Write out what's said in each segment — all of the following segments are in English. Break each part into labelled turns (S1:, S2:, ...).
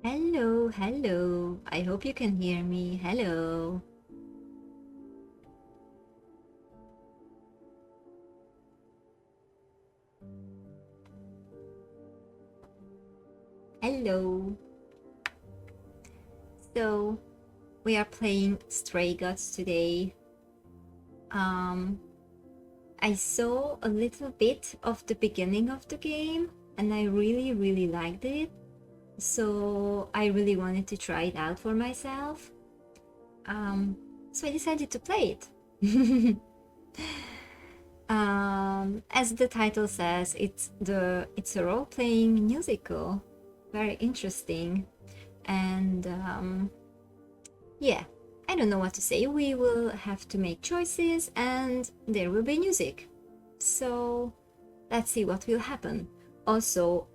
S1: Hello, hello. I hope you can hear me. Hello. Hello. So, we are playing Stray Gods today. Um, I saw a little bit of the beginning of the game and I really liked it. So, I really wanted to try it out for myself. So I decided to play it. As the title says, it's a role-playing musical. Very interesting. And yeah, I don't know what to say. We will have to make choices and there will be music. So let's see what will happen. Also,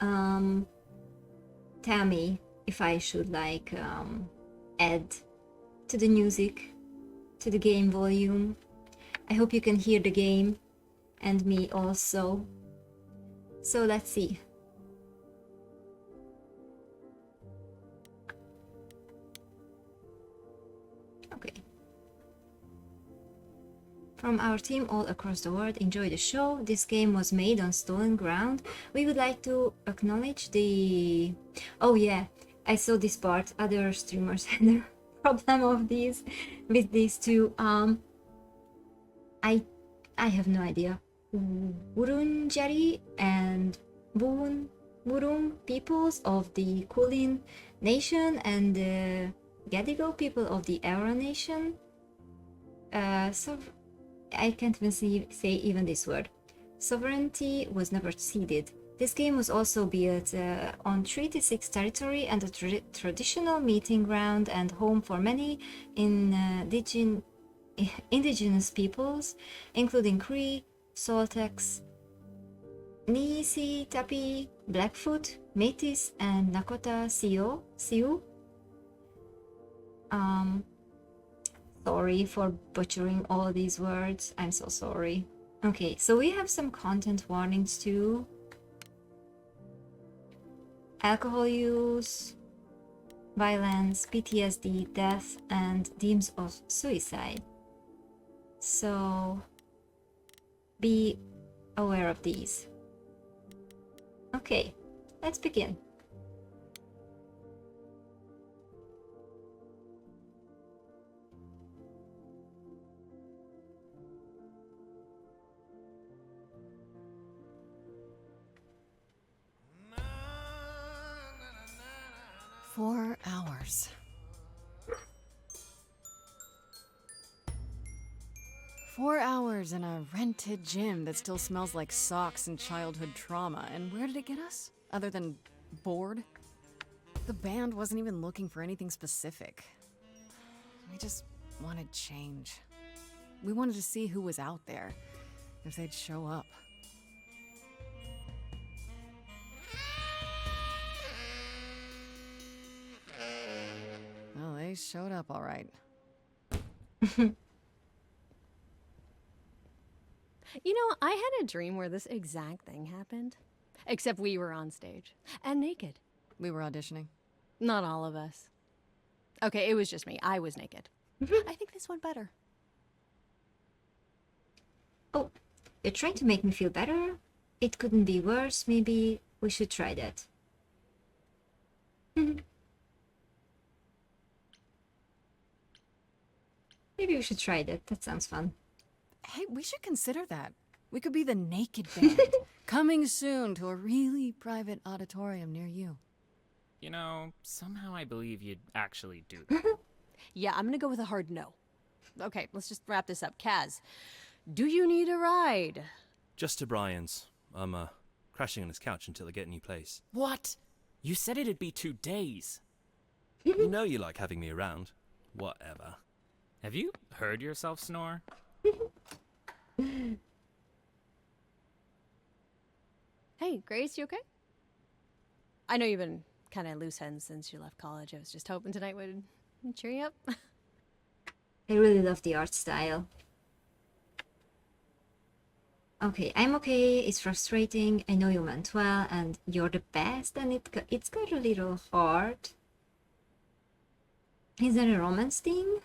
S1: tell me if I should add to the music, to the game volume. I hope you can hear the game and me also. So let's see. Okay. From our team all across the world, enjoy the show. This game was made on stolen ground. We would like to acknowledge the... Oh yeah, I saw this part. Other streamers had a problem of these with these two. I have no idea. Wurunjeri and Wurung peoples of the Kulin nation and the Gadigal people of the Aura nation. So I can't even say even this word. Sovereignty was never ceded. This game was also built on Treaty 6 territory and a traditional meeting ground and home for many indigenous peoples, including Cree, Saltex, Nisi, Tapi, Blackfoot, Métis, and Nakota Sioux. Sorry for butchering all these words. I'm so sorry. Okay, so we have some content warnings too. Alcohol use, violence, PTSD, death, and themes of suicide. So be aware of these. Okay, let's begin.
S2: Four hours. 4 hours in a rented gym that still smells like socks and childhood trauma. And where did it get us? Other than bored? The band wasn't even looking for anything specific. We just wanted change. We wanted to see who was out there, if they'd show up. Well, they showed up all right.
S3: You know, I had a dream where this exact thing happened. Except we were on stage. And naked.
S2: We were auditioning.
S3: Not all of us. Okay, it was just me. I was naked. I think this went better.
S1: Oh, you're trying to make me feel better? It couldn't be worse. Maybe we should try that. Maybe we should try that. That sounds fun.
S2: Hey, we should consider that. We could be the Naked Band. Coming soon to a really private auditorium near you.
S4: You know, somehow I believe you'd actually do that.
S3: Yeah, I'm gonna go with a hard no. Okay, let's just wrap this up. Kaz, do you need a ride?
S5: Just to Brian's. I'm crashing on his couch until I get a new place.
S4: What? You said it'd be 2 days.
S5: You know you like having me around. Whatever.
S4: Have you heard yourself snore?
S3: Hey, Grace, you okay? I know you've been kind of loose ends since you left college. I was just hoping tonight would cheer you up.
S1: I really love the art style. Okay, I'm okay. It's frustrating. I know you meant well, and you're the best, and it's got a little hard. Is there a romance thing?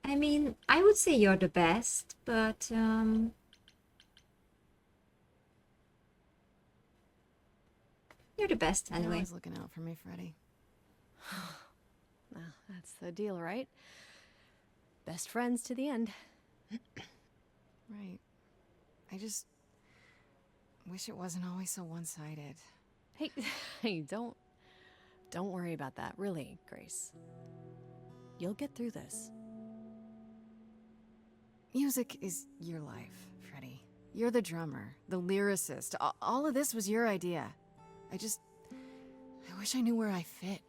S1: I mean, I would say you're the best, but you're the best
S2: You're
S1: anyway.
S2: always looking out for me, Freddy.
S3: Well, that's the deal, right? Best friends to the end.
S2: Right. I just wish it wasn't always so one-sided.
S3: Hey, hey, don't worry about that, really, Grace. You'll get through this.
S2: Music is your life, Freddy. You're the drummer, the lyricist. All of this was your idea. I wish I knew where I fit.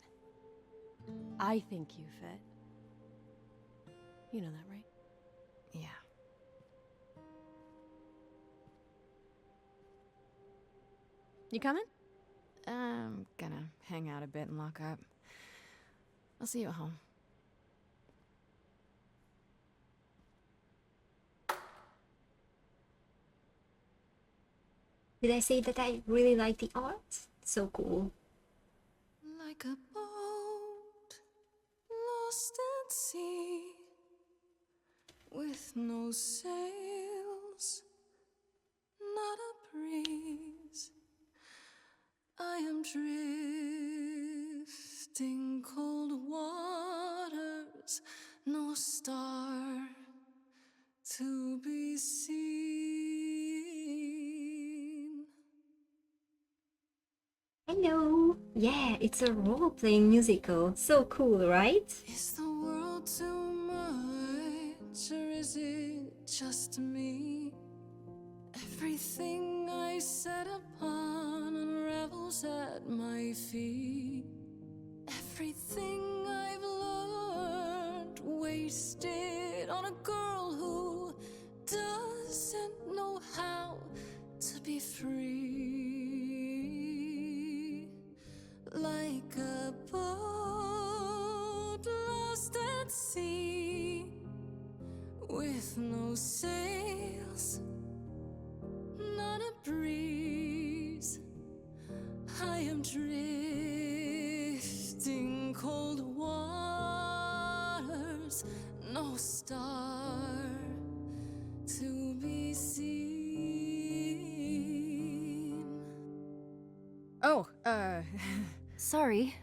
S3: I think you fit. You know that, right?
S2: Yeah.
S3: You coming?
S2: I'm gonna hang out a bit and lock up. I'll see you at home.
S1: Did I say that I really like the art? So cool.
S2: Like a boat lost at sea with no sails, not a breeze. I am drifting cold waters, no star to be seen.
S1: Hello! Yeah, it's a role-playing musical. So cool, right?
S2: Is the world too much, or is it just me? Everything I set upon unravels at my feet. Everything I've learned wasted on a girl who doesn't know how to be free. Like a boat lost at sea with no sails, not a breeze. I am drifting cold waters, no star to be seen. Oh,
S6: Sorry.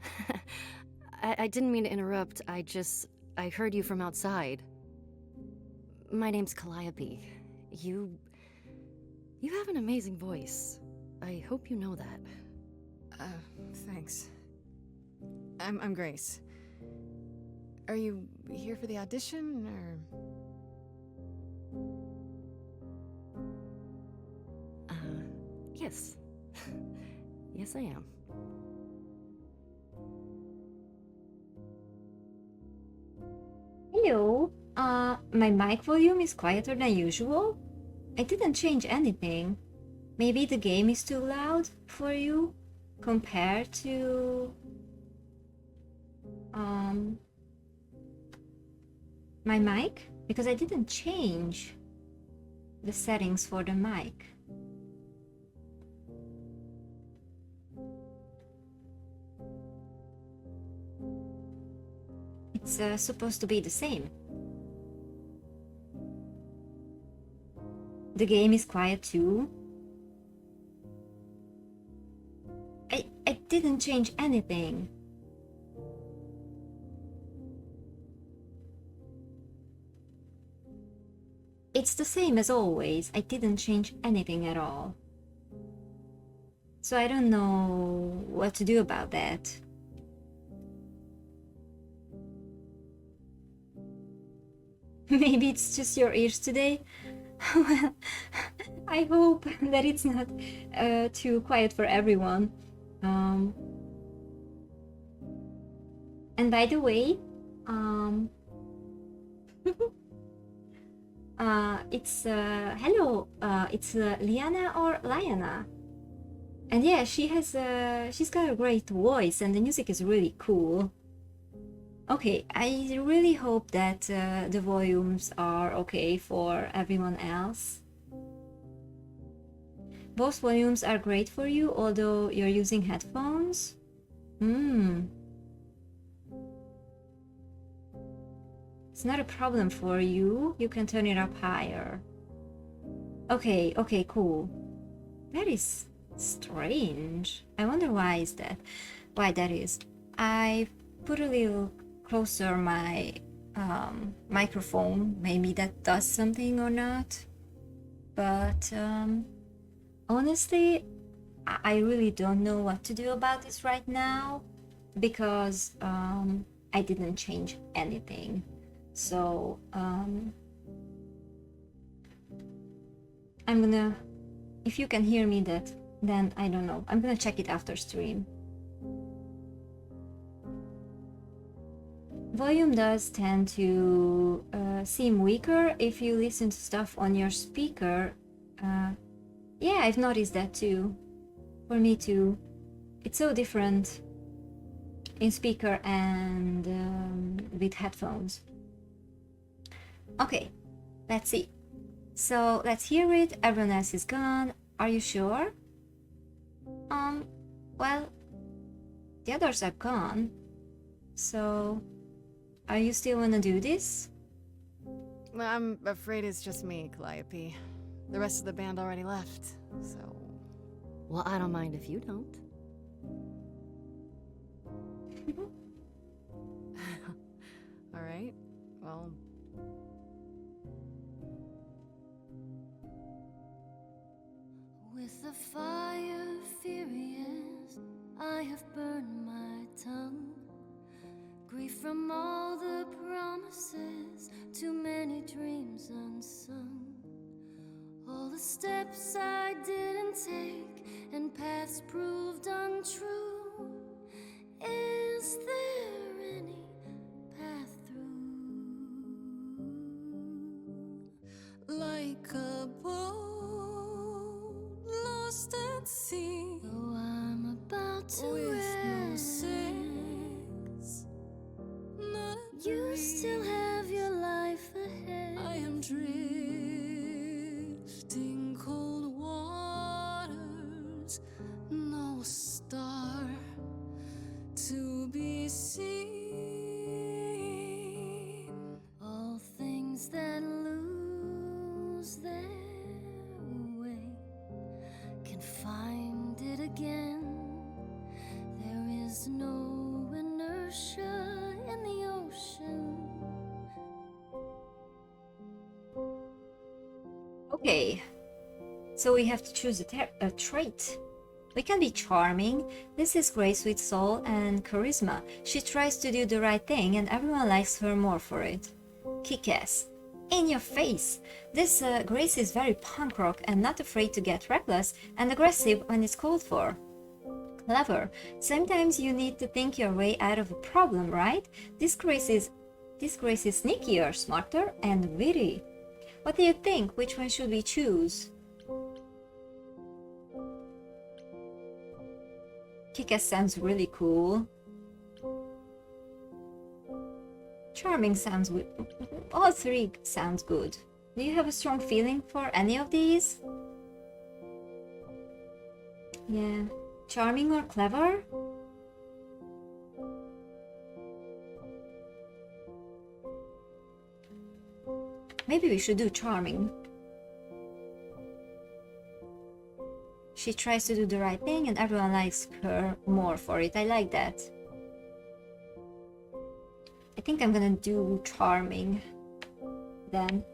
S6: I didn't mean to interrupt. I heard you from outside. My name's Calliope. You have an amazing voice. I hope you know that.
S2: Thanks. I'm Grace. Are you here for the audition, or?
S6: Yes. Yes, I am.
S1: Hello. My mic volume is quieter than usual. I didn't change anything. Maybe the game is too loud for you compared to my mic, because I didn't change the settings for the mic. It's supposed to be the same. The game is quiet too. I didn't change anything. It's the same as always. I didn't change anything at all. So I don't know what to do about that. Maybe it's just your ears today. Well, I hope that it's not too quiet for everyone. And by the way, it's hello. It's Liana or Liana. And yeah, she's got a great voice, and the music is really cool. Okay, I really hope that the volumes are okay for everyone else. Both volumes are great for you, although you're using headphones. Hmm. It's not a problem for you. You can turn it up higher. Okay, okay, cool. That is strange. I wonder why is that? Why that is. I put a little closer my microphone. Maybe that does something or not. But honestly, I really don't know what to do about this right now because I didn't change anything. So I'm gonna, if you can hear me that, then I don't know. I'm gonna check it after stream. Volume does tend to seem weaker if you listen to stuff on your speaker. Yeah, I've noticed that too. For me too. It's so different in speaker and with headphones. Okay, let's see. So let's hear it. Everyone else is gone. Are you sure? Well, the others are gone. So, are you still wanna do this?
S2: I'm afraid it's just me, Calliope. The rest of the band already left, so...
S6: Well, I don't mind if you don't.
S2: Alright, well...
S7: With the fire furious, I have burned my tongue. Grief from all the promises, too many dreams unsung. All the steps I didn't take and paths proved untrue. Is there any path through? Like a boat lost at sea, though I'm about to with no sails, not a you breeze. Still have your life ahead. I am drifting cold waters, no star to be seen. All things that lose their way can find it again. There is no inertia in the ocean.
S1: Okay, so we have to choose a trait. We can be charming. This is Grace with soul and charisma. She tries to do the right thing and everyone likes her more for it. Kick-ass. In your face. This Grace is very punk rock and not afraid to get reckless and aggressive when it's called for. Clever. Sometimes you need to think your way out of a problem, right? This Grace is sneakier, smarter, and witty. What do you think? Which one should we choose? Kick-ass sounds really cool. Charming sounds good. All three sounds good. Do you have a strong feeling for any of these? Yeah. Charming or clever? Maybe we should do charming. She tries to do the right thing and everyone likes her more for it. I like that. I think I'm gonna do charming then.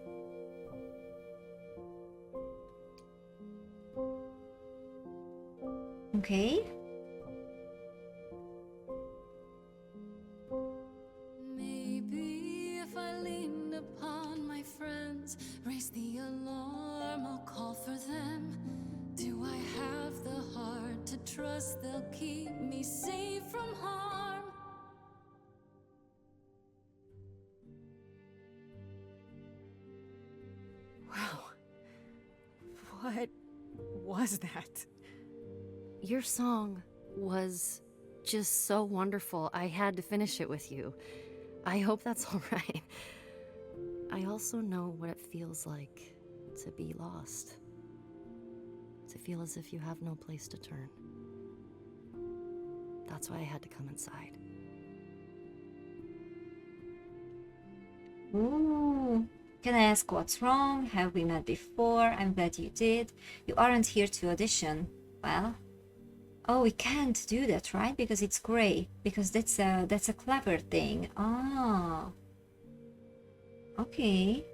S1: Okay.
S7: Maybe if I leaned upon my friends, raise the alarm, I'll call for them. Do I have the heart to trust they'll keep me safe from harm?
S2: Wow. What was that?
S6: Your song was just so wonderful. I had to finish it with you. I hope that's all right. I also know what it feels like to be lost. To feel as if you have no place to turn. That's why I had to come inside.
S1: Ooh. Can I ask what's wrong? Have we met before? I'm glad you did. You aren't here to audition. Well, oh, we can't do that, right? Because it's gray. Because that's a clever thing. Ah. Okay.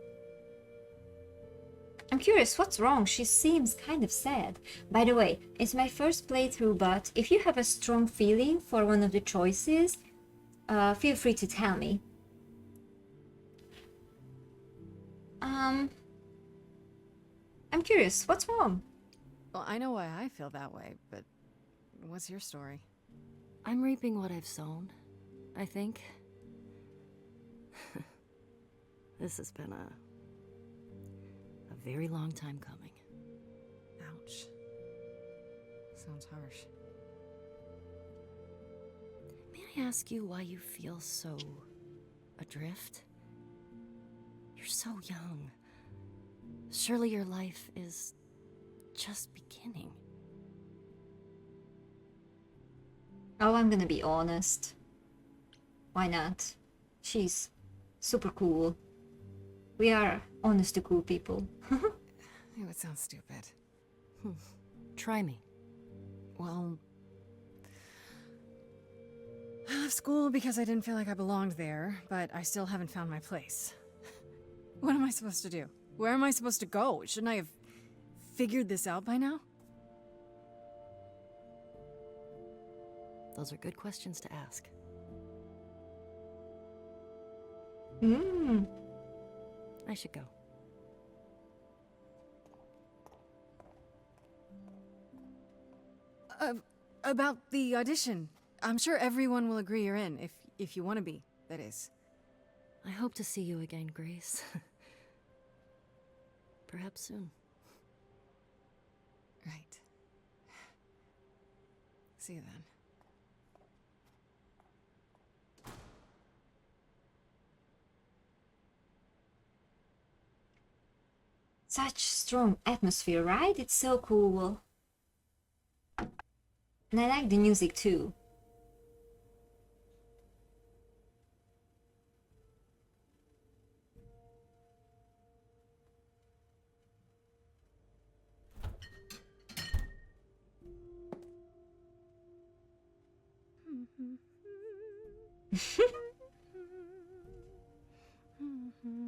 S1: I'm curious, what's wrong? She seems kind of sad. By the way, it's my first playthrough, but if you have a strong feeling for one of the choices, feel free to tell me. I'm curious, what's wrong?
S2: Well, I know why I feel that way, but what's your story?
S6: I'm reaping what I've sown, I think. This has been a very long time coming.
S2: Ouch. Sounds harsh.
S6: May I ask you why you feel so adrift? You're so young. Surely your life is just beginning.
S1: Oh, I'm gonna be honest. Why not? She's super cool. We are honest to cool people.
S2: It would sound stupid.
S6: Try me.
S2: Well, I left school because I didn't feel like I belonged there, but I still haven't found my place. What am I supposed to do? Where am I supposed to go? Shouldn't I have figured this out by now?
S6: Those are good questions to ask. I should go.
S2: About the audition. I'm sure everyone will agree you're in, if you want to be, that is.
S6: I hope to see you again, Grace. Perhaps soon.
S2: Right. See you then.
S1: Such strong atmosphere, right? It's so cool. And I like the music too.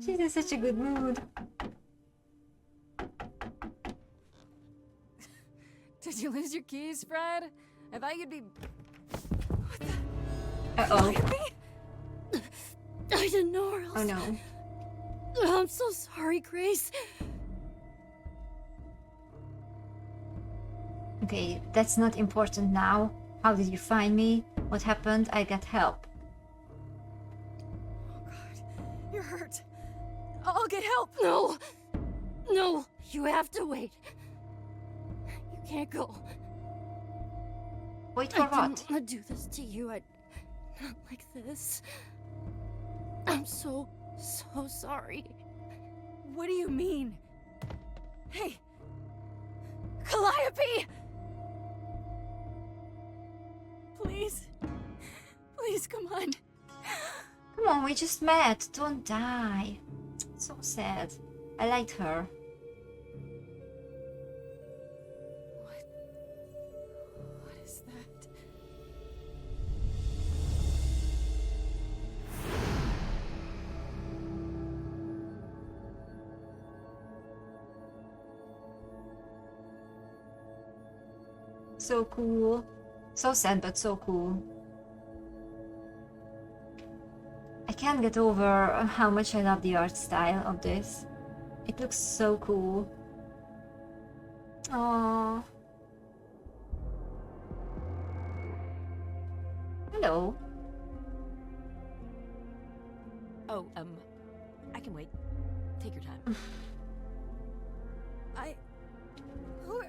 S1: She's in such a good mood.
S2: Did you lose your keys, Fred? I thought you'd be...
S1: Uh-oh.
S6: I didn't know where else.
S1: Oh no.
S6: I'm so sorry, Grace.
S1: Okay, that's not important now. How did you find me? What happened? I got help.
S2: Oh God, you're hurt. I'll get help.
S6: No! No! You have to wait. You can't go.
S1: Wait for
S6: I
S1: what?
S6: didn't want to do this to you. Not like this. I'm so sorry.
S2: What do you mean? Hey! Calliope! Please. Please, come on.
S1: Come on, we just met. Don't die. So sad. I liked her.
S2: What is that?
S1: So cool. So sad, but so cool. I can't get over how much I love the art style of this. It looks so cool. Aww. Hello.
S8: Oh, I can wait. Take your time.
S2: Who...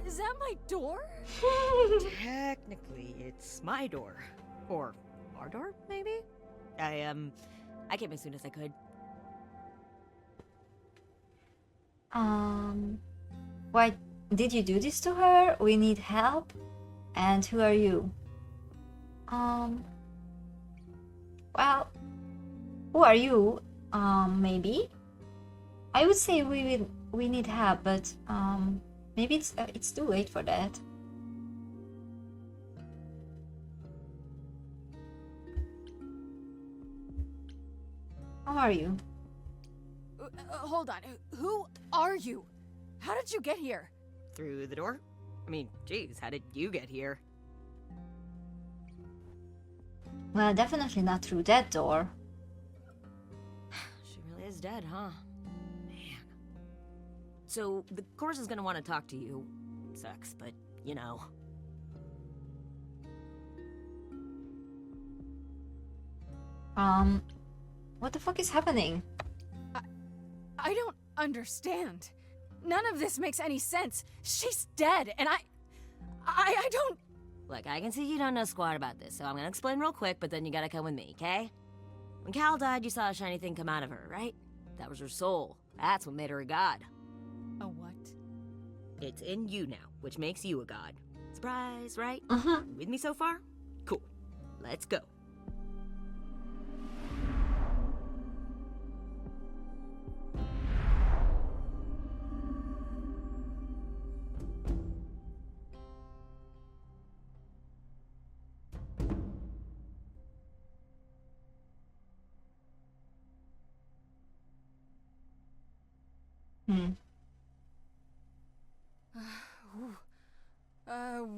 S2: Is that my door?
S8: Technically, it's my door. Or our door, maybe? I came as soon as I could.
S1: Why did you do this to her? We need help. And who are you? Well, who are you? Maybe. I would say we need help, but maybe it's too late for that. How are you?
S2: Hold on. Who are you? How did you get here?
S8: Through the door? I mean, geez, how did you get here?
S1: Well, definitely not through that door.
S8: She really is dead, huh? Man. So, the course is gonna want to talk to you. Sucks, but, you know.
S1: What the fuck is happening?
S2: I don't understand. None of this makes any sense. She's dead, and I don't...
S8: Look, I can see you don't know squat about this, so I'm gonna explain real quick, but then you gotta come with me, okay? When Cal died, you saw a shiny thing come out of her, right? That was her soul. That's what made her a god.
S2: A what?
S8: It's in you now, which makes you a god. Surprise, right?
S1: Uh-huh.
S8: With me so far? Cool. Let's go.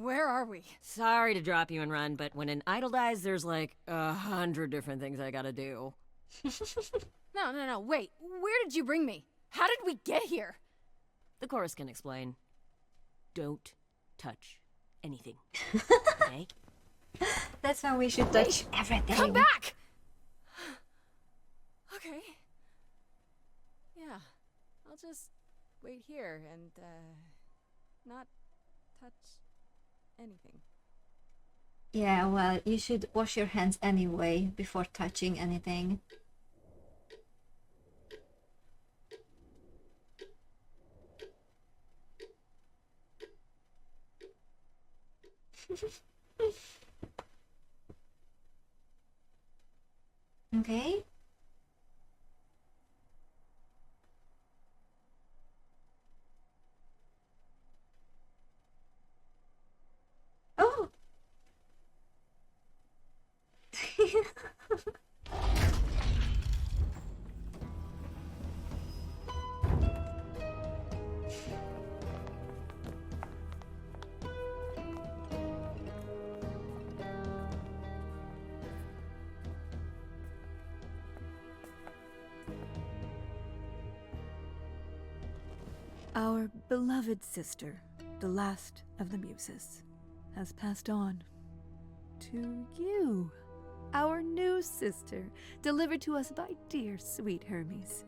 S2: Where are we?
S8: Sorry to drop you and run, but when an idol dies, there's like 100 different things I gotta do.
S2: No, wait. Where did you bring me? How did we get here?
S8: The chorus can explain. Don't touch anything. Okay?
S1: That's when we should touch everything.
S2: Come back! Okay. Yeah, I'll just wait here and, not touch anything.
S1: Yeah, well, you should wash your hands anyway before touching anything. Okay. Oh.
S9: Our beloved sister, the last of the Muses, has passed on. To you, our new sister, delivered to us by dear sweet Hermes.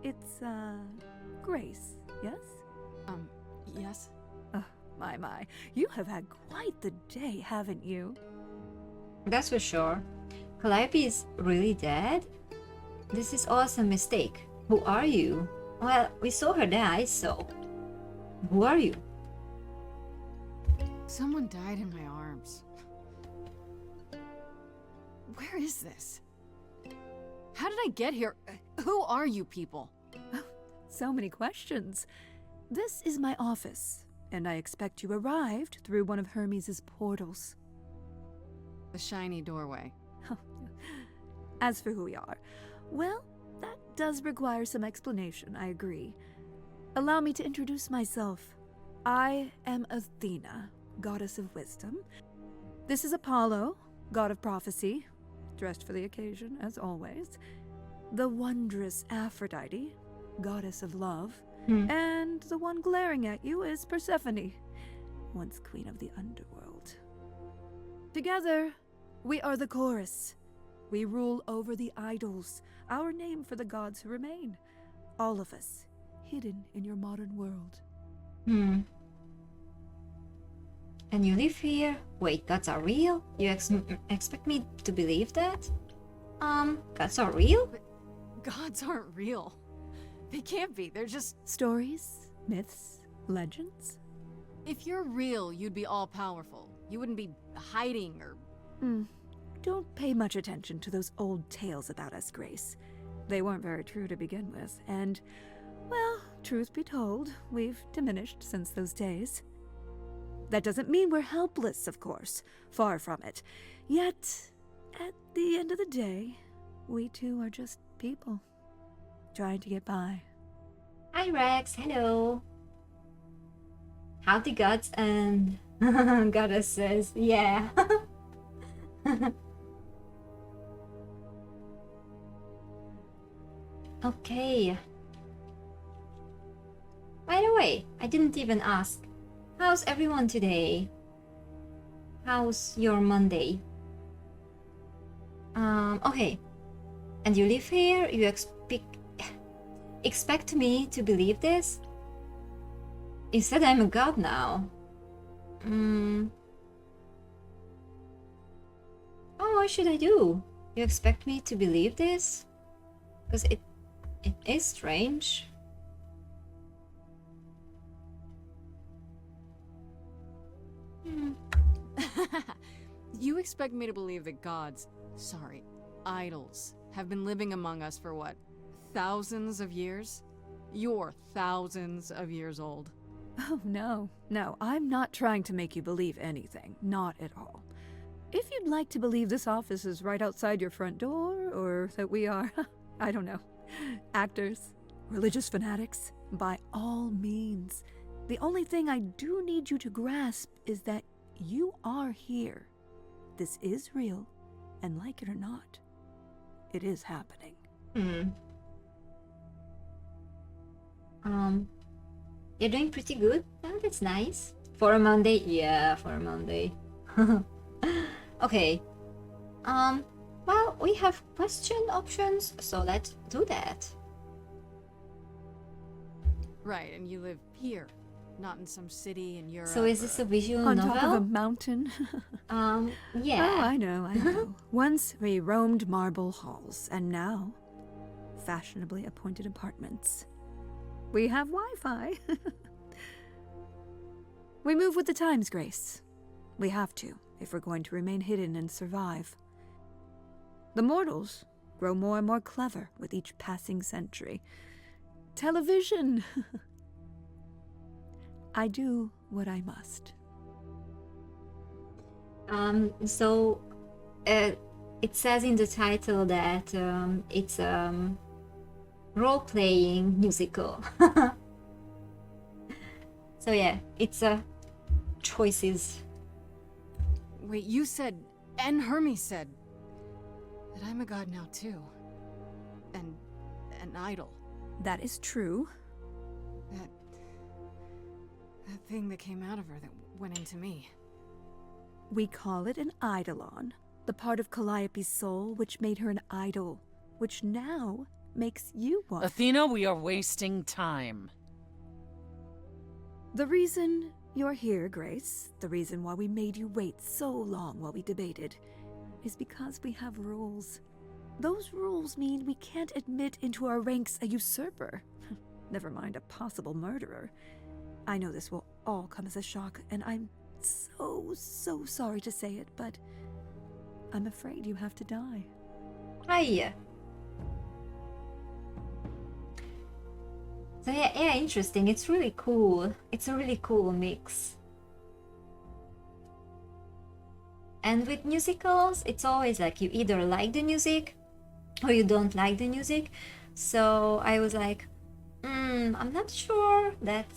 S9: It's, Grace, yes?
S2: Yes?
S9: Oh, my. You have had quite the day, haven't you?
S1: That's for sure. Calliope is really dead? This is also a mistake. Who are you? Well, we saw her die, so... Who are you?
S2: Someone died in my arms. Where is this? How did I get here? Who are you people?
S9: Oh, so many questions. This is my office, and I expect you arrived through one of Hermes' portals.
S2: The shiny doorway.
S9: As for who we are, well, that does require some explanation, I agree. Allow me to introduce myself. I am Athena, goddess of wisdom. This is Apollo, god of prophecy, dressed for the occasion, as always. The wondrous Aphrodite, goddess of love. And the one glaring at you is Persephone, once queen of the underworld. Together, we are the chorus. We rule over the idols, our name for the gods who remain. All of us, hidden in your modern world.
S1: And you live here? Wait, gods are real? You expect me to believe that? Gods are real?
S2: But gods aren't real. They can't be. They're just...
S9: Stories, myths, legends.
S2: If you're real, you'd be all-powerful. You wouldn't be hiding or...
S9: Don't pay much attention to those old tales about us, Grace. They weren't very true to begin with, and, well, truth be told, we've diminished since those days. That doesn't mean we're helpless, of course. Far from it. Yet, at the end of the day, we too are just people, trying to get by.
S1: Hi Rex, hello. Howdy gods and goddesses, yeah. Okay. By the way, I didn't even ask. How's everyone today? How's your Monday? Okay. And you live here? You expect me to believe this? You said I'm a god now. Oh, what should I do? You expect me to believe this? Because it is strange.
S2: You expect me to believe that gods, sorry, idols, have been living among us for what, thousands of years? You're thousands of years old.
S9: Oh, no, I'm not trying to make you believe anything. Not at all. If you'd like to believe this office is right outside your front door, or that we are, I don't know, actors, religious fanatics, by all means. The only thing I do need you to grasp is that you are here. This is real, and like it or not, it is happening.
S1: You're doing pretty good. Oh, that's nice. For a Monday? Yeah, for a Monday. Okay. Well, we have question options, so let's do that.
S2: Right, and you live here, not in some city in Europe.
S1: So is this a visual
S9: On
S1: novel?
S9: top of a mountain?
S1: Yeah.
S9: Oh, I know. Once we roamed marble halls, and now fashionably appointed apartments. We have Wi-Fi. We move with the times, Grace. We have to, if we're going to remain hidden and survive. The mortals grow more and more clever with each passing century. Television! I do what I must.
S1: So it says in the title that it's role-playing musical. So yeah, it's choices.
S2: Wait, you said, and Hermes said, that I'm a god now too. And an idol.
S9: That is true.
S2: That thing that came out of her that went into me.
S9: We call it an eidolon, the part of Calliope's soul which made her an idol, which now makes you one.
S10: Athena, we are wasting time.
S9: The reason you're here, Grace, the reason why we made you wait so long while we debated, is because we have rules. Those rules mean we can't admit into our ranks a usurper, never mind a possible murderer. I know this will all come as a shock, and I'm so sorry to say it, but I'm afraid you have to die.
S1: Hi. So yeah, interesting. It's really cool. It's a really cool mix. And with musicals, it's always like you either like the music or you don't like the music. So I was like, I'm not sure that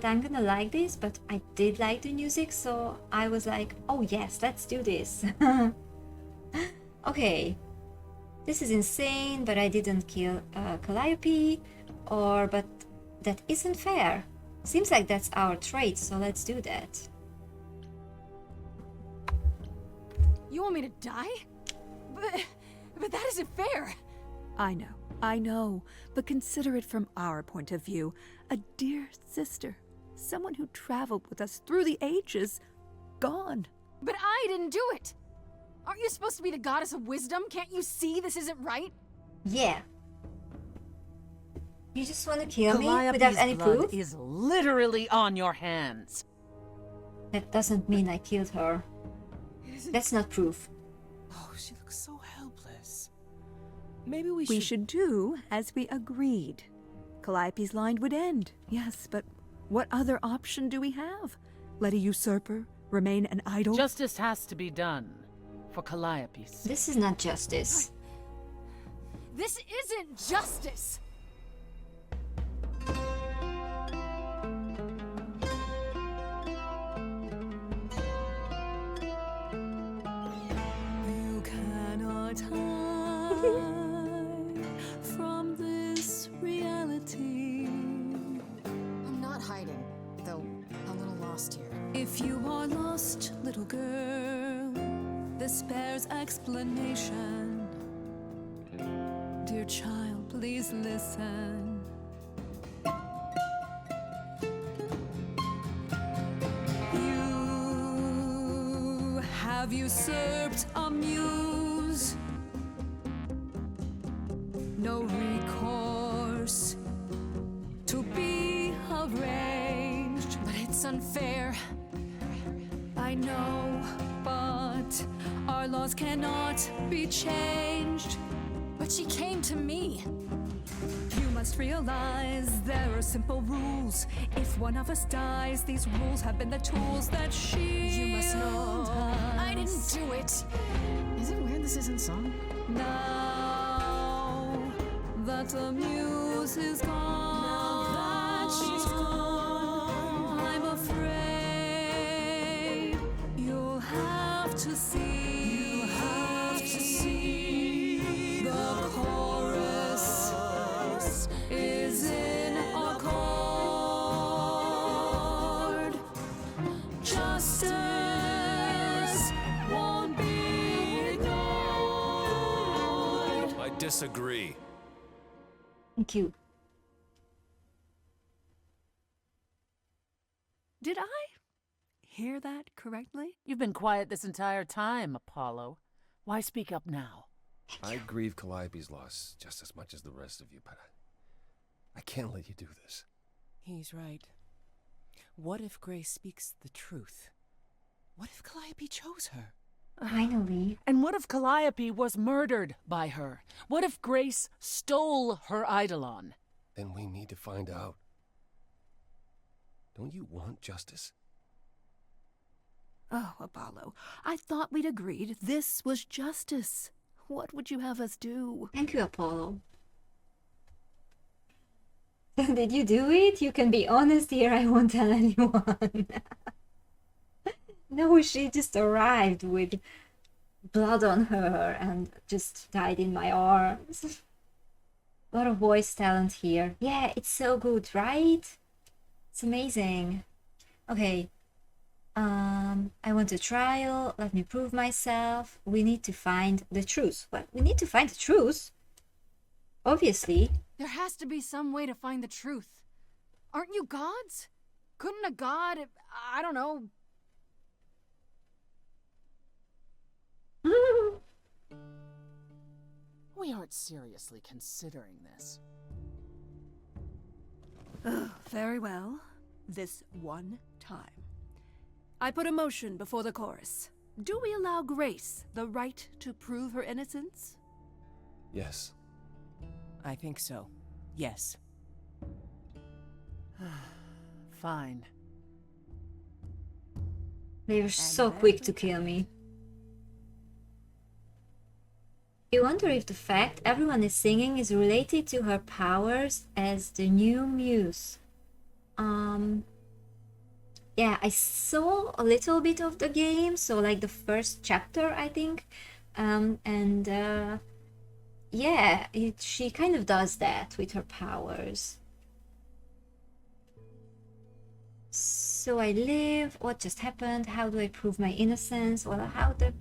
S1: I'm gonna like this, but I did like the music, so I was like, oh yes, let's do this. Okay, this is insane, but I didn't kill Calliope, but that isn't fair. Seems like that's our trait, so let's do that.
S2: You want me to die? But that isn't fair.
S9: I know, but consider it from our point of view. A dear sister, someone who traveled with us through the ages, gone.
S2: But I didn't do it. Aren't you supposed to be the goddess of wisdom? Can't you see this isn't right?
S1: Yeah. You just want to kill me without any
S10: blood
S1: proof?
S10: is literally on your hands.
S1: That doesn't mean I killed her. That's not proof.
S10: Oh, she looks so helpless. Maybe
S9: We should do as we agreed. Calliope's line would end, yes, but what other option do we have? Let a usurper remain an idol?
S10: Justice has to be done. For Calliope's sake.
S1: This is not justice.
S2: This isn't justice!
S7: You cannot hide from this reality.
S2: I'm not hiding, though a little lost here.
S7: If you are lost, little girl, this bears explanation. Dear child, please listen. You have usurped a muse. No recourse to be arranged.
S2: But it's unfair.
S7: I know, but our laws cannot be changed.
S2: But she came to me.
S7: You must realize there are simple rules. If one of us dies, these rules have been the tools that
S2: You must know.
S7: us.
S2: I didn't do it. Is it weird this isn't song?
S7: Now that the muse is gone, I'm afraid you'll have to see. The chorus is in accord. Justice won't be ignored.
S5: I disagree.
S1: Thank you.
S9: Did I hear that correctly?
S10: You've been quiet this entire time, Apollo. Why speak up now?
S11: I grieve Calliope's loss just as much as the rest of you, but I can't let you do this.
S12: He's right. What if Grace speaks the truth? What if Calliope chose her?
S1: Finally.
S10: And what if Calliope was murdered by her? What if Grace stole her eidolon?
S11: Then we need to find out. Don't you want justice?
S9: Oh, Apollo, I thought we'd agreed this was justice. What would you have us do?
S1: Thank you, Apollo. Did you do it? You can be honest here, I won't tell anyone. No, she just arrived with blood on her and just died in my arms. A lot of voice talent here. Yeah, it's so good, right? It's amazing. Okay. I want a trial. Let me prove myself. We need to find the truth. What? We need to find the truth? Obviously.
S2: There has to be some way to find the truth. Aren't you gods? Couldn't a god, I don't know...
S10: We aren't seriously considering this.
S9: Very well. This one time. I put a motion before the chorus. Do we allow Grace the right to prove her innocence?
S11: Yes.
S12: I think so. Yes.
S10: Fine.
S1: They were so quick to kill me. You wonder if the fact everyone is singing is related to her powers as the new muse. Yeah, I saw a little bit of the game, so like the first chapter, I think. Yeah, she kind of does that with her powers. So I live. What just happened? How do I prove my innocence? Well, how the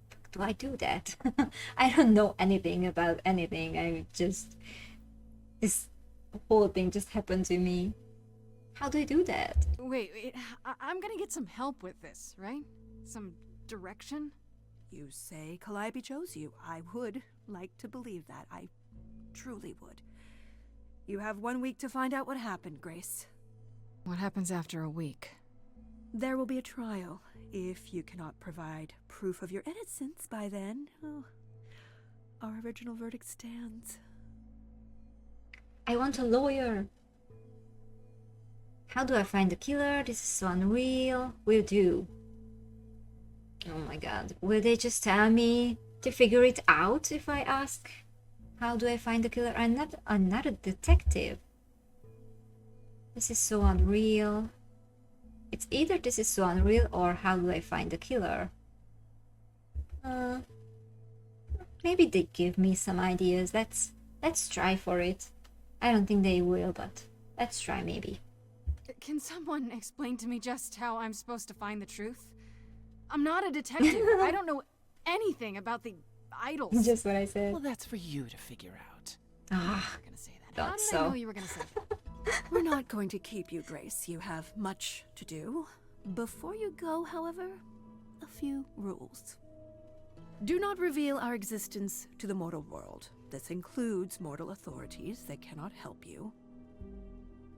S1: fuck do I do that? I don't know anything about anything. This whole thing just happened to me. How do I do that?
S2: Wait, I'm gonna get some help with this, right? Some direction?
S9: You say Calliope chose you. I would like to believe that. I truly would. You have 1 week to find out what happened, Grace.
S2: What happens after a week?
S9: There will be a trial. If you cannot provide proof of your innocence by then, oh, our original verdict stands.
S1: I want a lawyer. How do I find the killer? This is so unreal. Will do. Oh my god. Will they just tell me to figure it out if I ask? How do I find the killer? I'm not a detective. This is so unreal. It's either this is so unreal or how do I find the killer? Maybe they give me some ideas. Let's try for it. I don't think they will, but let's try maybe.
S2: Can someone explain to me just how I'm supposed to find the truth? I'm not a detective. I don't know anything about the idols.
S1: Just what I said.
S10: Well, that's for you to figure out.
S1: Ah,
S2: I'm gonna say that.
S1: thought
S2: How did
S1: so.
S2: I know you were gonna say that?
S9: We're not going to keep you, Grace. You have much to do. Before you go, however, a few rules. Do not reveal our existence to the mortal world. This includes mortal authorities. They cannot help you.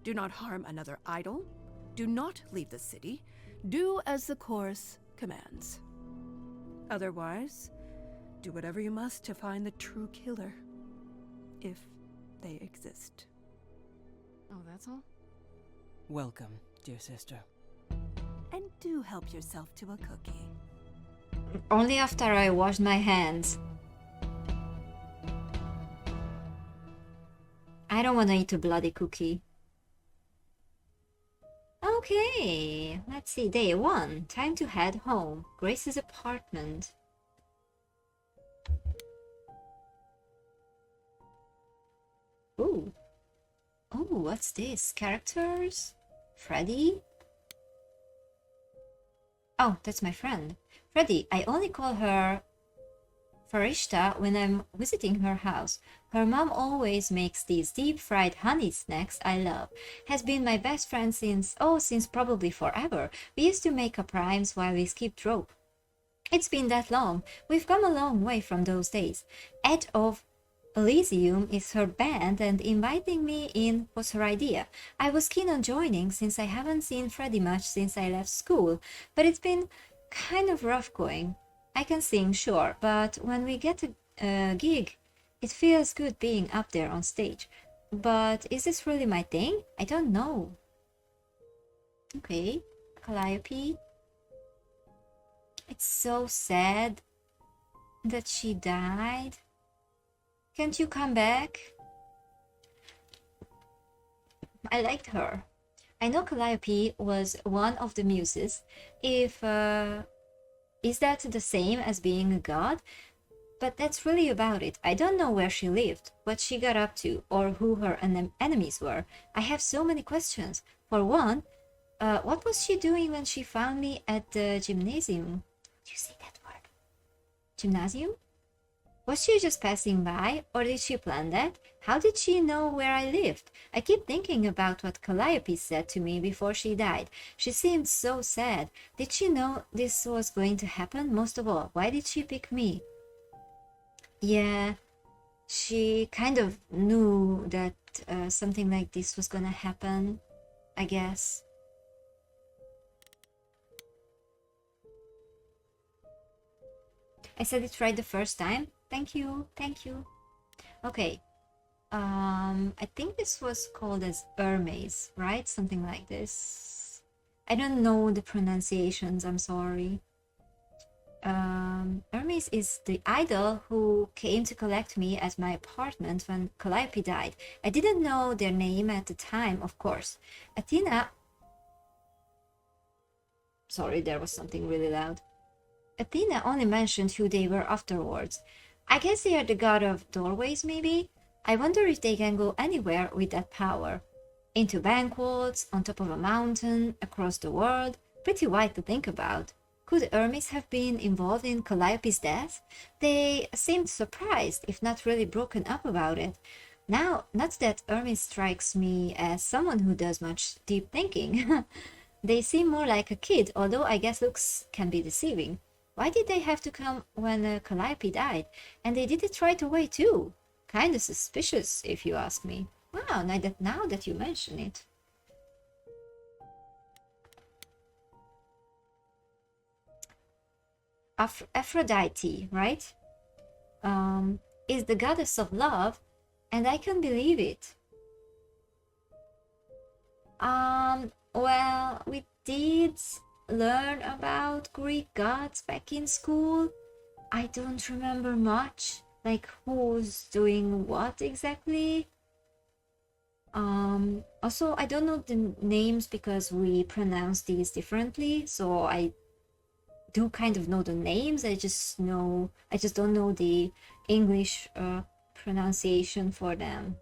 S9: Do not harm another idol. Do not leave the city. Do as the chorus commands. Otherwise, do whatever you must to find the true killer. If they exist.
S2: Oh, that's all?
S12: Welcome, dear sister.
S9: And do help yourself to a cookie.
S1: Only after I wash my hands. I don't want to eat a bloody cookie. Okay, let's see. Day 1. Time to head home. Grace's apartment. Ooh. Oh, what's this? Characters? Freddy? Oh, that's my friend. Freddy, I only call her Farishta when I'm visiting her house. Her mom always makes these deep-fried honey snacks I love. Has been my best friend since probably forever. We used to make up rhymes while we skipped rope. It's been that long. We've come a long way from those days. Edge of Elysium is her band and inviting me in was her idea. I was keen on joining since I haven't seen Freddy much since I left school, but it's been kind of rough going. I can sing, sure, but when we get a gig, it feels good being up there on stage. But is this really my thing? I don't know. Okay, Calliope. It's so sad that she died. Can't you come back? I liked her. I know Calliope was one of the muses. Is that the same as being a god? But that's really about it. I don't know where she lived, what she got up to, or who her enemies were. I have so many questions. For one, what was she doing when she found me at the gymnasium? Do you see that word? Gymnasium? Was she just passing by, or did she plan that? How did she know where I lived? I keep thinking about what Calliope said to me before she died. She seemed so sad. Did she know this was going to happen? Most of all, why did she pick me? Yeah, she kind of knew that something like this was gonna happen, I guess. I said it right the first time. Thank you, thank you. Okay. I think this was called as Hermes, right? Something like this. I don't know the pronunciations, I'm sorry. Hermes is the idol who came to collect me at my apartment when Calliope died. I didn't know their name at the time, of course. Athena... Sorry, there was something really loud. Athena only mentioned who they were afterwards. I guess they are the god of doorways, maybe? I wonder if they can go anywhere with that power. Into banquets, on top of a mountain, across the world. Pretty wild to think about. Could Hermes have been involved in Calliope's death? They seemed surprised, if not really broken up about it. Now, not that Hermes strikes me as someone who does much deep thinking. They seem more like a kid, although I guess looks can be deceiving. Why did they have to come when Calliope died? And they did it right away too. Kinda suspicious, if you ask me. Wow, now that you mention it. Aphrodite, right? Is the goddess of love, and I can't believe it. Well, we did learn about Greek gods back in school. I don't remember much, like who's doing what exactly. Also, I don't know the names because we pronounce these differently, so I do kind of know the names. I just don't know the English pronunciation for them.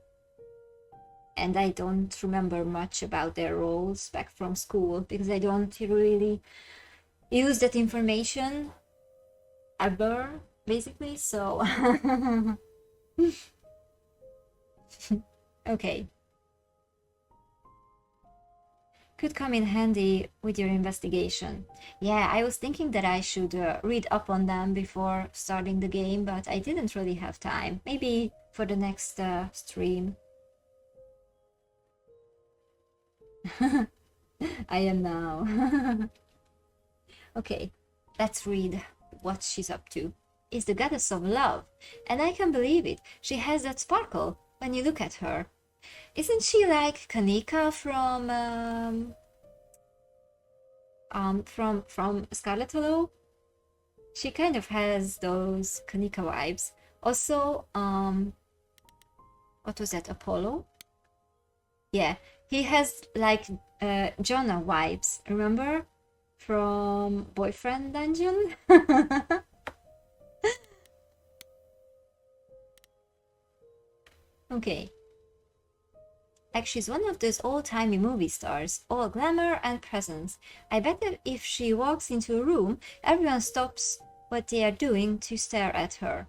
S1: And I don't remember much about their roles back from school because I don't really use that information ever, basically, so okay. Could come in handy with your investigation. Yeah, I was thinking that I should read up on them before starting the game, but I didn't really have time. Maybe for the next stream. I am now. Okay, let's read what she's up to. Is the goddess of love, and I can believe it. She has that sparkle when you look at her. Isn't she like Kanika from Scarlet Hollow? She kind of has those Kanika vibes. Also, what was that, Apollo? Yeah, he has like Jonah vibes, remember? From Boyfriend Dungeon? Okay. Like she's one of those old-timey movie stars, all glamour and presence. I bet that if she walks into a room, everyone stops what they are doing to stare at her.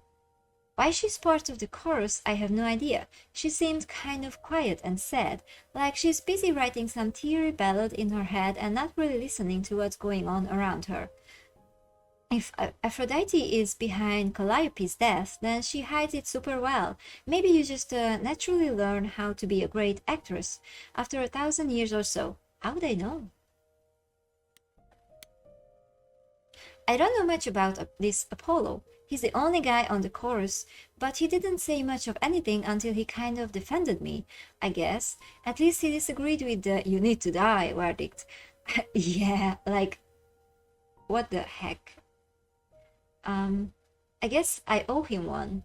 S1: Why she's part of the chorus, I have no idea. She seemed kind of quiet and sad, like she's busy writing some teary ballad in her head and not really listening to what's going on around her. If Aphrodite is behind Calliope's death, then she hides it super well. Maybe you just naturally learn how to be a great actress after 1,000 years or so. How would I know? I don't know much about this Apollo. He's the only guy on the chorus, but he didn't say much of anything until he kind of defended me, I guess. At least he disagreed with the "you need to die" verdict. Yeah, like, what the heck? I guess I owe him one.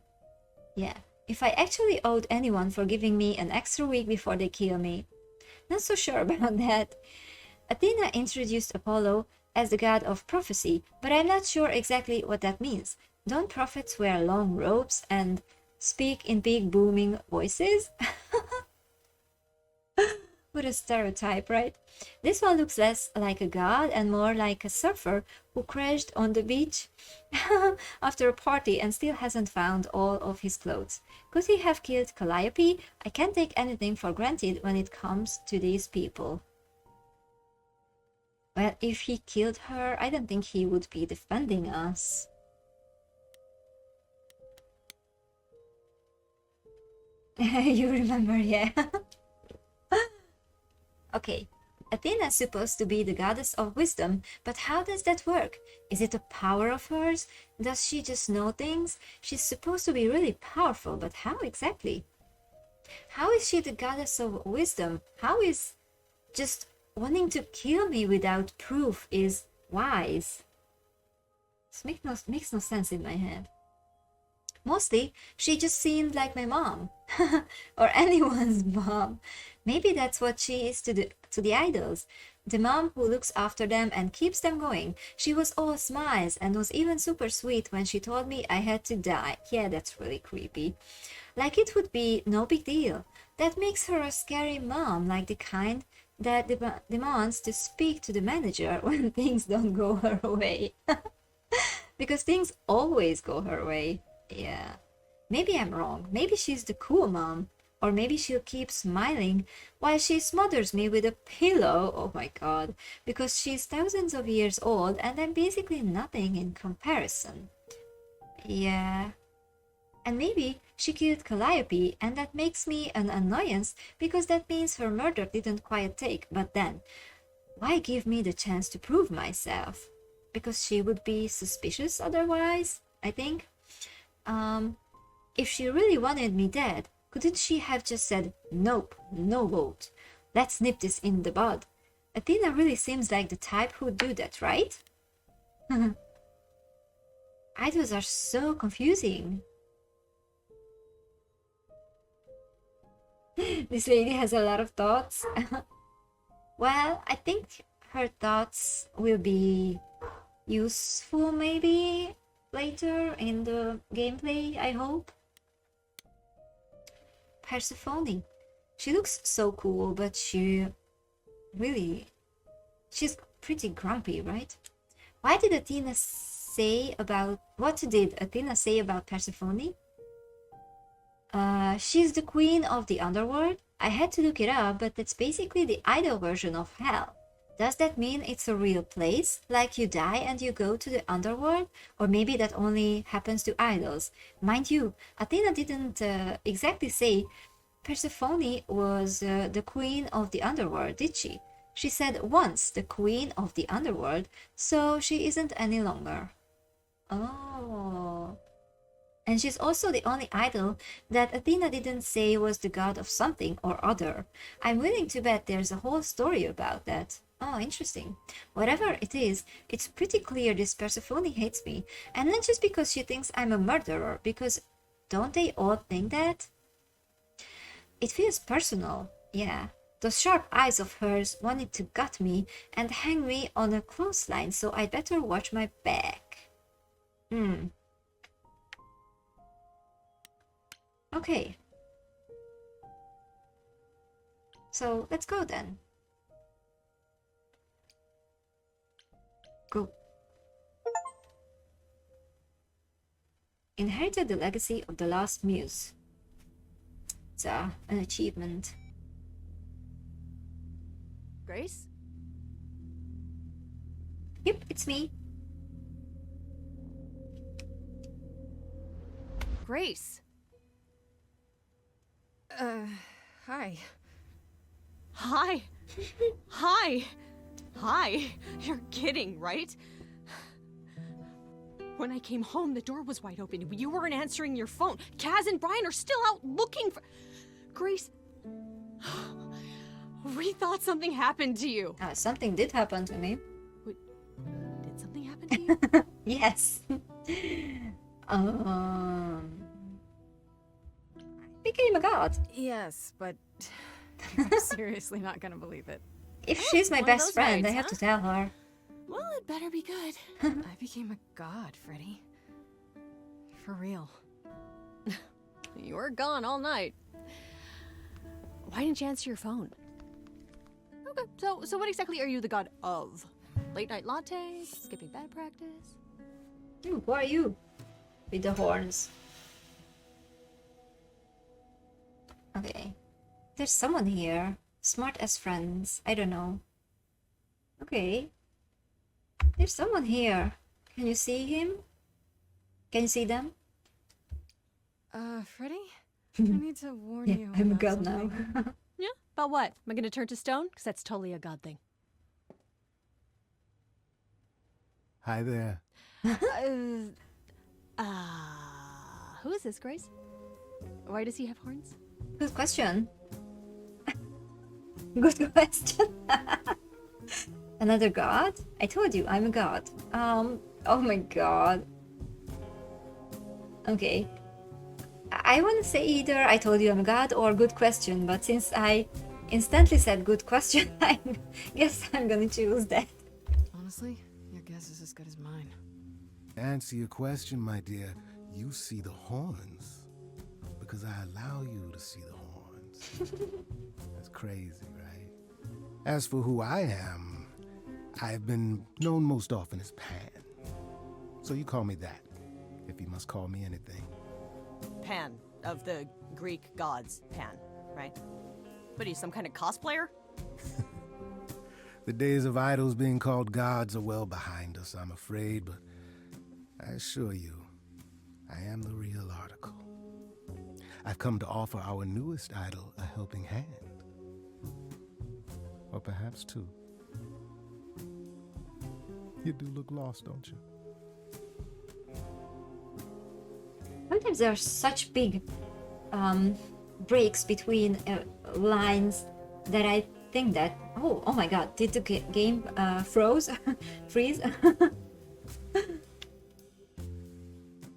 S1: Yeah, if I actually owed anyone for giving me an extra week before they kill me. Not so sure about that. Athena introduced Apollo as the god of prophecy, but I'm not sure exactly what that means. Don't prophets wear long robes and speak in big booming voices? What a stereotype, right? This one looks less like a god and more like a surfer who crashed on the beach after a party and still hasn't found all of his clothes. Could he have killed Calliope? I can't take anything for granted when it comes to these people. Well, if he killed her, I don't think he would be defending us. You remember, yeah. Okay, Athena's supposed to be the goddess of wisdom, but how does that work? Is it a power of hers? Does she just know things? She's supposed to be really powerful, but how exactly? How is she the goddess of wisdom? How is just wanting to kill me without proof is wise? This makes no sense in my head. Mostly, she just seemed like my mom. Or anyone's mom. Maybe that's what she is to the idols. The mom who looks after them and keeps them going. She was all smiles and was even super sweet when she told me I had to die. Yeah, that's really creepy. Like it would be no big deal. That makes her a scary mom, like the kind that demands to speak to the manager when things don't go her way. Because things always go her way. Yeah. Maybe I'm wrong. Maybe she's the cool mom. Or maybe she'll keep smiling while she smothers me with a pillow. Oh my god. Because she's thousands of years old and I'm basically nothing in comparison. Yeah. And maybe she killed Calliope and that makes me an annoyance because that means her murder didn't quite take. But then, why give me the chance to prove myself? because she would be suspicious otherwise, I think. If she really wanted me dead, couldn't she have just said, nope, no vote. Let's nip this in the bud. Athena really seems like the type who'd do that, right? Idols are so confusing. This lady has a lot of thoughts. Well, I think her thoughts will be useful maybe later in the gameplay, I hope. Persephone. She looks so cool, but she's pretty grumpy, right? What did Athena say about Persephone? She's the queen of the underworld. I had to look it up, but that's basically the idol version of hell. Does that mean it's a real place? Like you die and you go to the underworld? Or maybe that only happens to idols? Mind you, Athena didn't exactly say Persephone was the queen of the underworld, did she? She said once the queen of the underworld, so she isn't any longer. Oh. And she's also the only idol that Athena didn't say was the god of something or other. I'm willing to bet there's a whole story about that. Oh, interesting. Whatever it is, it's pretty clear this Persephone hates me. And not just because she thinks I'm a murderer, because don't they all think that? It feels personal, yeah. Those sharp eyes of hers wanted to gut me and hang me on a clothesline, so I'd better watch my back. Okay. So, let's go then. Go. Inherited the legacy of the last muse. It's an achievement.
S3: Grace?
S1: Yep, it's me.
S3: Grace!
S2: Hi.
S3: Hi! Hi! Hi! You're kidding, right? When I came home, the door was wide open. You weren't answering your phone. Kaz and Brian are still out looking for... Grace... We thought something happened to you.
S1: Something did happen to me.
S3: Wait, did something happen to you?
S1: Yes. I became a god.
S2: Yes, but I'm seriously not gonna believe it.
S1: If she's my
S3: one of
S1: best
S3: those
S1: friend, I
S3: nights,
S1: have
S3: huh?
S1: to tell her.
S3: Well, it better be good.
S2: I became a god, Freddy. For real.
S3: You were gone all night. Why didn't you answer your phone? Okay, so what exactly are you the god of? Late night lattes? Skipping bad practice?
S1: Who are you? With the horns. Okay. There's someone here. Smart as friends. I don't know. Okay. There's someone here. Can you see him? Can you see them?
S2: Freddy? I need to warn
S1: Yeah,
S2: you.
S1: I'm a
S2: about
S1: god
S2: something.
S1: now.
S3: Yeah? About what? Am I gonna turn to stone? Because that's totally a god thing.
S11: Hi there.
S3: Who is this, Grace? Why does he have horns?
S1: Good question. Good question. Another god? I told you, I'm a god. Oh my god. Okay. I want to say either I told you I'm a god or good question, but since I instantly said good question, I guess I'm gonna choose that.
S2: Honestly, your guess is as good as mine.
S11: To answer your question, my dear, you see the horns. Because I allow you to see the horns. That's crazy, right? As for who I am, I've been known most often as Pan. So you call me that, if you must call me anything.
S3: Pan, of the Greek gods, Pan, right? What are you, some kind of cosplayer?
S11: The days of idols being called gods are well behind us, I'm afraid, but I assure you, I am the real article. I've come to offer our newest idol a helping hand. Or perhaps two. You do look lost, don't you?
S1: Sometimes there are such big breaks between lines that I think that, oh my god, did the game freeze?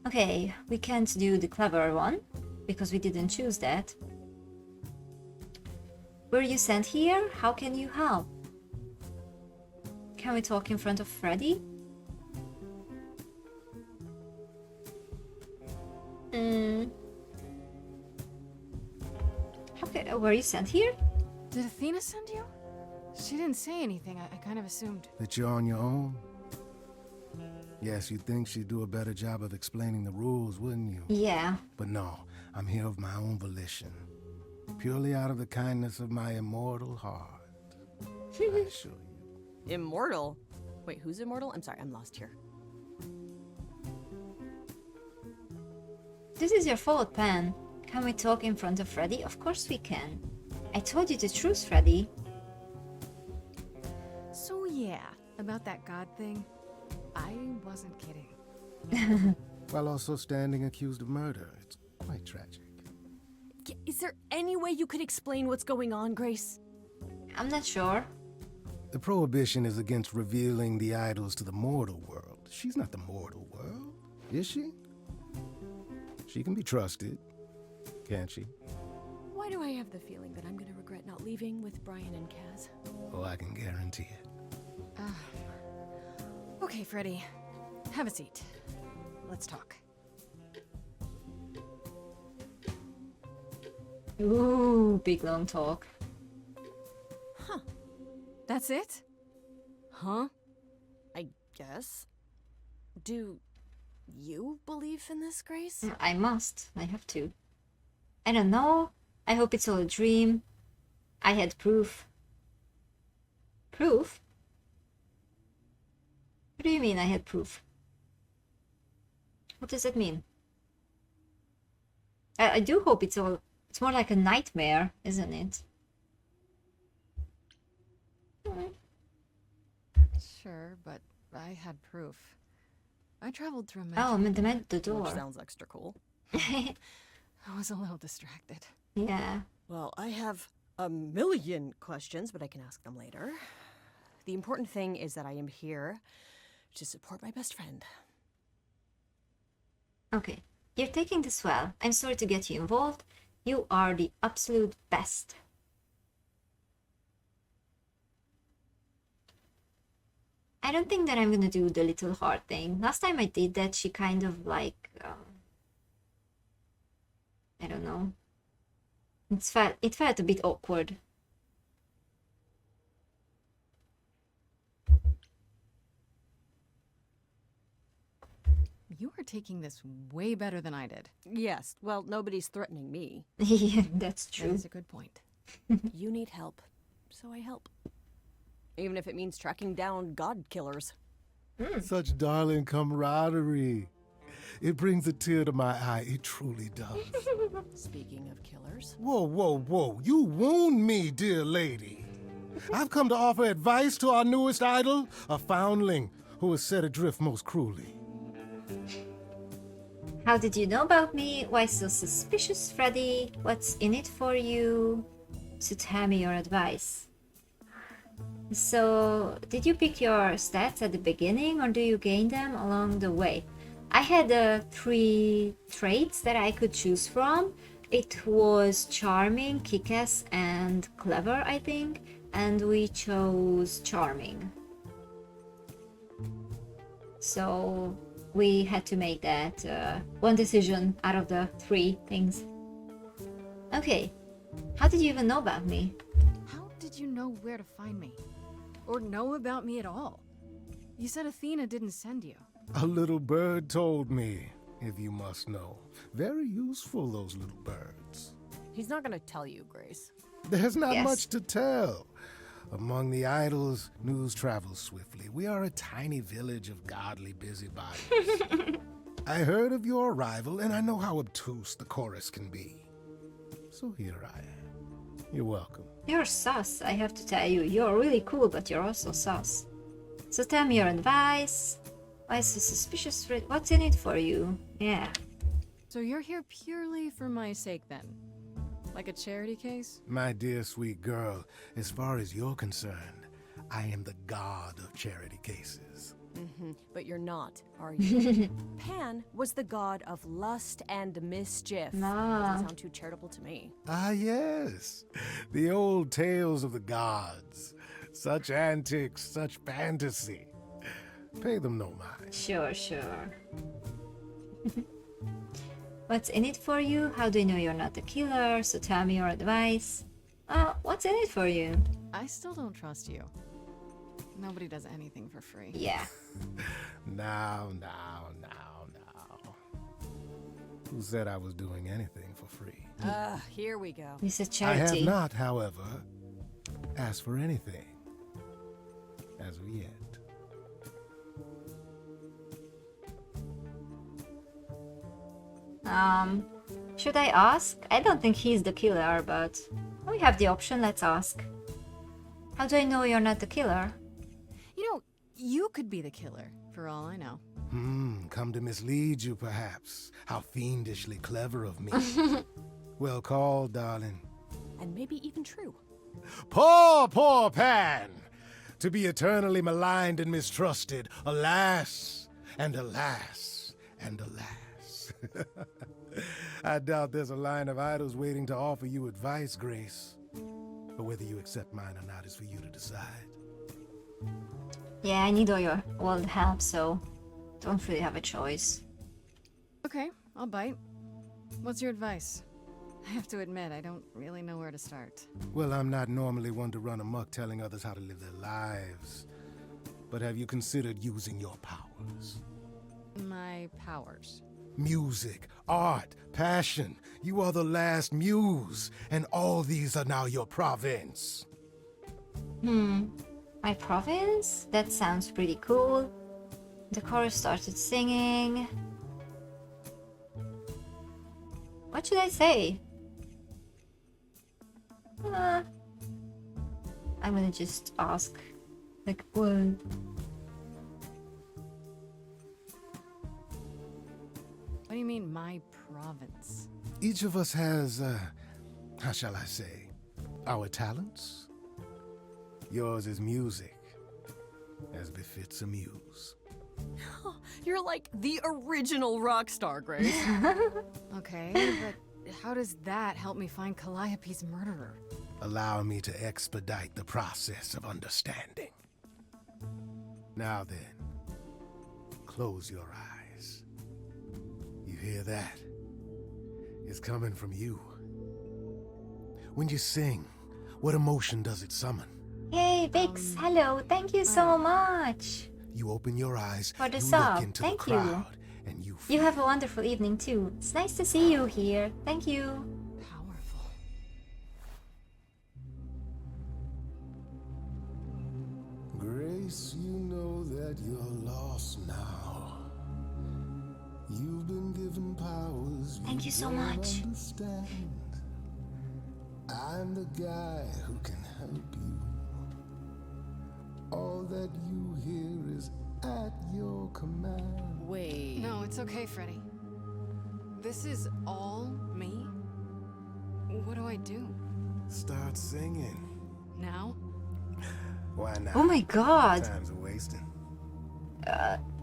S1: Okay, we can't do the clever one because we didn't choose that. Were you sent here? How can you help? Can we talk in front of Freddy? Were you sent here?
S2: Did Athena send you? She didn't say anything. I kind of assumed.
S11: That you're on your own? Yes, you'd think she'd do a better job of explaining the rules, wouldn't you?
S1: Yeah.
S11: But no, I'm here of my own volition. Purely out of the kindness of my immortal heart. I assure you.
S3: Immortal? Wait, who's immortal? I'm sorry, I'm lost here.
S1: This is your fault, Pan. Can we talk in front of Freddy? Of course we can. I told you the truth, Freddy.
S2: So yeah, about that god thing, I wasn't kidding.
S11: While also standing accused of murder. It's quite tragic.
S3: Is there any way you could explain what's going on, Grace?
S1: I'm not sure.
S11: The prohibition is against revealing the idols to the mortal world. She's not the mortal world, is she? She can be trusted, can't she?
S3: Why do I have the feeling that I'm gonna regret not leaving with Brian and Kaz?
S11: Oh, I can guarantee it.
S2: Okay, Freddy. Have a seat. Let's talk.
S1: Ooh, big long talk.
S3: Huh.
S2: That's it?
S3: Huh? I guess. Do you believe in this, Grace?
S1: I must. I have to. I don't know. I hope it's all a dream. I had proof. Proof? What do you mean I had proof? What does that mean? I do hope it's all... It's more like a nightmare, isn't it?
S2: Sure, but I had proof. I traveled through a
S1: Oh,
S2: magic...
S1: the door.
S3: Which sounds extra cool.
S2: I was a little distracted.
S1: Yeah.
S3: Well, I have a million questions, but I can ask them later. The important thing is that I am here to support my best friend.
S1: Okay. You're taking this well. I'm sorry to get you involved. You are the absolute best. I don't think that I'm gonna do the little heart thing. Last time I did that, she kind of like... I don't know. It felt a bit awkward.
S2: You are taking this way better than I did.
S3: Yes, well, nobody's threatening me.
S1: Yeah, that's true.
S2: That is a good point.
S3: You need help, so I help. Even if it means tracking down god killers.
S11: Such darling camaraderie. It brings a tear to my eye. It truly does.
S3: Speaking of killers.
S11: Whoa, whoa, whoa. You wound me, dear lady. I've come to offer advice to our newest idol, a foundling who is set adrift most cruelly.
S1: How did you know about me? Why so suspicious, Freddy? What's in it for you? So tell me your advice. So, did you pick your stats at the beginning or do you gain them along the way? I had 3 traits that I could choose from. It was charming, kick-ass, and clever, I think. And we chose charming. So we had to make that one decision out of the 3 things. Okay, how did you even know about me?
S2: How did you know where to find me? Or know about me at all? You said Athena didn't send you.
S11: A little bird told me, if you must know. Very useful, those little birds.
S3: He's not gonna tell you, Grace.
S11: There's not
S1: Yes.
S11: much to tell. Among the idols, news travels swiftly. We are a tiny village of godly busybodies. I heard of your arrival, and I know how obtuse the chorus can be. So here I am. You're welcome.
S1: You're sus, I have to tell you. You're really cool, but you're also sus. So tell me your advice. Why is this suspicious? What's in it for you? Yeah.
S2: So you're here purely for my sake then? Like a charity case?
S11: My dear sweet girl, as far as you're concerned, I am the god of charity cases.
S3: But you're not, are you? Pan was the god of lust and mischief. Doesn't sound too charitable to me.
S11: Ah, yes. The old tales of the gods. Such antics, such fantasy. Pay them no mind.
S1: Sure. What's in it for you? How do you know you're not the killer? So tell me your advice. What's in it for you?
S2: I still don't trust you. Nobody does anything for free.
S1: Yeah.
S11: Now. Who said I was doing anything for free?
S3: Here we go.
S1: This is
S11: I
S1: charity.
S11: have not, however, asked for anything. As of yet.
S1: Should I ask? I don't think he's the killer, but we have the option. Let's ask. How do I know you're not the killer?
S2: You know, you could be the killer, for all I know.
S11: Come to mislead you, perhaps. How fiendishly clever of me. Well called, darling.
S3: And maybe even true.
S11: Poor Pan! To be eternally maligned and mistrusted. Alas, and alas, and alas. I doubt there's a line of idols waiting to offer you advice, Grace. But whether you accept mine or not is for you to decide.
S1: Yeah, I need all your help, so don't really have a choice.
S2: Okay, I'll bite. What's your advice? I have to admit, I don't really know where to start.
S11: Well, I'm not normally one to run amok telling others how to live their lives. But have you considered using your powers?
S2: My powers?
S11: Music, art, passion. You are the last muse, and all these are now your province.
S1: My province? That sounds pretty cool. The chorus started singing. What should I say? I'm gonna just ask. Like, what?
S2: What do you mean, my province?
S11: Each of us has, how shall I say, our talents. Yours is music, as befits a muse.
S3: You're like the original rock star, Grace.
S2: Okay, but how does that help me find Calliope's murderer?
S11: Allow me to expedite the process of understanding. Now then, close your eyes. You hear that? It's coming from you. When you sing, what emotion does it summon?
S1: Hey, Vix, hello. Thank you so much
S11: You open your eyes,
S1: for the
S11: you
S1: sub.
S11: look into
S1: Thank
S11: the
S1: you.
S11: crowd, and you
S1: You have a wonderful evening too. It's nice to see you here. Thank you.
S2: Powerful.
S11: Grace, you know that you're lost now. You've been given powers.
S1: Thank you so
S11: don't
S1: much.
S11: Understand. I'm the guy who can help you. All that you hear is at your command.
S3: Wait.
S2: No, it's okay, Freddy. This is all me? What do I do?
S11: Start singing.
S2: Now?
S11: Why not?
S1: Oh my god.
S11: Time's a wasting.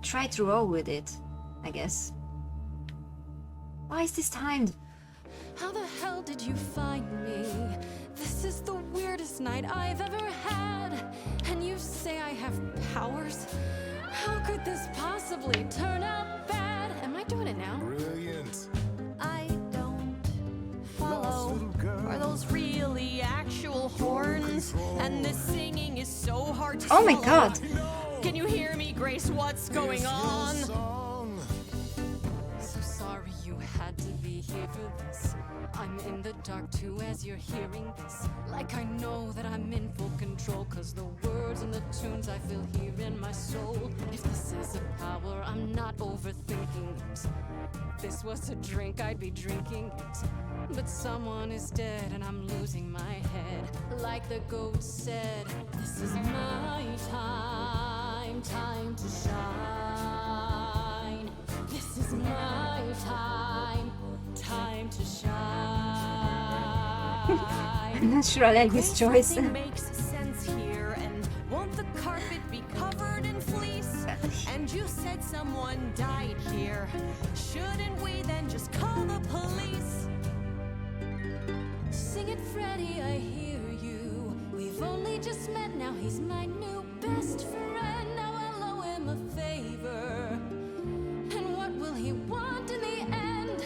S1: Try to roll with it, I guess. Why is this timed?
S7: How the hell did you find me? This is the weirdest night I've ever had. And you say I have powers? How could this possibly turn out bad? Am I doing it now?
S11: Brilliant.
S7: I don't
S11: Lost
S7: follow.
S11: little girl.
S3: Are those really actual horns? And this singing is so hard to
S1: Oh my
S3: swallow.
S1: god.
S3: Can you hear me, Grace? What's going on?
S7: So sorry you had to be here for this. I'm in the dark too as you're hearing this. Like I know that I'm in full control, cause the words and the tunes I feel here in my soul. If this is a power, I'm not overthinking it. If this was a drink, I'd be drinking it. But someone is dead and I'm losing my head. Like the goat said, this is my time. time to shine. This is my time, time to shine.
S1: I'm not sure I like this choice.
S7: Nothing makes sense here, and won't the carpet be covered in fleece? And you said someone died here. Shouldn't we then just call the police? Sing it, Freddie, I hear you. We've only just met, now he's my new best friend. Now I'll owe him a favor. And what will he want in the end?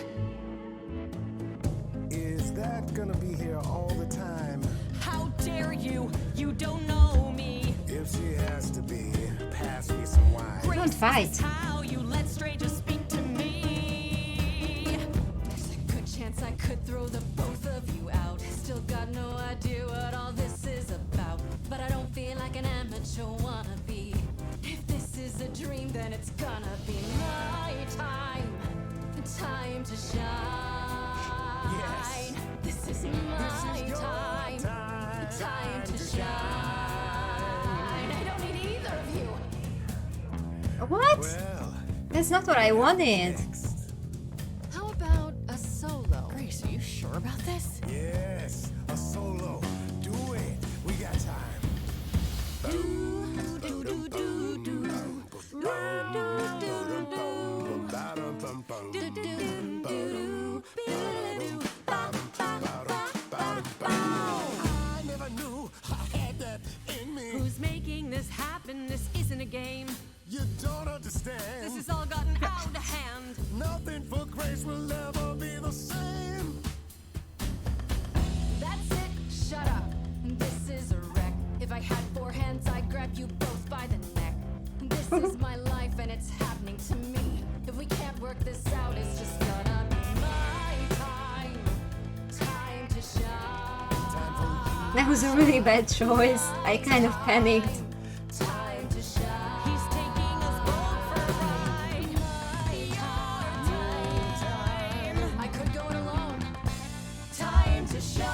S11: Is that gonna be here all the time?
S7: How dare you? You don't know me.
S11: If she has to be, pass me some wine.
S1: Don't fight.
S7: This is how you let strangers speak to me. There's a good chance I could throw the both of you out. Still got no idea what all this is about. But I don't feel like an amateur wannabe. If this is a dream, then it's gonna be my time. Time to shine.
S11: Yes.
S7: This is my time. Time to shine. I don't need either of you.
S1: What?
S11: Well,
S1: That's not what I wanted.
S11: next.
S3: How about a solo? Grace, are you sure about this?
S11: Yes, a solo. Do it. We got time. I never knew I had that in me.
S7: Who's making this happen? This isn't a game.
S11: You don't understand.
S7: This has all gotten out of hand.
S11: Nothing for Grace will ever be the same.
S7: That's it. Shut up. This is a wreck. If I had four hands, I'd grab you both by the neck. This is my life and it's happening to me. If we can't work this out, it's just gonna be my time. Time to shine.
S1: That was a really bad choice. I kind of panicked.
S7: Time to shine. He's taking us both for a ride. Time. I could go it alone. Time to shine.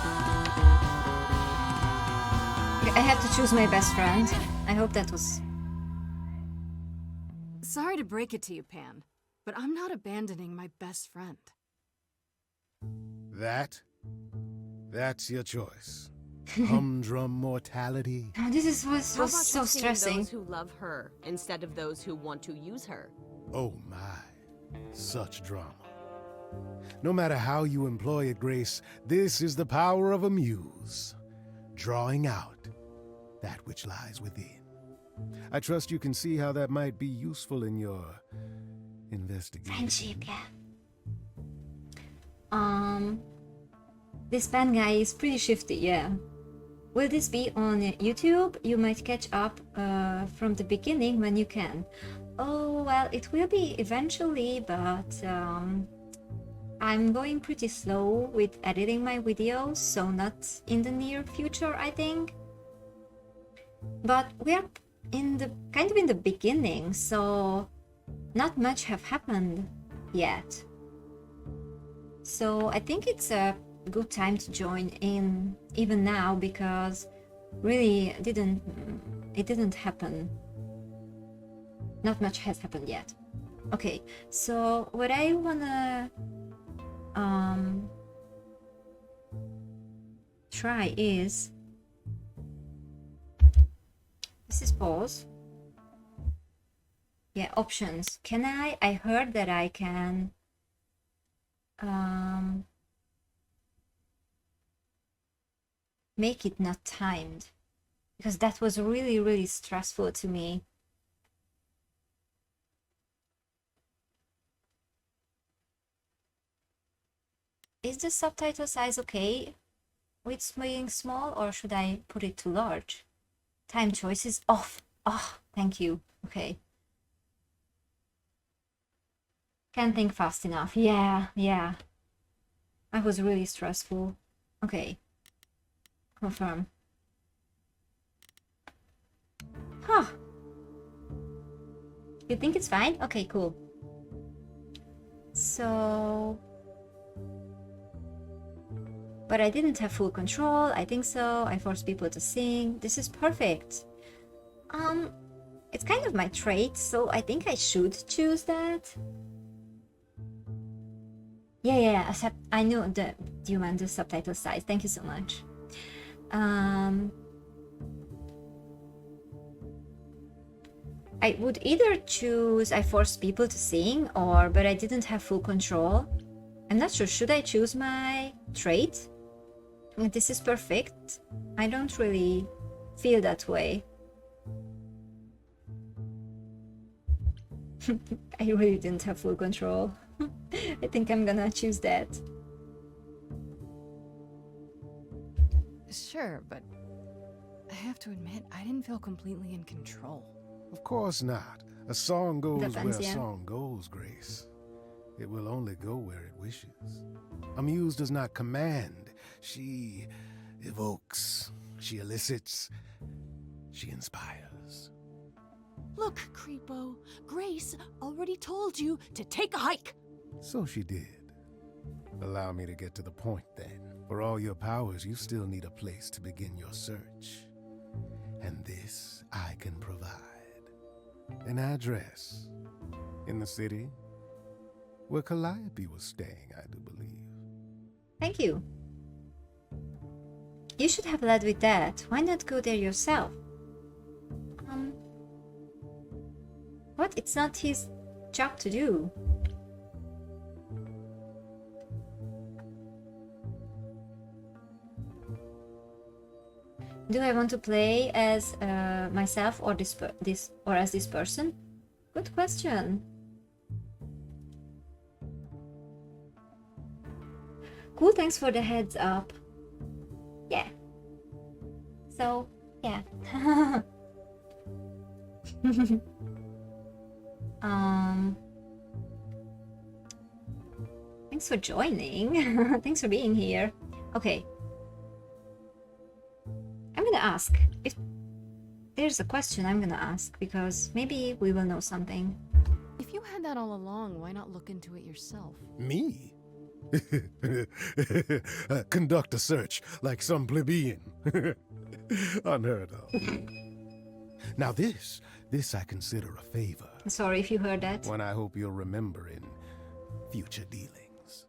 S1: I have to choose my best friend. I hope that was...
S2: Sorry to break it to you, Pan, but I'm not abandoning my best friend.
S11: That's your choice. Humdrum mortality.
S1: Oh, this was
S8: How about
S1: so
S8: trusting
S1: stressing.
S8: those who love her instead of those who want to use her?
S11: Oh my, such drama. No matter how you employ it, Grace, this is the power of a muse, drawing out that which lies within. I trust you can see how that might be useful in your investigation.
S1: Friendship, yeah. This band guy is pretty shifty, yeah. Will this be on YouTube? You might catch up from the beginning when you can. Oh, well, it will be eventually, but I'm going pretty slow with editing my videos, so not in the near future, I think. But we're in the kind of in the beginning, so not much have happened yet. So I think it's a good time to join in even now, because really it didn't happen. Not much has happened yet. Okay, so what I wanna try is this is pause. Yeah, options. Can I heard that I can make it not timed, because that was really stressful to me. Is the subtitle size okay with being small, or should I put it too large? Time choices off. Oh, thank you. Okay. Can't think fast enough. Yeah. That was really stressful. Okay. Confirm. Huh. You think it's fine? Okay, cool. So... But I didn't have full control, I think so. I forced people to sing. This is perfect. It's kind of my trait, so I think I should choose that. Yeah, I know the you meant the subtitle size. Thank you so much. I would either choose I forced people to sing, but I didn't have full control. I'm not sure. Should I choose my trait? This is perfect. I don't really feel that way. I really didn't have full control. I think I'm gonna choose that.
S2: Sure, but I have to admit, I didn't feel completely in control.
S11: Of course not. A song goes
S1: Depends,
S11: where a
S1: yeah.
S11: song goes, Grace. It will only go where it wishes. A muse does not command. She evokes. She elicits. She inspires.
S3: Look, Creepo, Grace already told you to take a hike.
S11: So she did. Allow me to get to the point then. For all your powers, you still need a place to begin your search. And this I can provide. An address in the city where Calliope was staying, I do believe.
S1: Thank you. You should have led with that. Why not go there yourself? What? It's not his job to do. Do I want to play as myself or this person? Good question. Cool, thanks for the heads up. Yeah. So, yeah. Thanks for joining. Thanks for being here. Okay. I'm gonna ask. If there's a question, I'm gonna ask, because maybe we will know something.
S2: If you had that all along, why not look into it yourself?
S11: Me? Conduct a search like some plebeian. Unheard of. Now this I consider a favor.
S1: Sorry if you heard that.
S11: One I hope you'll remember in future dealings.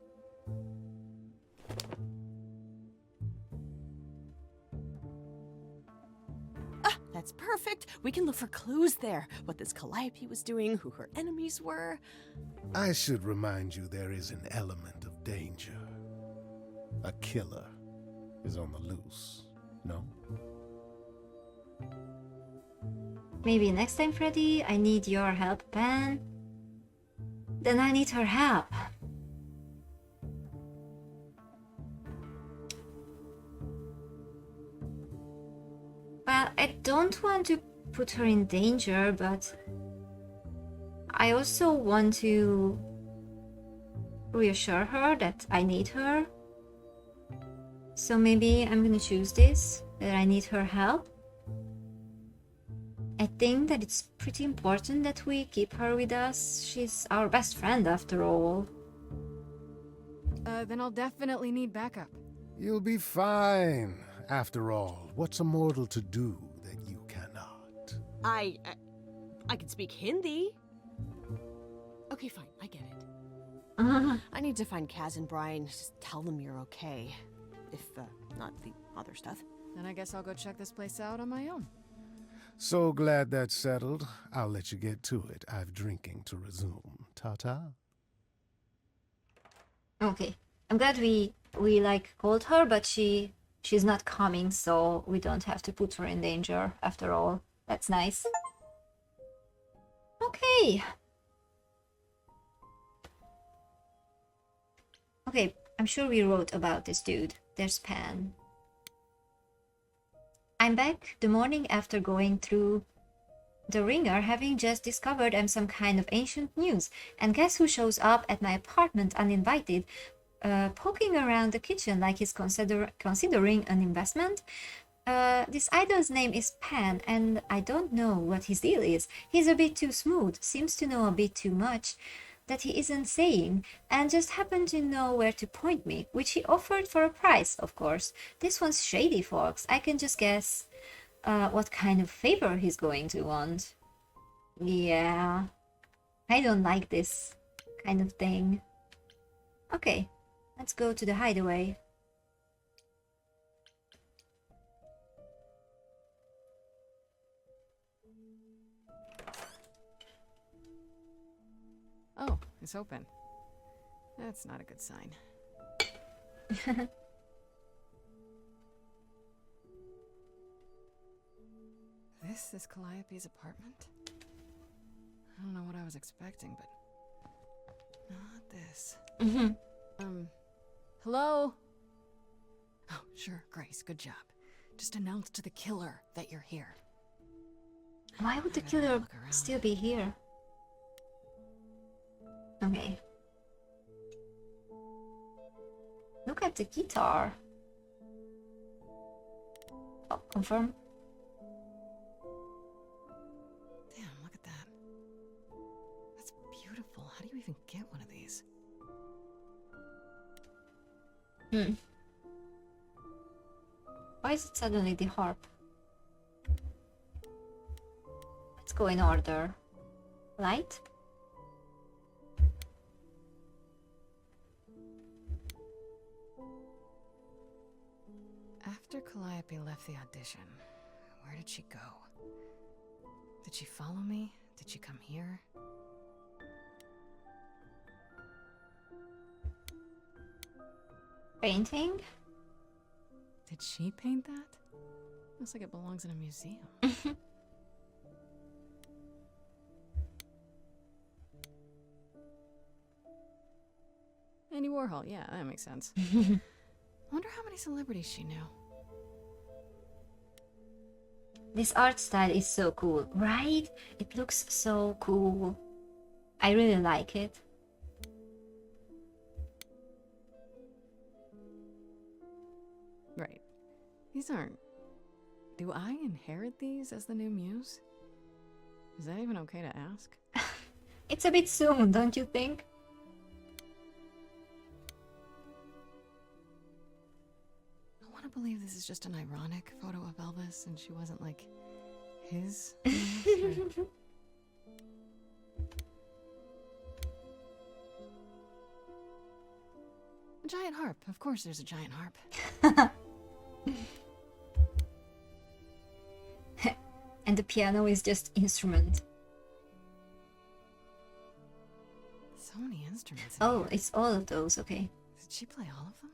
S3: That's perfect. We can look for clues there. What this Calliope was doing, who her enemies were.
S11: I should remind you there is an element of danger. A killer is on the loose, no?
S1: Maybe next time, Freddy, I need your help, Pan. Then I need her help. Well, I don't want to put her in danger, but I also want to reassure her that I need her. So maybe I'm gonna choose this, that I need her help. I think that it's pretty important that we keep her with us. She's our best friend after all.
S2: Then I'll definitely need backup.
S11: You'll be fine. After all, what's a mortal to do that you cannot?
S3: I can speak Hindi. Okay, fine, I get it. I need to find Kaz and Brian. Just tell them you're okay. If, not the other stuff.
S2: Then I guess I'll go check this place out on my own.
S11: So glad that's settled. I'll let you get to it. I've drinking to resume. Ta-ta.
S1: Okay. I'm glad we like called her, but she's not coming, so we don't have to put her in danger after all. That's nice. Okay. Okay, I'm sure we wrote about this dude. There's Pan. I'm back the morning after going through the ringer, having just discovered I'm some kind of ancient news. And guess who shows up at my apartment uninvited, poking around the kitchen like he's considering an investment? This idol's name is Pan, and I don't know what his deal is. He's a bit too smooth, seems to know a bit too much that he isn't saying, and just happened to know where to point me, which he offered for a price, of course. This one's shady, folks. I can just guess what kind of favor he's going to want. Yeah. I don't like this kind of thing. Okay, let's go to the hideaway.
S2: Oh, it's open. That's not a good sign. This is Calliope's apartment? I don't know what I was expecting, but not this. Hello? Oh, sure, Grace, good job. Just announce to the killer that you're here.
S1: Why would the killer still be here? Okay. Look at the guitar. Oh, confirm.
S2: Damn, look at that. That's beautiful. How do you even get one of these?
S1: Why is it suddenly the harp? Let's go in order. Light?
S2: After Calliope left the audition, where did she go? Did she follow me? Did she come here?
S1: Painting?
S2: Did she paint that? Looks like it belongs in a museum. Andy Warhol, yeah, that makes sense. I wonder how many celebrities she knew.
S1: This art style is so cool, right? It looks so cool. I really like it.
S2: Right. These aren't... Do I inherit these as the new muse? Is that even okay to ask?
S1: It's a bit soon, don't you think?
S2: I want to believe this is just an ironic photo of Elvis and she wasn't like his. A giant harp. Of course there's a giant harp.
S1: And the piano is just instrument.
S2: So many instruments.
S1: Oh, it's all of those, okay.
S2: Did she play all of them?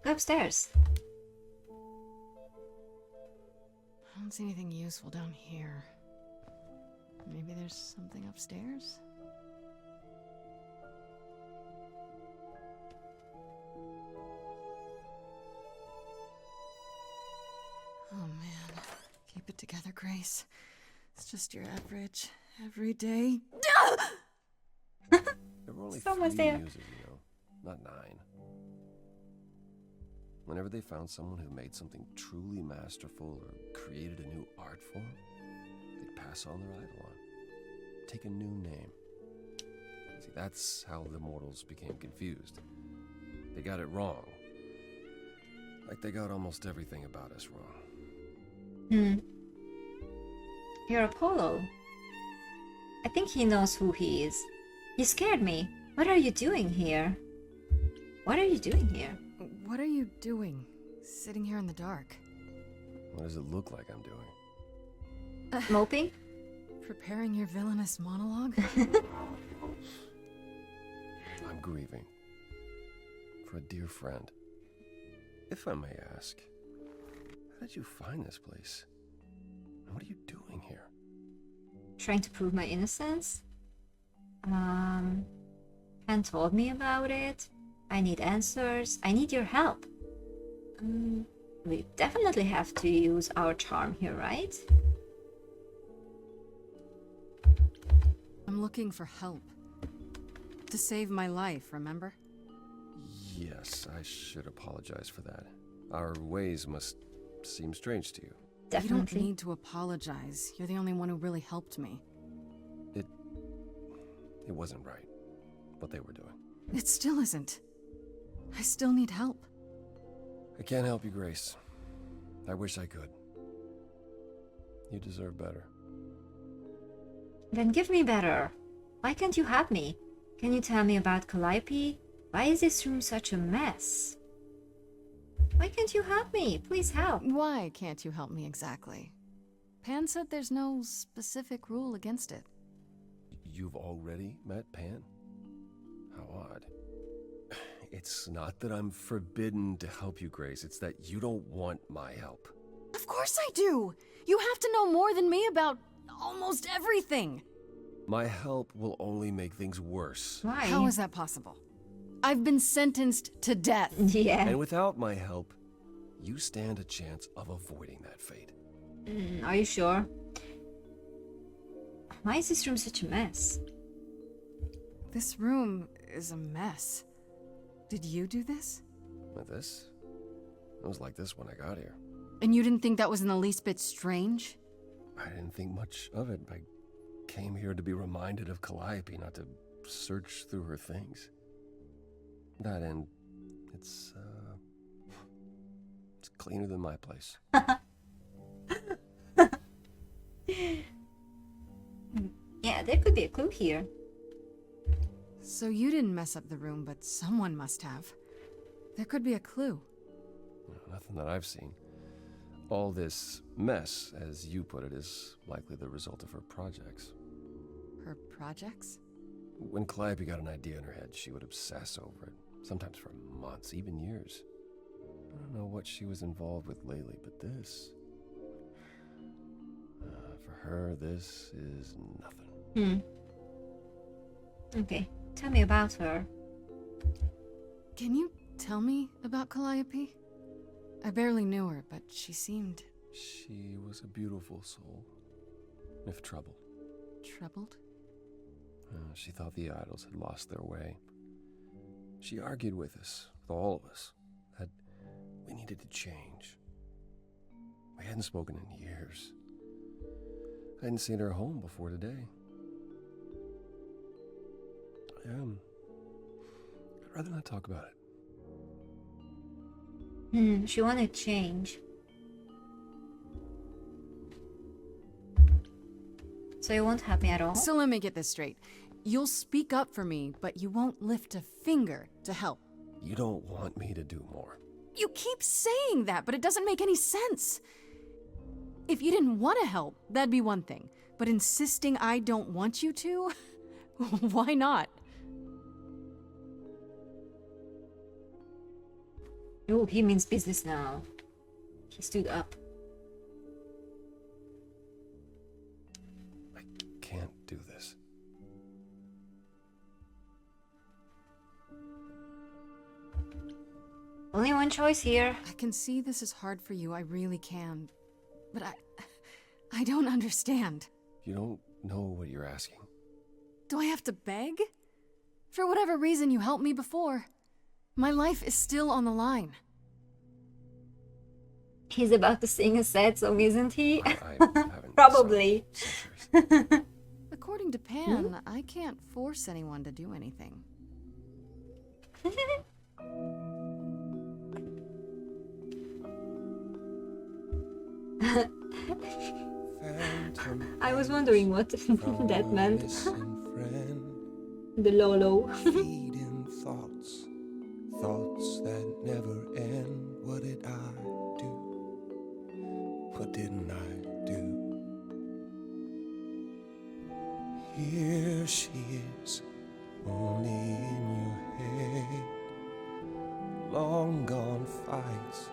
S1: Go upstairs.
S2: I don't see anything useful down here. Maybe there's something upstairs? Oh man. Keep it together, Grace. It's just your average, everyday.
S13: There were only
S1: Someone's
S13: 3
S1: there.
S13: muses, you know, not 9. Whenever they found someone who made something truly masterful or created a new art form, they'd pass on their idol on. Take a new name. See, that's how the mortals became confused. They got it wrong. Like they got almost everything about us wrong.
S1: You're Apollo. I think he knows who he is. You scared me. What are you doing here? What are you doing here?
S2: What are you doing? Sitting here in the dark?
S13: What does it look like I'm doing?
S1: Moping?
S2: Preparing your villainous monologue?
S13: I'm grieving. For a dear friend. If I may ask, how did you find this place? And what are you doing here?
S1: Trying to prove my innocence? Ken told me about it. I need answers. I need your help. We definitely have to use our charm here, right?
S2: I'm looking for help. To save my life, remember?
S13: Yes, I should apologize for that. Our ways must seem strange to you.
S2: You
S1: Definitely.
S2: don't need to apologize. You're the only one who really helped me.
S13: It wasn't right, what they were doing.
S2: It still isn't. I still need help.
S13: I can't help you, Grace. I wish I could. You deserve better.
S1: Then give me better. Why can't you help me? Can you tell me about Calliope? Why is this room such a mess? Why can't you help me? Please help.
S2: Why can't you help me exactly? Pan said there's no specific rule against it.
S13: You've already met Pan? How odd. It's not that I'm forbidden to help you, Grace. It's that you don't want my help.
S2: Of course I do! You have to know more than me about almost everything!
S13: My help will only make things worse.
S1: Why?
S2: How is that possible? I've been sentenced to death.
S1: Yeah.
S13: And without my help, you stand a chance of avoiding that fate.
S1: Are you sure? Why is this room such a mess?
S2: This room is a mess. Did you do this?
S13: With this? It was like this when I got here.
S2: And you didn't think that was in the least bit strange?
S13: I didn't think much of it. I came here to be reminded of Calliope, not to search through her things. That and it's cleaner than my place.
S1: Yeah, there could be a clue here.
S2: So you didn't mess up the room, but someone must have. There could be a clue.
S13: Nothing that I've seen. All this mess, as you put it, is likely the result of her projects.
S2: Her projects?
S13: When Calliope got an idea in her head, she would obsess over it, sometimes for months, even years. I don't know what she was involved with lately, but this... for her, this is nothing.
S1: Okay, tell me about her.
S2: Can you tell me about Calliope? I barely knew her, but she seemed...
S13: She was a beautiful soul, if troubled.
S2: Troubled?
S13: She thought the idols had lost their way. She argued with us, with all of us, that we needed to change. We hadn't spoken in years. I hadn't seen her home before today. I'd rather not talk about it.
S1: She wanted change. So you won't help me at all?
S2: So let me get this straight. You'll speak up for me, but you won't lift a finger to help.
S13: You don't want me to do more.
S2: You keep saying that, but it doesn't make any sense. If you didn't want to help, that'd be one thing. But insisting I don't want you to? Why not?
S1: Oh, he means business now. He stood up.
S13: I can't do this.
S1: Only one choice here.
S2: I can see this is hard for you, I really can. But I don't understand.
S13: You don't know what you're asking.
S2: Do I have to beg? For whatever reason you helped me before. My life is still on the line.
S1: He's about to sing a sad song, isn't he?
S13: I haven't
S1: Probably.
S2: According to Pan, I can't force anyone to do anything.
S1: I was wondering what that meant. The Lolo.
S14: Feeding thoughts, thoughts that never end. What did I do? What didn't I do? Here she is, only in your head. Long gone fights,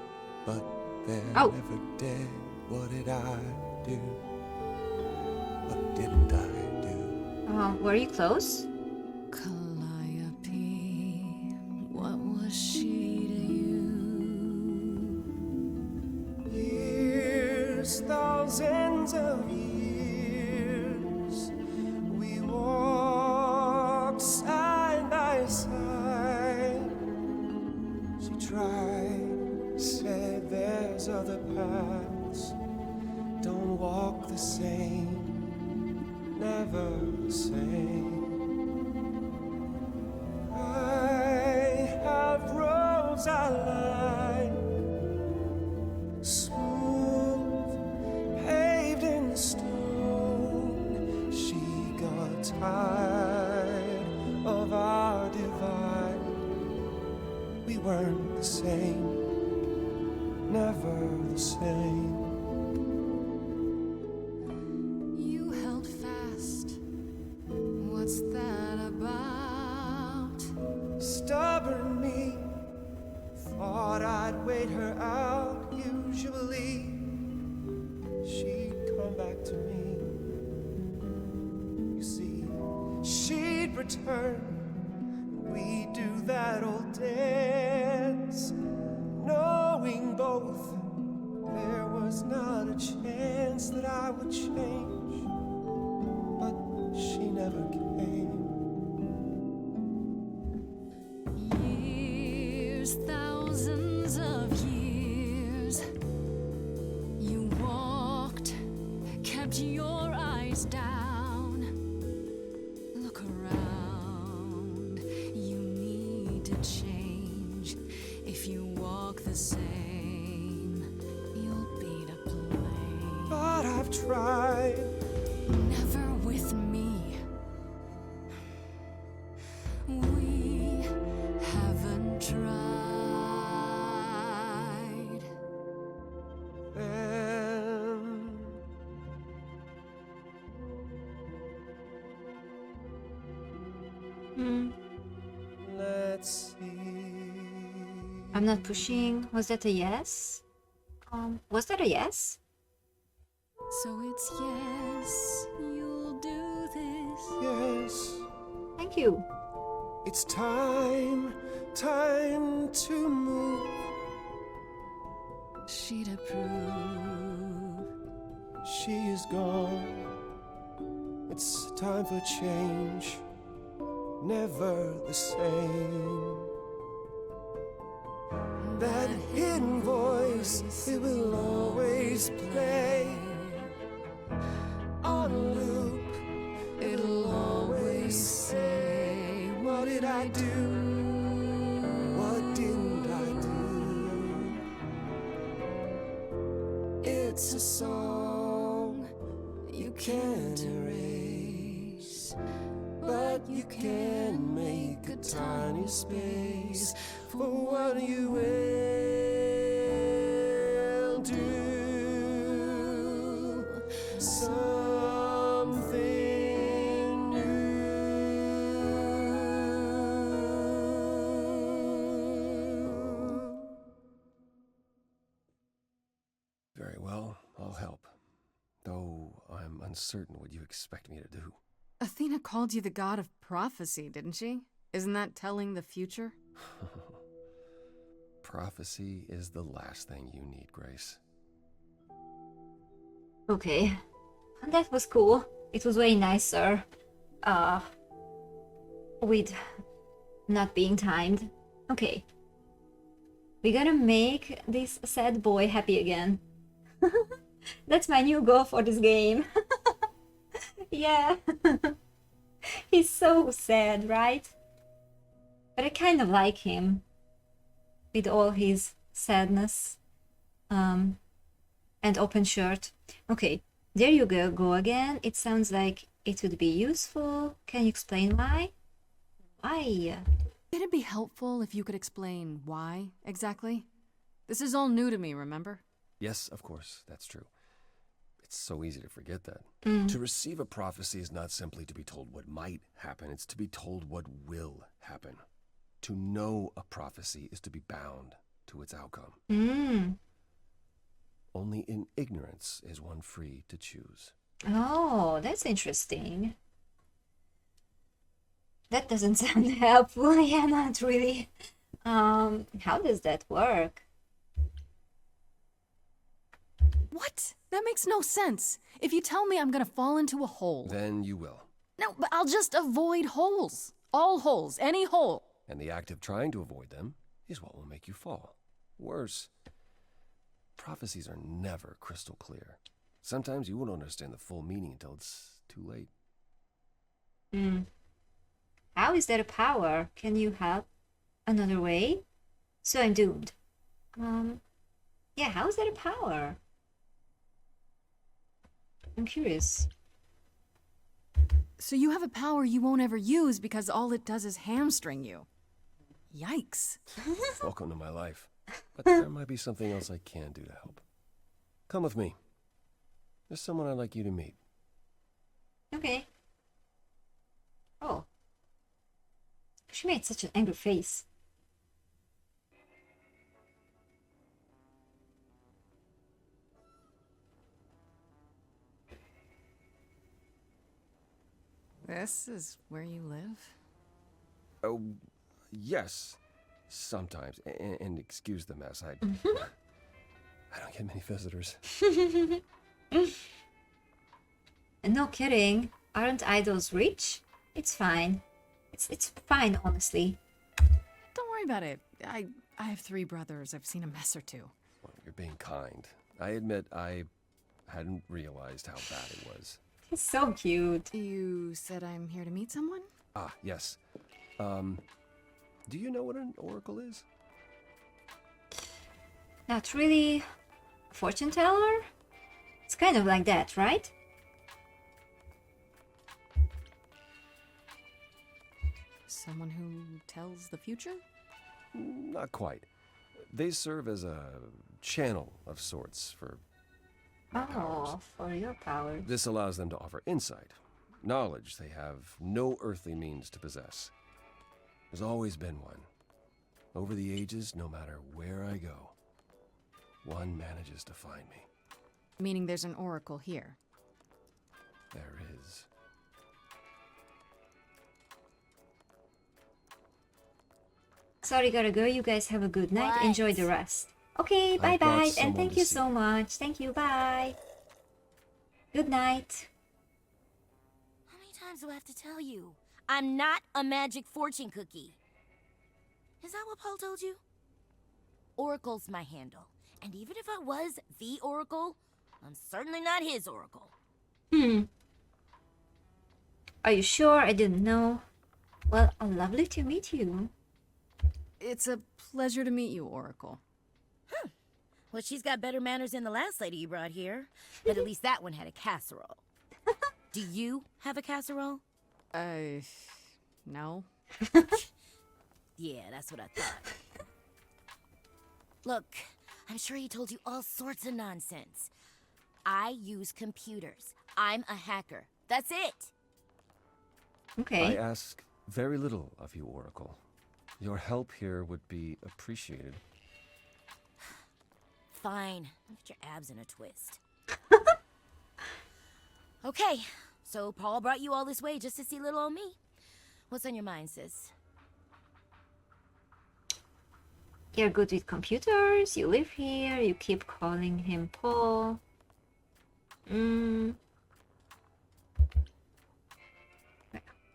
S14: but they're never dead. What did I do? What didn't I do?
S1: Were you close?
S7: Calliope, what was she to you?
S14: Years, thousands of years, we walked side by side. She tried, said there's other paths. Don't walk the same, never the same. I have roads I like, smooth, paved in weren't the same, never the same.
S7: You held fast. What's that about?
S14: Stubborn me thought I'd wait her out. Usually she'd come back to me. You see, she'd return. We'd do that old dance, knowing both there was not a chance that I would change. But she never came.
S7: Years, thousands of years. You walked, kept your eyes down. Look around. You need to change. If you walk the same, you'll be to blame.
S14: But I've tried.
S7: Never with me. We haven't tried.
S14: Then let's see.
S1: I'm not pushing. Was that a yes? Was that a yes?
S7: So it's yes, you'll do this.
S14: Yes,
S1: Thank you.
S14: it's time to move.
S7: She'd approve.
S14: She is gone. It's time for change. Never the same. That hidden voice, it will always play on a loop. It'll always say, what did I do? What didn't I do? It's a song you can't erase, but you can make a tiny space for what you will do. Something new. Very well, I'll help. Though I'm uncertain what you expect me to do.
S2: Athena called you the god of prophecy, didn't she? Isn't that telling the future?
S13: Prophecy is the last thing you need, Grace.
S1: Okay. That was cool. It was way nicer. With not being timed. Okay. We're gonna make this sad boy happy again. That's my new goal for this game. Yeah. He's so sad, right? But I kind of like him. With all his sadness. And open shirt. Okay, there you go again. It sounds like it would be useful. Can you explain why? Why?
S2: It'd be helpful if you could explain why, exactly. This is all new to me, remember?
S13: Yes, of course, that's true. It's so easy to forget that.
S1: Mm.
S13: To receive a prophecy is not simply to be told what might happen, it's to be told what will happen. To know a prophecy is to be bound to its outcome.
S1: Mm.
S13: Only in ignorance is one free to choose.
S1: Oh, that's interesting. That doesn't sound helpful. Yeah, not really. How does that work?
S2: What? That makes no sense. If you tell me I'm gonna fall into a hole.
S13: Then you will.
S2: No, but I'll just avoid holes. All holes, any hole.
S13: And the act of trying to avoid them is what will make you fall. Worse, prophecies are never crystal clear. Sometimes you won't understand the full meaning until it's too late.
S1: How is that a power? Can you help another way? So I'm doomed. Yeah, how is that a power? I'm curious.
S2: So you have a power you won't ever use because all it does is hamstring you. Yikes.
S13: Welcome to my life. But there might be something else I can do to help. Come with me. There's someone I'd like you to meet.
S1: Okay. Oh. She made such an angry face.
S2: This is where you live?
S13: Oh, yes. Sometimes. And excuse the mess. I don't get many visitors.
S1: No kidding. Aren't idols rich? It's fine. It's fine, honestly.
S2: Don't worry about it. I have 3 brothers. I've seen a mess or two.
S13: Well, you're being kind. I admit I hadn't realized how bad it was.
S1: He's so cute.
S2: You said I'm here to meet someone?
S13: Ah, yes. Do you know what an oracle is?
S1: Not really. A fortune teller? It's kind of like that, right?
S2: Someone who tells the future?
S13: Not quite. They serve as a channel of sorts for my powers.
S1: Oh, for your powers.
S13: This allows them to offer insight, knowledge they have no earthly means to possess. There's always been one. Over the ages, no matter where I go, one manages to find me.
S2: Meaning there's an oracle here.
S13: There is.
S1: Sorry, gotta go. You guys have a good night.
S8: What?
S1: Enjoy the rest. Okay,
S13: I
S1: bye
S13: brought
S1: bye. And
S13: someone
S1: thank
S13: to
S1: you
S13: see
S1: so much. Thank you. Bye. Good night.
S8: How many times do I have to tell you? I'm not a magic fortune cookie. Is that what Paul told you? Oracle's my handle. And even if I was the Oracle, I'm certainly not his Oracle.
S1: Are you sure? I didn't know. Well, lovely to meet you.
S2: It's a pleasure to meet you, Oracle.
S8: Well, she's got better manners than the last lady you brought here. But at least that one had a casserole. Do you have a casserole?
S2: No.
S8: Yeah, that's what I thought. Look, I'm sure he told you all sorts of nonsense. I use computers. I'm a hacker. That's it.
S1: Okay.
S13: I ask very little of you, Oracle. Your help here would be appreciated.
S8: Fine. Get your abs in a twist. Okay, so Paul brought you all this way just to see little old me. What's on your mind, sis?
S1: You're good with computers. You live here. You keep calling him Paul.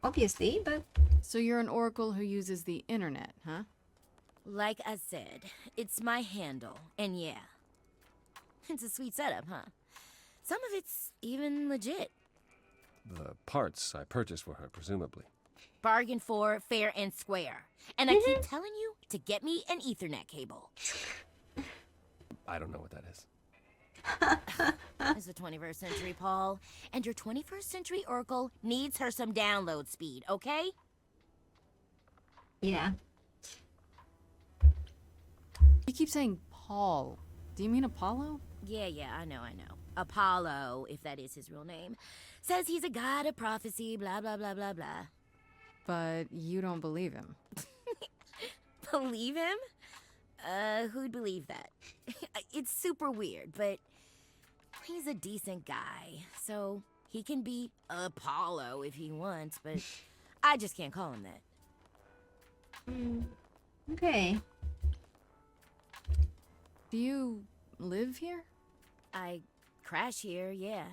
S1: Obviously, but...
S2: So you're an oracle who uses the internet, huh?
S8: Like I said, it's my handle, and yeah. It's a sweet setup, huh? Some of it's even legit.
S13: The parts I purchased for her, presumably.
S8: Bargain for, fair and square. And I keep telling you to get me an Ethernet cable.
S13: I don't know what that is.
S8: It's the 21st century, Paul. And your 21st century Oracle needs her some download speed, okay?
S1: Yeah.
S2: You keep saying Paul. Do you mean Apollo?
S8: Yeah, I know. Apollo, if that is his real name, says he's a god of prophecy, blah, blah, blah, blah, blah.
S2: But you don't believe him.
S8: Believe him? Who'd believe that? It's super weird, but he's a decent guy, so he can be Apollo if he wants, but I just can't call him that.
S1: Okay.
S2: Do you live here?
S8: I crash here, yeah.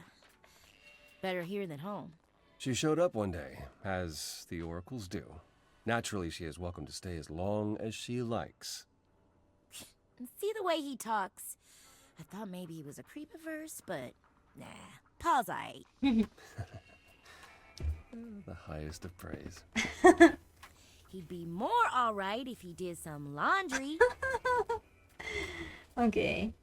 S8: Better here than home.
S13: She showed up one day, as the oracles do. Naturally, she is welcome to stay as long as she likes.
S8: See the way he talks? I thought maybe he was a creepiverse, but nah. Paul's aight.
S13: The highest of praise.
S8: He'd be more alright if he did some laundry.
S1: Okay.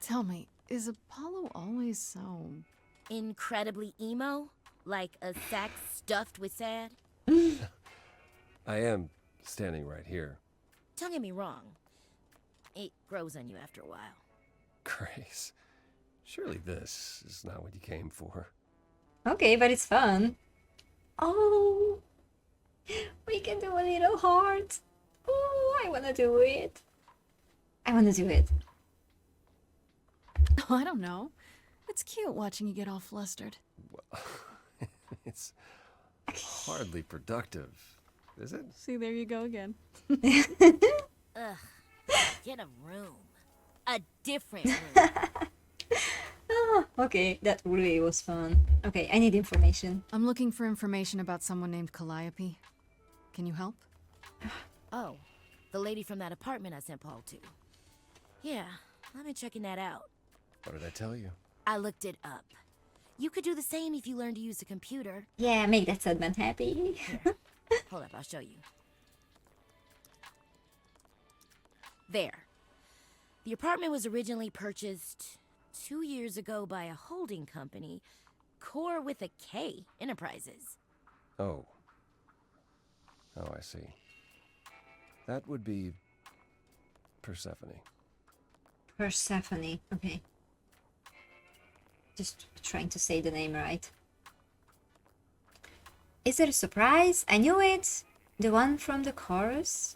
S2: Tell me, is Apollo always so...
S8: Incredibly emo? Like a sack stuffed with sad?
S13: I am standing right here.
S8: Don't get me wrong. It grows on you after a while.
S13: Grace, surely this is not what you came for.
S1: Okay, but it's fun. Oh, we can do a little heart. Oh, I wanna do it. I wanna do it.
S2: Oh, I don't know. It's cute watching you get all flustered.
S13: Well, it's hardly productive, is it?
S2: See, there you go again.
S8: Ugh. Get a room. A different room.
S1: Oh, okay, that really was fun. Okay, I need information.
S2: I'm looking for information about someone named Calliope. Can you help?
S8: Oh, the lady from that apartment I sent Paul to. Yeah, I've been checking that out.
S13: What did I tell you?
S8: I looked it up. You could do the same if you learned to use a computer.
S1: Yeah, make that sad man happy.
S8: Here, hold up, I'll show you. There. The apartment was originally purchased 2 years ago by a holding company, Core with a K Enterprises.
S13: Oh. Oh, I see. That would be Persephone.
S1: Persephone, okay. Just trying to say the name right. Is it a surprise? I knew it! The one from the chorus?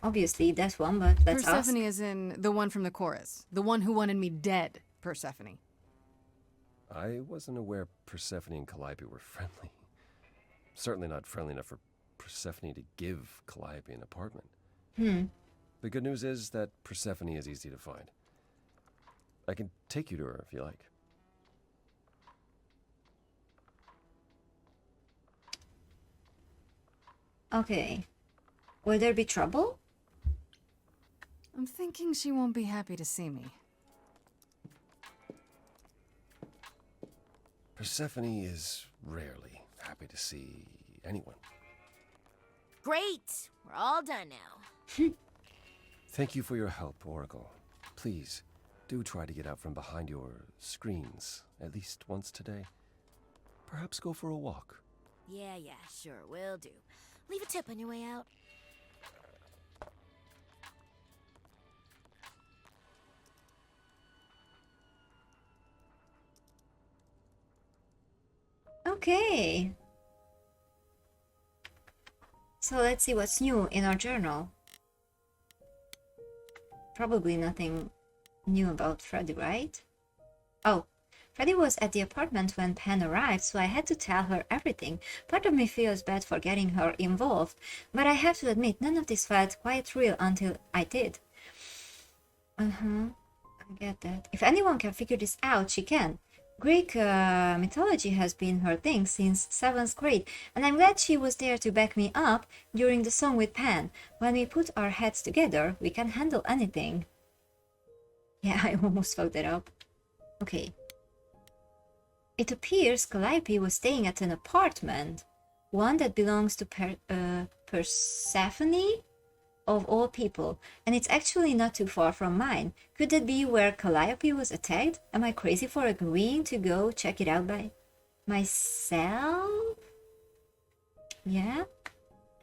S1: Obviously that one, but let's
S2: Persephone
S1: ask.
S2: is in the one from the chorus. The one who wanted me dead, Persephone.
S13: I wasn't aware Persephone and Calliope were friendly. Certainly not friendly enough for Persephone to give Calliope an apartment. The good news is that Persephone is easy to find. I can take you to her if you like.
S1: Okay. Will there be trouble?
S2: I'm thinking she won't be happy to see me.
S13: Persephone is rarely happy to see anyone.
S8: Great! We're all done now.
S13: Thank you for your help, Oracle. Please, do try to get out from behind your screens at least once today. Perhaps go for a walk.
S8: Yeah, sure, will do. Leave a tip on your way out.
S1: Okay. So let's see what's new in our journal. Probably nothing new about Freddy, right? Oh, Freddy was at the apartment when Pen arrived, so I had to tell her everything. Part of me feels bad for getting her involved, but I have to admit none of this felt quite real until I did. I get that. If anyone can figure this out, she can. Greek mythology has been her thing since 7th grade, and I'm glad she was there to back me up during the song with Pan. When we put our heads together, we can handle anything. Yeah, I almost fucked that up. Okay. It appears Calliope was staying at an apartment, one that belongs to Persephone, of all people, and it's actually not too far from mine. Could that be where Calliope was attacked? Am I crazy for agreeing to go check it out by myself? Yeah.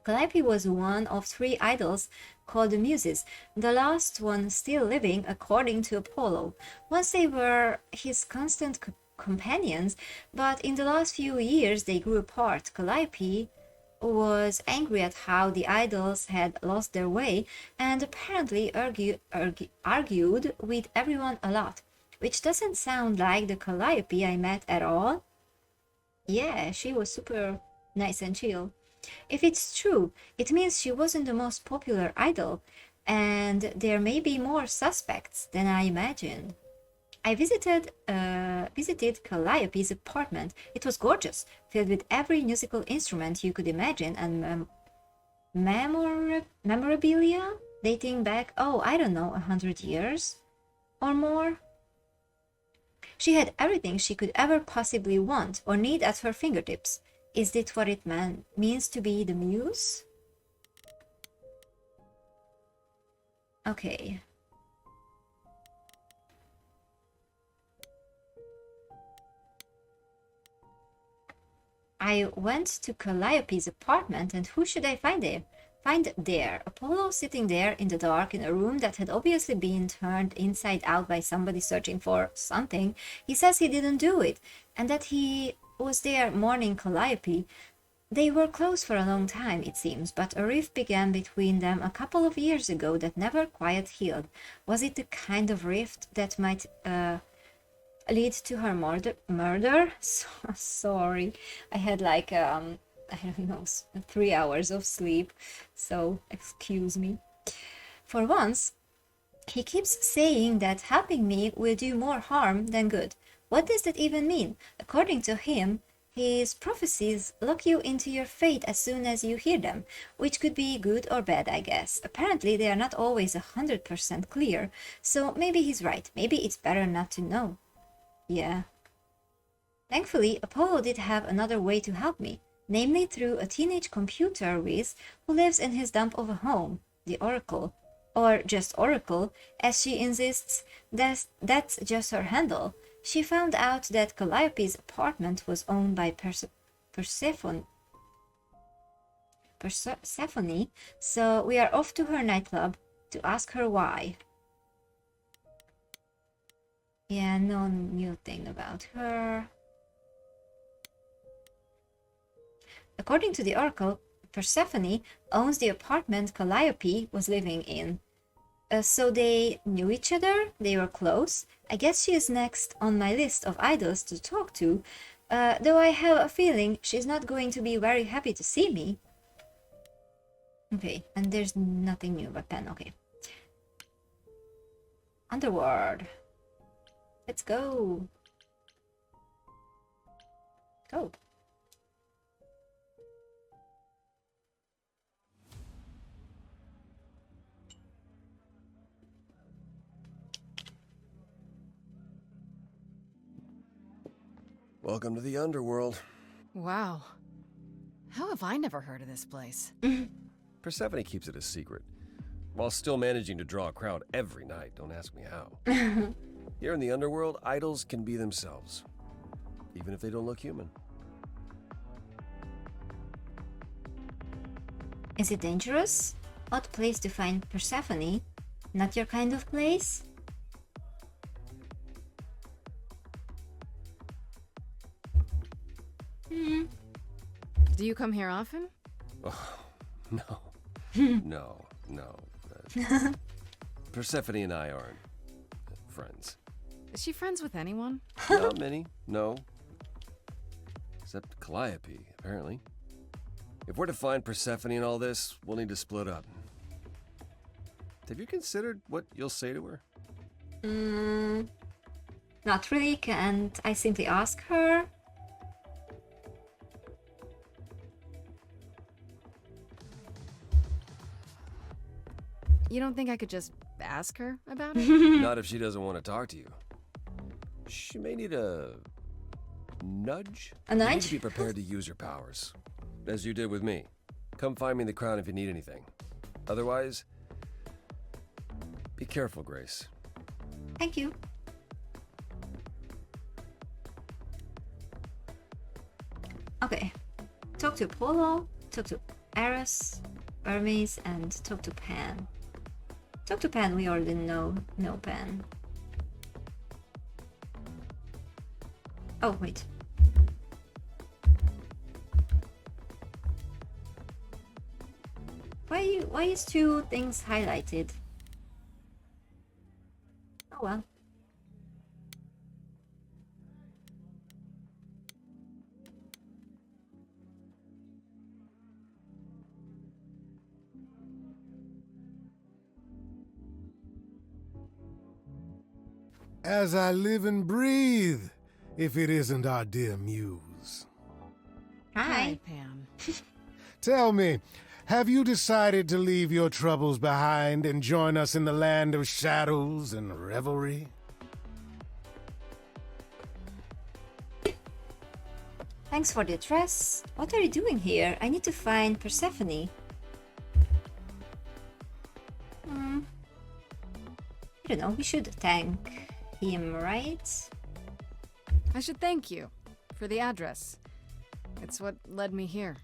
S1: Calliope was one of 3 idols called the Muses, the last one still living according to Apollo. Once they were his constant companions, but in the last few years they grew apart. Calliope was angry at how the idols had lost their way and apparently argued with everyone a lot, which doesn't sound like the Calliope I met at all. Yeah, she was super nice and chill. If it's true, it means she wasn't the most popular idol, and there may be more suspects than I imagined. I visited Calliope's apartment. It was gorgeous, filled with every musical instrument you could imagine and memorabilia dating back, oh, I don't know, 100 years or more. She had everything she could ever possibly want or need at her fingertips. Is this what it means to be the muse? Okay. I went to Calliope's apartment, and who should I find there? Apollo sitting there in the dark in a room that had obviously been turned inside out by somebody searching for something. He says he didn't do it, and that he was there mourning Calliope. They were close for a long time, it seems, but a rift began between them a couple of years ago that never quite healed. Was it the kind of rift that might lead to her murder? Sorry, I had like I don't know, 3 hours of sleep, so excuse me. For once, he keeps saying that helping me will do more harm than good. What does that even mean? According to him, his prophecies lock you into your fate as soon as you hear them, which could be good or bad, I guess. Apparently, they are not always 100% clear, so maybe he's right. Maybe it's better not to know. Yeah. Thankfully, Apollo did have another way to help me, namely through a teenage computer whiz who lives in his dump of a home, the Oracle. Or just Oracle, as she insists, that's just her handle. She found out that Calliope's apartment was owned by Persephone, so we are off to her nightclub to ask her why. Yeah, no new thing about her. According to the Oracle, Persephone owns the apartment Calliope was living in. So they knew each other, they were close. I guess she is next on my list of idols to talk to, though I have a feeling she's not going to be very happy to see me. Okay, and there's nothing new but pen, okay. Underworld. Let's go. Go.
S13: Welcome to the underworld.
S2: Wow. How have I never heard of this place?
S13: Persephone keeps it a secret, while still managing to draw a crowd every night. Don't ask me how. Here in the underworld, idols can be themselves, even if they don't look human.
S1: Is it dangerous? Odd place to find Persephone. Not your kind of place?
S2: Do you come here often?
S13: Oh, no. No. Persephone and I aren't friends.
S2: Is she friends with anyone?
S13: Not many, no. Except Calliope, apparently. If we're to find Persephone in all this, we'll need to split up. Have you considered what you'll say to her?
S1: Not really. Can't I simply ask her?
S2: You don't think I could just ask her about it?
S13: Not if she doesn't want to talk to you. She may need a nudge.
S1: A nudge?
S13: You need to be prepared to use your powers, as you did with me. Come find me in the crown if you need anything. Otherwise, be careful, Grace.
S1: Thank you. Okay. Talk to Apollo, talk to Eris, Hermes, and talk to Pan. Talk to Pan, we already know Pan. Oh, wait. Why is two things highlighted? Oh well.
S11: As I live and breathe, if it isn't our dear muse.
S1: Hi.
S2: Pam.
S11: Tell me, have you decided to leave your troubles behind and join us in the land of shadows and revelry?
S1: Thanks for the address. What are you doing here? I need to find Persephone. I don't know, we should thank him, right?
S2: I should thank you for the address. It's what led me here.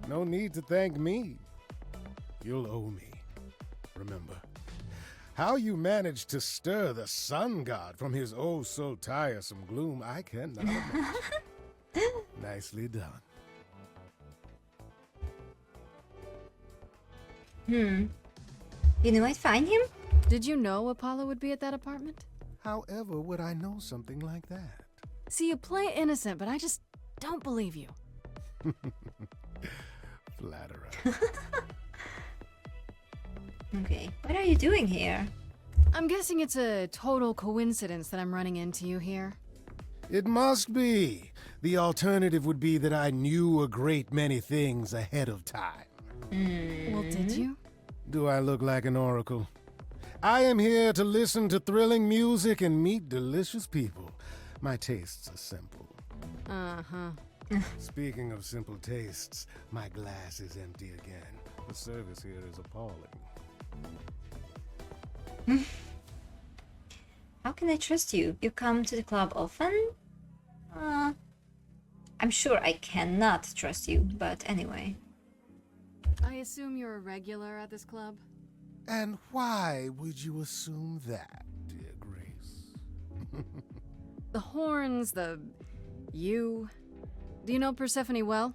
S11: No need to thank me. You'll owe me. Remember, how you managed to stir the sun god from his oh so tiresome gloom, I cannot imagine. Nicely done.
S1: You know I'd find him?
S2: Did you know Apollo would be at that apartment?
S11: However would I know something like that?
S2: See, you play innocent, but I just don't believe you.
S11: Flatterer.
S1: Okay, what are you doing here?
S2: I'm guessing it's a total coincidence that I'm running into you here.
S11: It must be. The alternative would be that I knew a great many things ahead of time.
S2: Well, did you?
S11: Do I look like an oracle? I am here to listen to thrilling music and meet delicious people. My tastes are simple.
S2: Uh-huh.
S11: Speaking of simple tastes, my glass is empty again. The service here is appalling.
S1: How can I trust you? You come to the club often? I'm sure I cannot trust you, but anyway.
S2: I assume you're a regular at this club?
S11: And why would you assume that, dear Grace?
S2: The horns, you. Do you know Persephone well?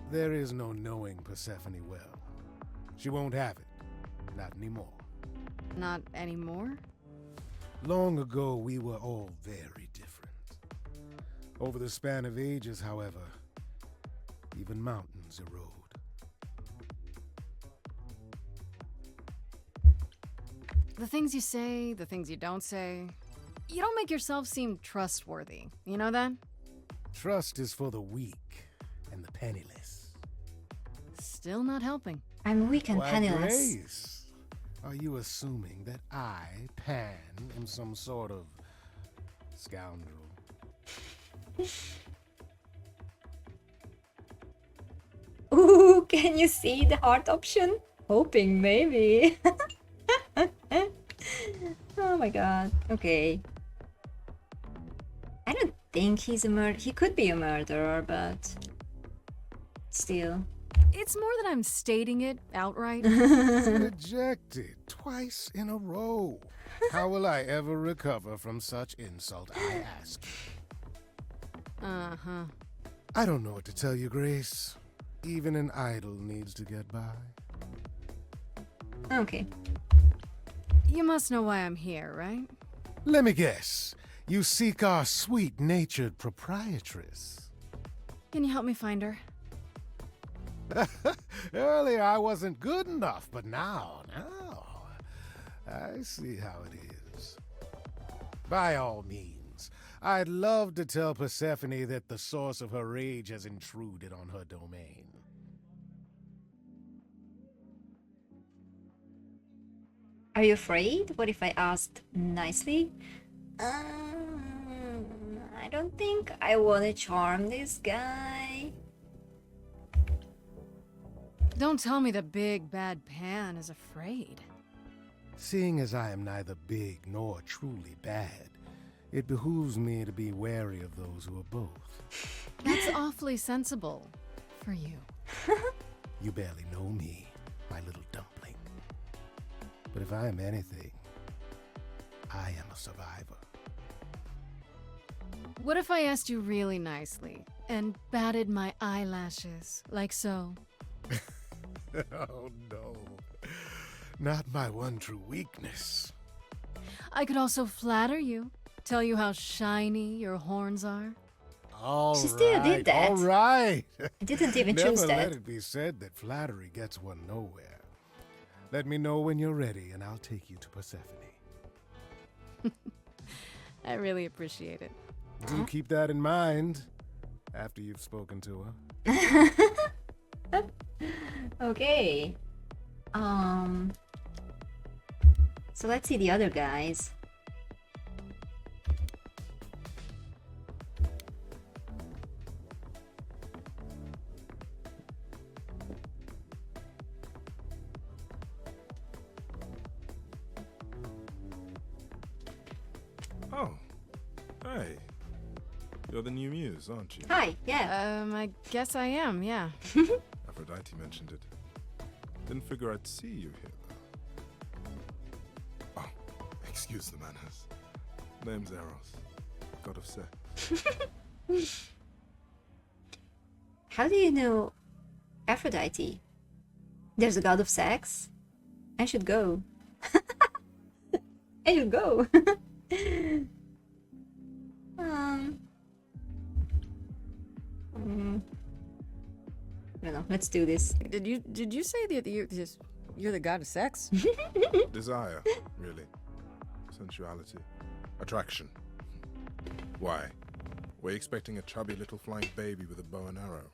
S11: There is no knowing Persephone well. She won't have it. Not anymore.
S2: Not anymore?
S11: Long ago, we were all very different. Over the span of ages, however, even mountains erode.
S2: The things you say, the things you don't say. You don't make yourself seem trustworthy. You know that?
S11: Trust is for the weak and the penniless.
S2: Still not helping.
S1: I'm weak and
S11: Why,
S1: penniless.
S11: Grace, are you assuming that I, Pan, am some sort of scoundrel?
S1: Ooh, can you see the heart option? Hoping, maybe. Oh my god. Okay. I don't think he's a murderer. He could be a murderer, but still.
S2: It's more that I'm stating it outright.
S11: Rejected twice in a row. How will I ever recover from such insult, I ask you?
S2: Uh-huh.
S11: I don't know what to tell you, Grace. Even an idol needs to get by.
S1: Okay.
S2: You must know why I'm here, right?
S11: Let me guess. You seek our sweet-natured proprietress.
S2: Can you help me find her?
S11: Earlier I wasn't good enough, but now, I see how it is. By all means, I'd love to tell Persephone that the source of her rage has intruded on her domain.
S1: Are you afraid? What if I asked nicely? I don't think I want to charm this guy.
S2: Don't tell me the big bad Pan is afraid.
S11: Seeing as I am neither big nor truly bad, it behooves me to be wary of those who are both.
S2: That's awfully sensible for you.
S11: You barely know me, my little dumpling. But if I am anything, I am a survivor.
S2: What if I asked you really nicely and batted my eyelashes, like so?
S11: Oh no, not my one true weakness.
S2: I could also flatter you, tell you how shiny your horns are.
S1: She still did that.
S11: All right.
S1: I didn't even
S11: Never
S1: choose that.
S11: let it be said that flattery gets one nowhere. Let me know when you're ready, and I'll take you to Persephone.
S2: I really appreciate it.
S11: Do keep that in mind after you've spoken to her.
S1: Okay. So let's see the other guys.
S14: Oh, hey.
S15: You're the new muse, aren't you?
S1: Hi, yeah.
S2: I guess I am, yeah.
S15: Aphrodite mentioned it. Didn't figure I'd see you here, though. Oh, excuse the manners. Name's Eros, god of sex.
S1: How do you know Aphrodite? There's a god of sex? I should go. I should go. I don't know. Let's do this.
S2: Did you say that you're the god of sex?
S15: Desire, really. Sensuality. Attraction. Why? Were you expecting a chubby little flying baby with a bow and arrow?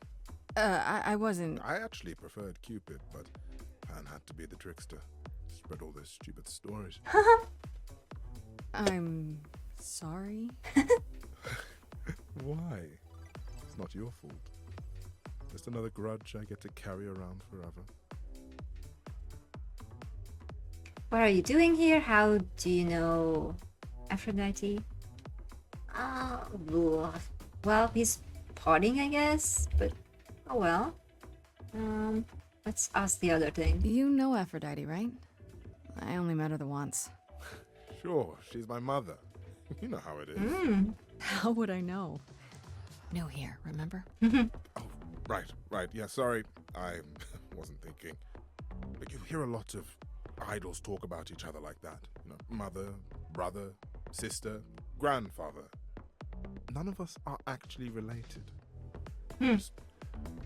S2: I wasn't.
S15: I actually preferred Cupid, but Pan had to be the trickster. Spread all those stupid stories.
S2: I'm sorry.
S15: Why? It's not your fault. Just another grudge I get to carry around forever.
S1: What are you doing here? How do you know Aphrodite? Well, he's partying, I guess, but oh well. Let's ask the other thing.
S2: You know Aphrodite, right? I only met her the once.
S15: Sure, she's my mother. You know how it is.
S2: How would I know? New here, remember?
S15: Oh, right. Yeah, sorry. I wasn't thinking. But you hear a lot of idols talk about each other like that. You know, mother, brother, sister, grandfather. None of us are actually related. Just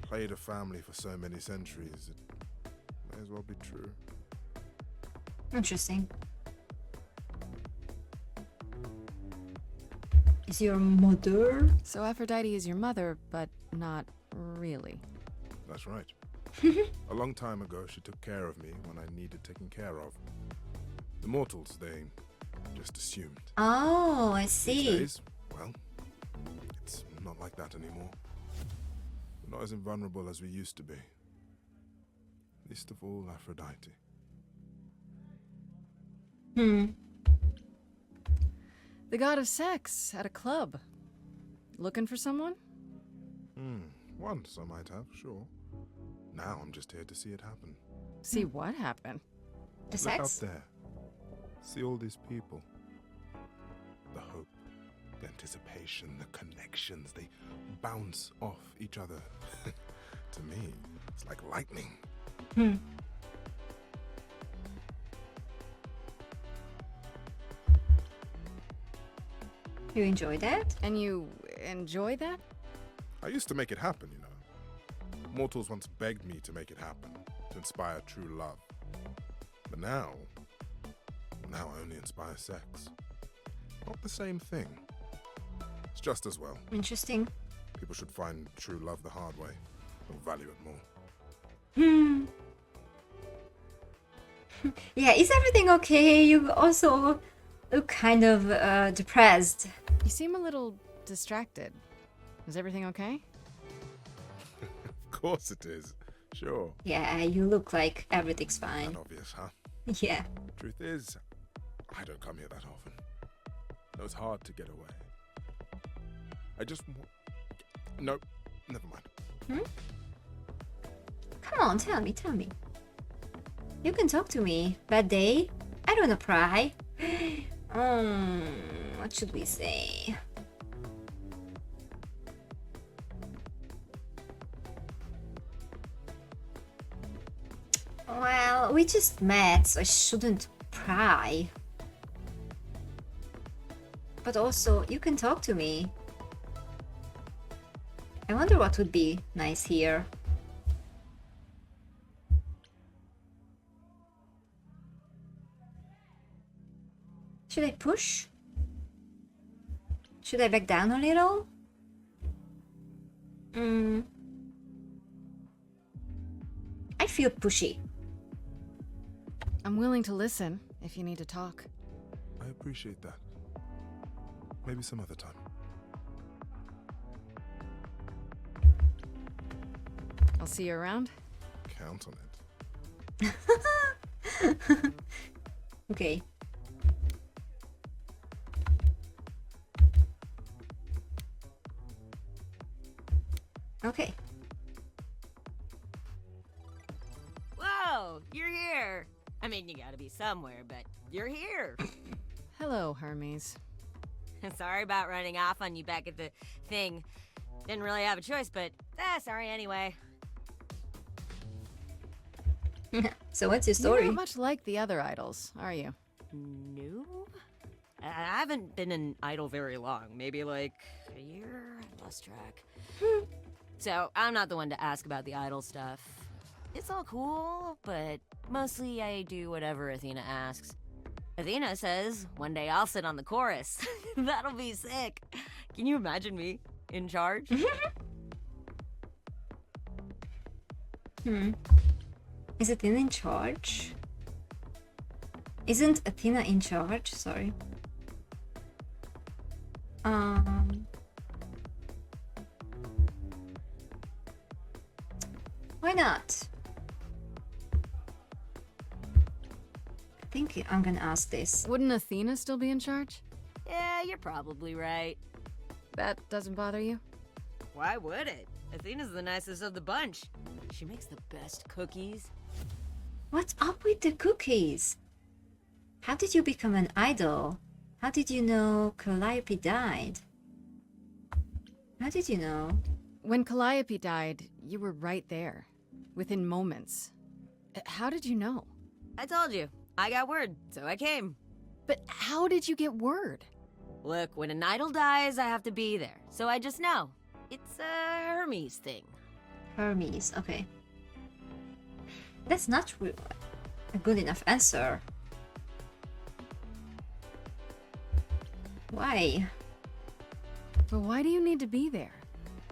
S15: played a family for so many centuries. It may as well be true.
S1: Interesting. Is your mother?
S2: So Aphrodite is your mother, but not really.
S15: That's right. A long time ago, she took care of me when I needed taking care of. The mortals, they just assumed.
S1: Oh, I
S15: These
S1: see.
S15: days, well, it's not like that anymore. We're not as invulnerable as we used to be. Least of all, Aphrodite.
S2: The god of sex at a club. Looking for someone?
S15: Once I might have, sure. Now I'm just here to see it happen.
S2: See what happened?
S1: The
S15: Look out
S1: sex?
S15: there. See all these people. The hope, the anticipation, the connections, they bounce off each other. To me, it's like lightning.
S1: You enjoy that?
S2: And you enjoy that?
S15: I used to make it happen, you know. Mortals once begged me to make it happen, to inspire true love. But now I only inspire sex. Not the same thing. It's just as well.
S1: Interesting.
S15: People should find true love the hard way. Or value it more.
S1: Yeah, is everything okay? You also look kind of depressed.
S2: You seem a little distracted. Is everything okay?
S15: Of course it is. Sure.
S1: Yeah, you look like everything's
S15: Not
S1: fine.
S15: obvious, huh?
S1: Yeah.
S15: Truth is, I don't come here that often. No, it's hard to get away. I just want... No, never mind.
S1: Come on, tell me. You can talk to me. Bad day? I don't wanna pry. What should we say? Well, we just met, so I shouldn't pry. But also, you can talk to me. I wonder what would be nice here. Should I push? Should I back down a little? I feel pushy.
S2: I'm willing to listen if you need to talk.
S15: I appreciate that. Maybe some other time.
S2: I'll see you around.
S15: Count on it.
S1: Okay. Okay.
S8: Whoa, you're here. I mean, you gotta be somewhere, but you're here.
S2: Hello, Hermes.
S8: Sorry about running off on you back at the thing. Didn't really have a choice, but sorry anyway.
S1: So what's your
S2: You're
S1: story?
S2: not much like the other idols, are you?
S8: No? I haven't been an idol very long. Maybe like a year? I lost track. So I'm not the one to ask about the idol stuff. It's all cool, but mostly I do whatever Athena asks. Athena says one day I'll sit on the chorus. That'll be sick. Can you imagine me in charge?
S1: Is Athena in charge? Isn't Athena in charge? Sorry. Why not? I think I'm gonna ask this.
S2: Wouldn't Athena still be in charge?
S8: Yeah, you're probably right.
S2: That doesn't bother you?
S8: Why would it? Athena's the nicest of the bunch. She makes the best cookies.
S1: What's up with the cookies? How did you become an idol? How did you know Calliope died? How did you know?
S2: When Calliope died, you were right there, within moments. How did you know?
S8: I told you. I got word, so I came.
S2: But how did you get word?
S8: Look, when an idol dies, I have to be there. So I just know. It's a Hermes thing.
S1: Hermes, okay. That's not a good enough answer. Why?
S2: But why do you need to be there?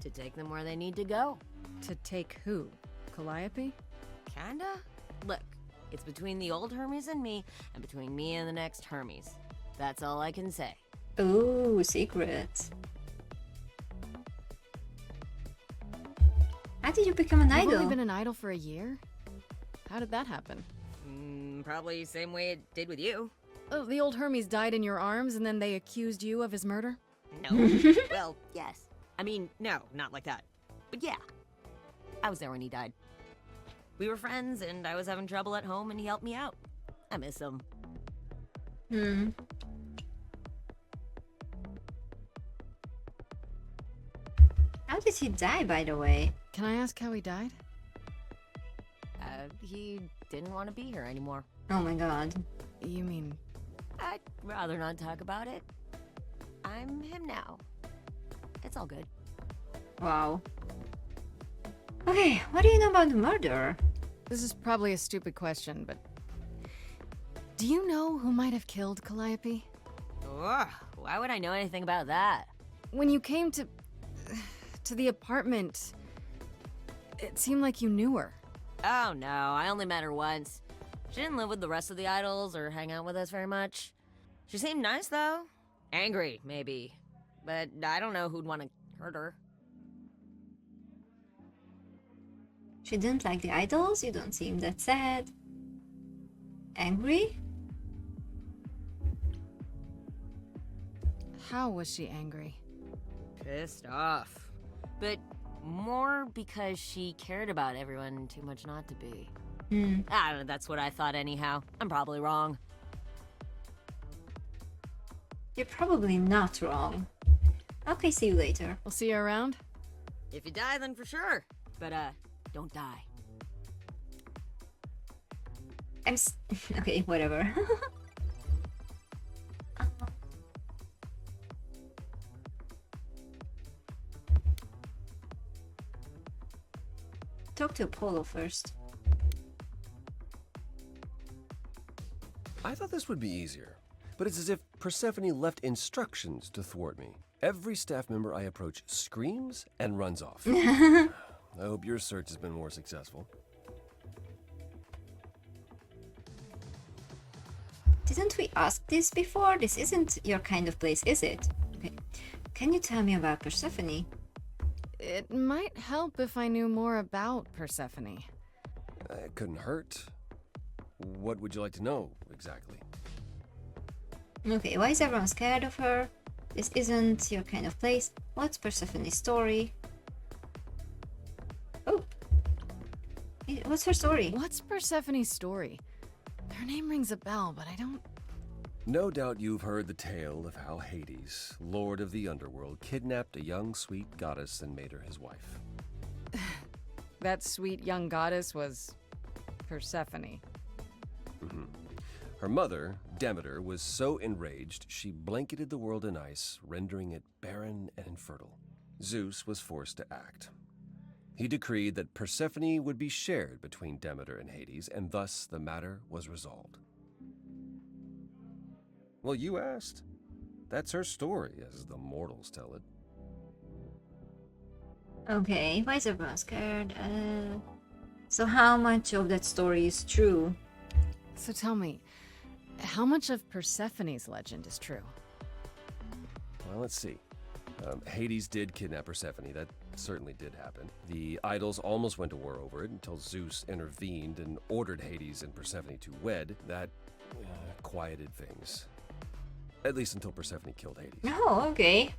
S8: To take them where they need to go.
S2: To take who? Calliope?
S8: Kinda? Look, it's between the old Hermes and me, and between me and the next Hermes. That's all I can say.
S1: Ooh, secret. How did you become an
S2: You've
S1: idol?
S2: only been an idol for a year? How did that happen?
S8: Probably same way it did with you.
S2: Oh, the old Hermes died in your arms and then they accused you of his murder?
S8: No. Well, yes. I mean, no, not like that. But yeah. I was there when he died. We were friends, and I was having trouble at home, and he helped me out. I miss him.
S1: How did he die, by the way?
S2: Can I ask how he died?
S8: He didn't want to be here anymore.
S1: Oh my god.
S2: You mean...
S8: I'd rather not talk about it. I'm him now. It's all good.
S1: Wow. Okay, what do you know about the murder?
S2: This is probably a stupid question, but... Do you know who might have killed Calliope?
S8: Ugh, why would I know anything about that?
S2: When you came to the apartment, it seemed like you knew her.
S8: Oh no, I only met her once. She didn't live with the rest of the idols or hang out with us very much. She seemed nice though. Angry, maybe. But I don't know who'd want to hurt her.
S1: She didn't like the idols? You don't seem that sad. Angry?
S2: How was she angry?
S8: Pissed off. But more because she cared about everyone too much not to be. I don't know, that's what I thought anyhow. I'm probably wrong.
S1: You're probably not wrong. Okay, see you later.
S2: We'll see you around?
S8: If you die, then for sure. But, don't die.
S1: Okay, whatever. Talk to Apollo first.
S13: I thought this would be easier, but it's as if Persephone left instructions to thwart me. Every staff member I approach screams and runs off. I hope your search has been more successful.
S1: Didn't we ask this before? This isn't your kind of place, is it? Okay. Can you tell me about Persephone?
S2: It might help if I knew more about Persephone.
S13: It couldn't hurt. What would you like to know, exactly?
S1: Okay, why is everyone scared of her? This isn't your kind of place. What's Persephone's story? What's her story?
S2: What's Persephone's story? Her name rings a bell, but I don't...
S13: No doubt you've heard the tale of how Hades, lord of the underworld, kidnapped a young sweet goddess and made her his wife.
S2: That sweet young goddess was... Persephone.
S13: Mm-hmm. Her mother, Demeter, was so enraged she blanketed the world in ice, rendering it barren and infertile. Zeus was forced to act. He decreed that Persephone would be shared between Demeter and Hades, and thus the matter was resolved. Well, you asked. That's her story, as the mortals tell it.
S1: Okay, why is everyone scared? So how much of that story is true?
S2: So tell me, how much of Persephone's legend is true?
S13: Well, let's see. Hades did kidnap Persephone. That certainly did happen. The idols almost went to war over it until Zeus intervened and ordered Hades and Persephone to wed. That quieted things. At least until Persephone killed Hades.
S1: Oh, okay.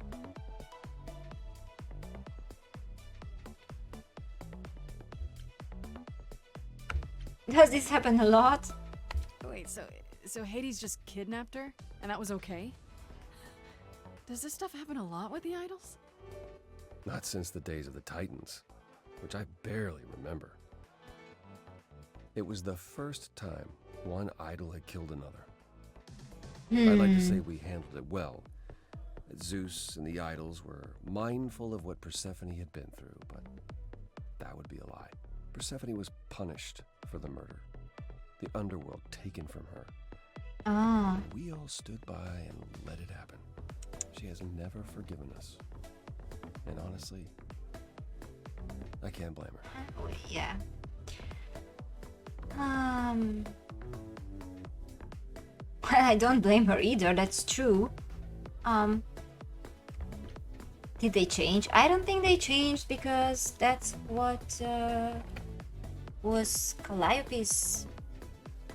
S1: Does this happen a lot?
S2: Wait, so Hades just kidnapped her? And that was okay? Does this stuff happen a lot with the idols?
S13: Not since the days of the Titans, which I barely remember. It was the first time one idol had killed another. I'd like to say we handled it well. That Zeus and the idols were mindful of what Persephone had been through, but that would be a lie. Persephone was punished for the murder. The underworld taken from her.
S1: Ah.
S13: We all stood by and let it happen. She has never forgiven us. And honestly, I can't blame her.
S1: Oh, yeah. I don't blame her either, that's true. Did they change? I don't think they changed because that's what was Calliope's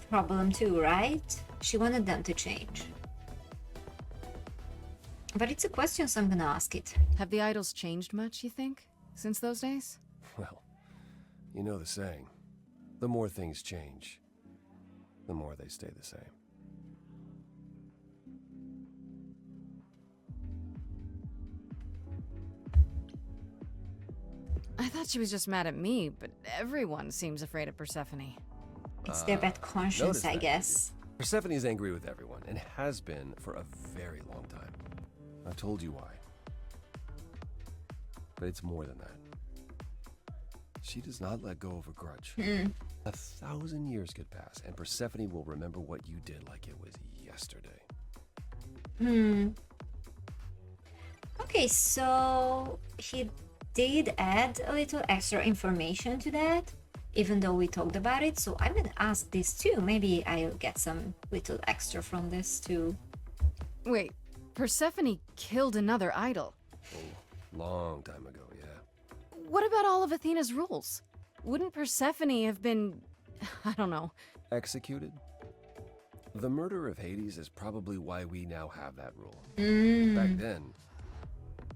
S1: problem too, right? She wanted them to change. But it's a question, so I'm gonna ask it.
S2: Have the idols changed much, you think, since those days?
S13: Well, you know the saying. The more things change, the more they stay the same.
S2: I thought she was just mad at me, but everyone seems afraid of Persephone.
S1: It's their bad conscience, I guess.
S13: Persephone is angry with everyone, and has been for a very long time. I've told you why. But it's more than that. She does not let go of a grudge. 1,000 years could pass, and Persephone will remember what you did like it was yesterday.
S1: Okay, so he did add a little extra information to that, even though we talked about it. So I'm gonna ask this too. Maybe I'll get some little extra from this too.
S2: Wait, Persephone killed another idol.
S13: Oh, long time ago, yeah.
S2: What about all of Athena's rules? Wouldn't Persephone have been, I don't know,
S13: executed? The murder of Hades is probably why we now have that rule. Back then,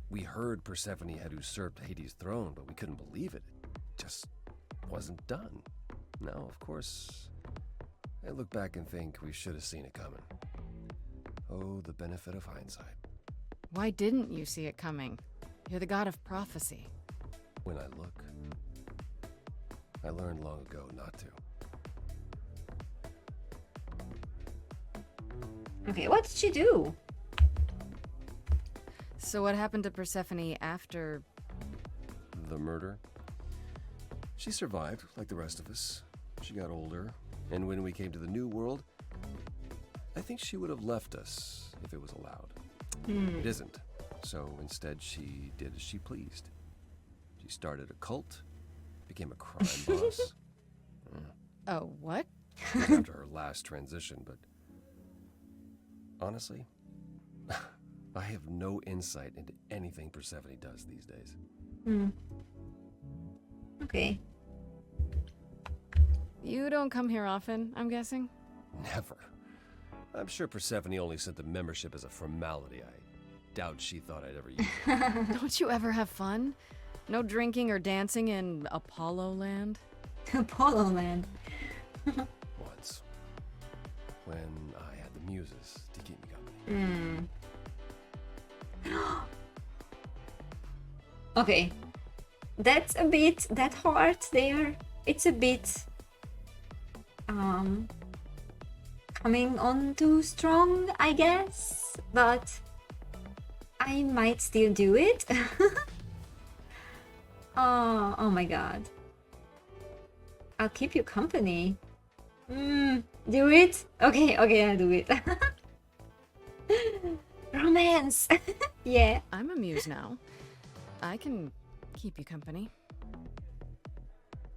S13: we heard Persephone had usurped Hades' throne, but we couldn't believe it. It just wasn't done. Now, of course, I look back and think we should have seen it coming. Oh, the benefit of hindsight.
S2: Why didn't you see it coming? You're the god of prophecy.
S13: When I look, I learned long ago not to.
S1: Okay, what did she do?
S2: So what happened to Persephone after...
S13: The murder? She survived, like the rest of us. She got older, and when we came to the new world, I think she would have left us if it was allowed. It isn't, so instead she did as she pleased. She started a cult, became a crime boss.
S2: Oh, what?
S13: After her last transition, but honestly, I have no insight into anything Persephone does these days.
S1: Okay.
S2: You don't come here often, I'm guessing?
S13: Never. I'm sure Persephone only sent the membership as a formality. I doubt she thought I'd ever use it.
S2: Don't you ever have fun? No drinking or dancing in Apollo land?
S1: Polo Land.
S13: Once. When I had the muses to keep me company.
S1: Okay. That's a bit, that heart there, it's a bit coming on too strong, I guess, but I might still do it. Oh my god. I'll keep you company. Do it? Okay, I'll do it. Romance! Yeah.
S2: I'm a muse now. I can keep you company.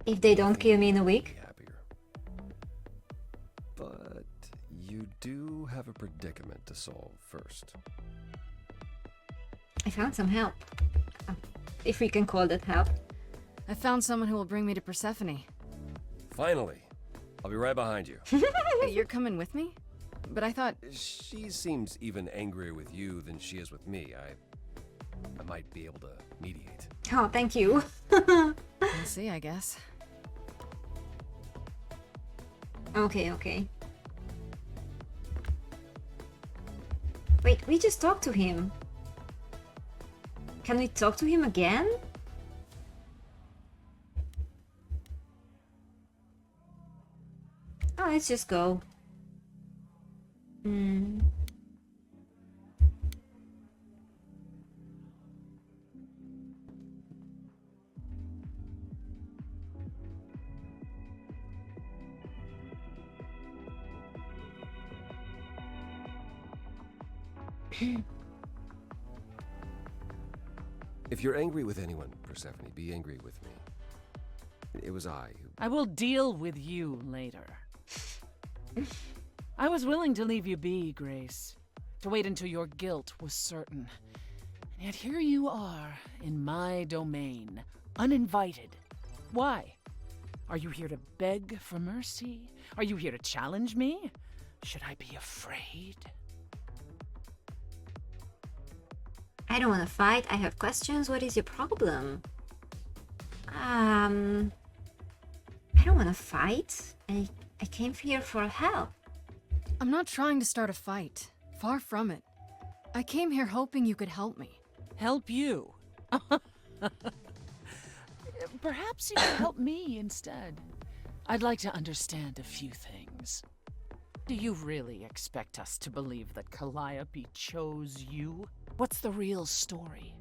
S1: If they don't kill me in a week.
S13: Happier. But you do have a predicament to solve first.
S1: I found some help. If we can call that help.
S2: I found someone who will bring me to Persephone.
S13: Finally! I'll be right behind you.
S2: You're coming with me? But I thought...
S13: She seems even angrier with you than she is with me. I might be able to mediate.
S1: Oh, thank you.
S2: We'll see, I guess.
S1: Okay. Wait, we just talked to him. Can we talk to him again? Oh, let's just go.
S13: If you're angry with anyone, Persephone, be angry with me. It was I who...
S10: I will deal with you later. I was willing to leave you be, Grace. To wait until your guilt was certain. And yet here you are, in my domain, uninvited. Why? Are you here to beg for mercy? Are you here to challenge me? Should I be afraid?
S1: I don't want to fight. I have questions. What is your problem? I don't want to fight. I came here for help.
S2: I'm not trying to start a fight. Far from it. I came here hoping you could help me.
S10: Help you? Perhaps you can help me instead. I'd like to understand a few things. Do you really expect us to believe that Calliope chose you? What's the real story?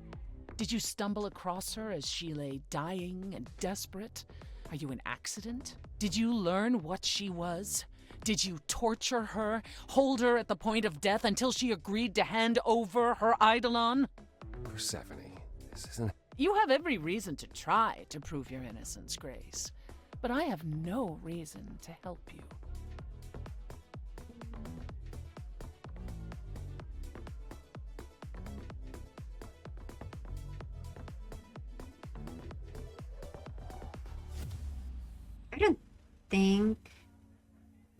S10: Did you stumble across her as she lay dying and desperate? Are you an accident? Did you learn what she was? Did you torture her, hold her at the point of death until she agreed to hand over her eidolon?
S13: Persephone, this isn't...
S10: You have every reason to try to prove your innocence, Grace. But I have no reason to help you.
S1: I don't think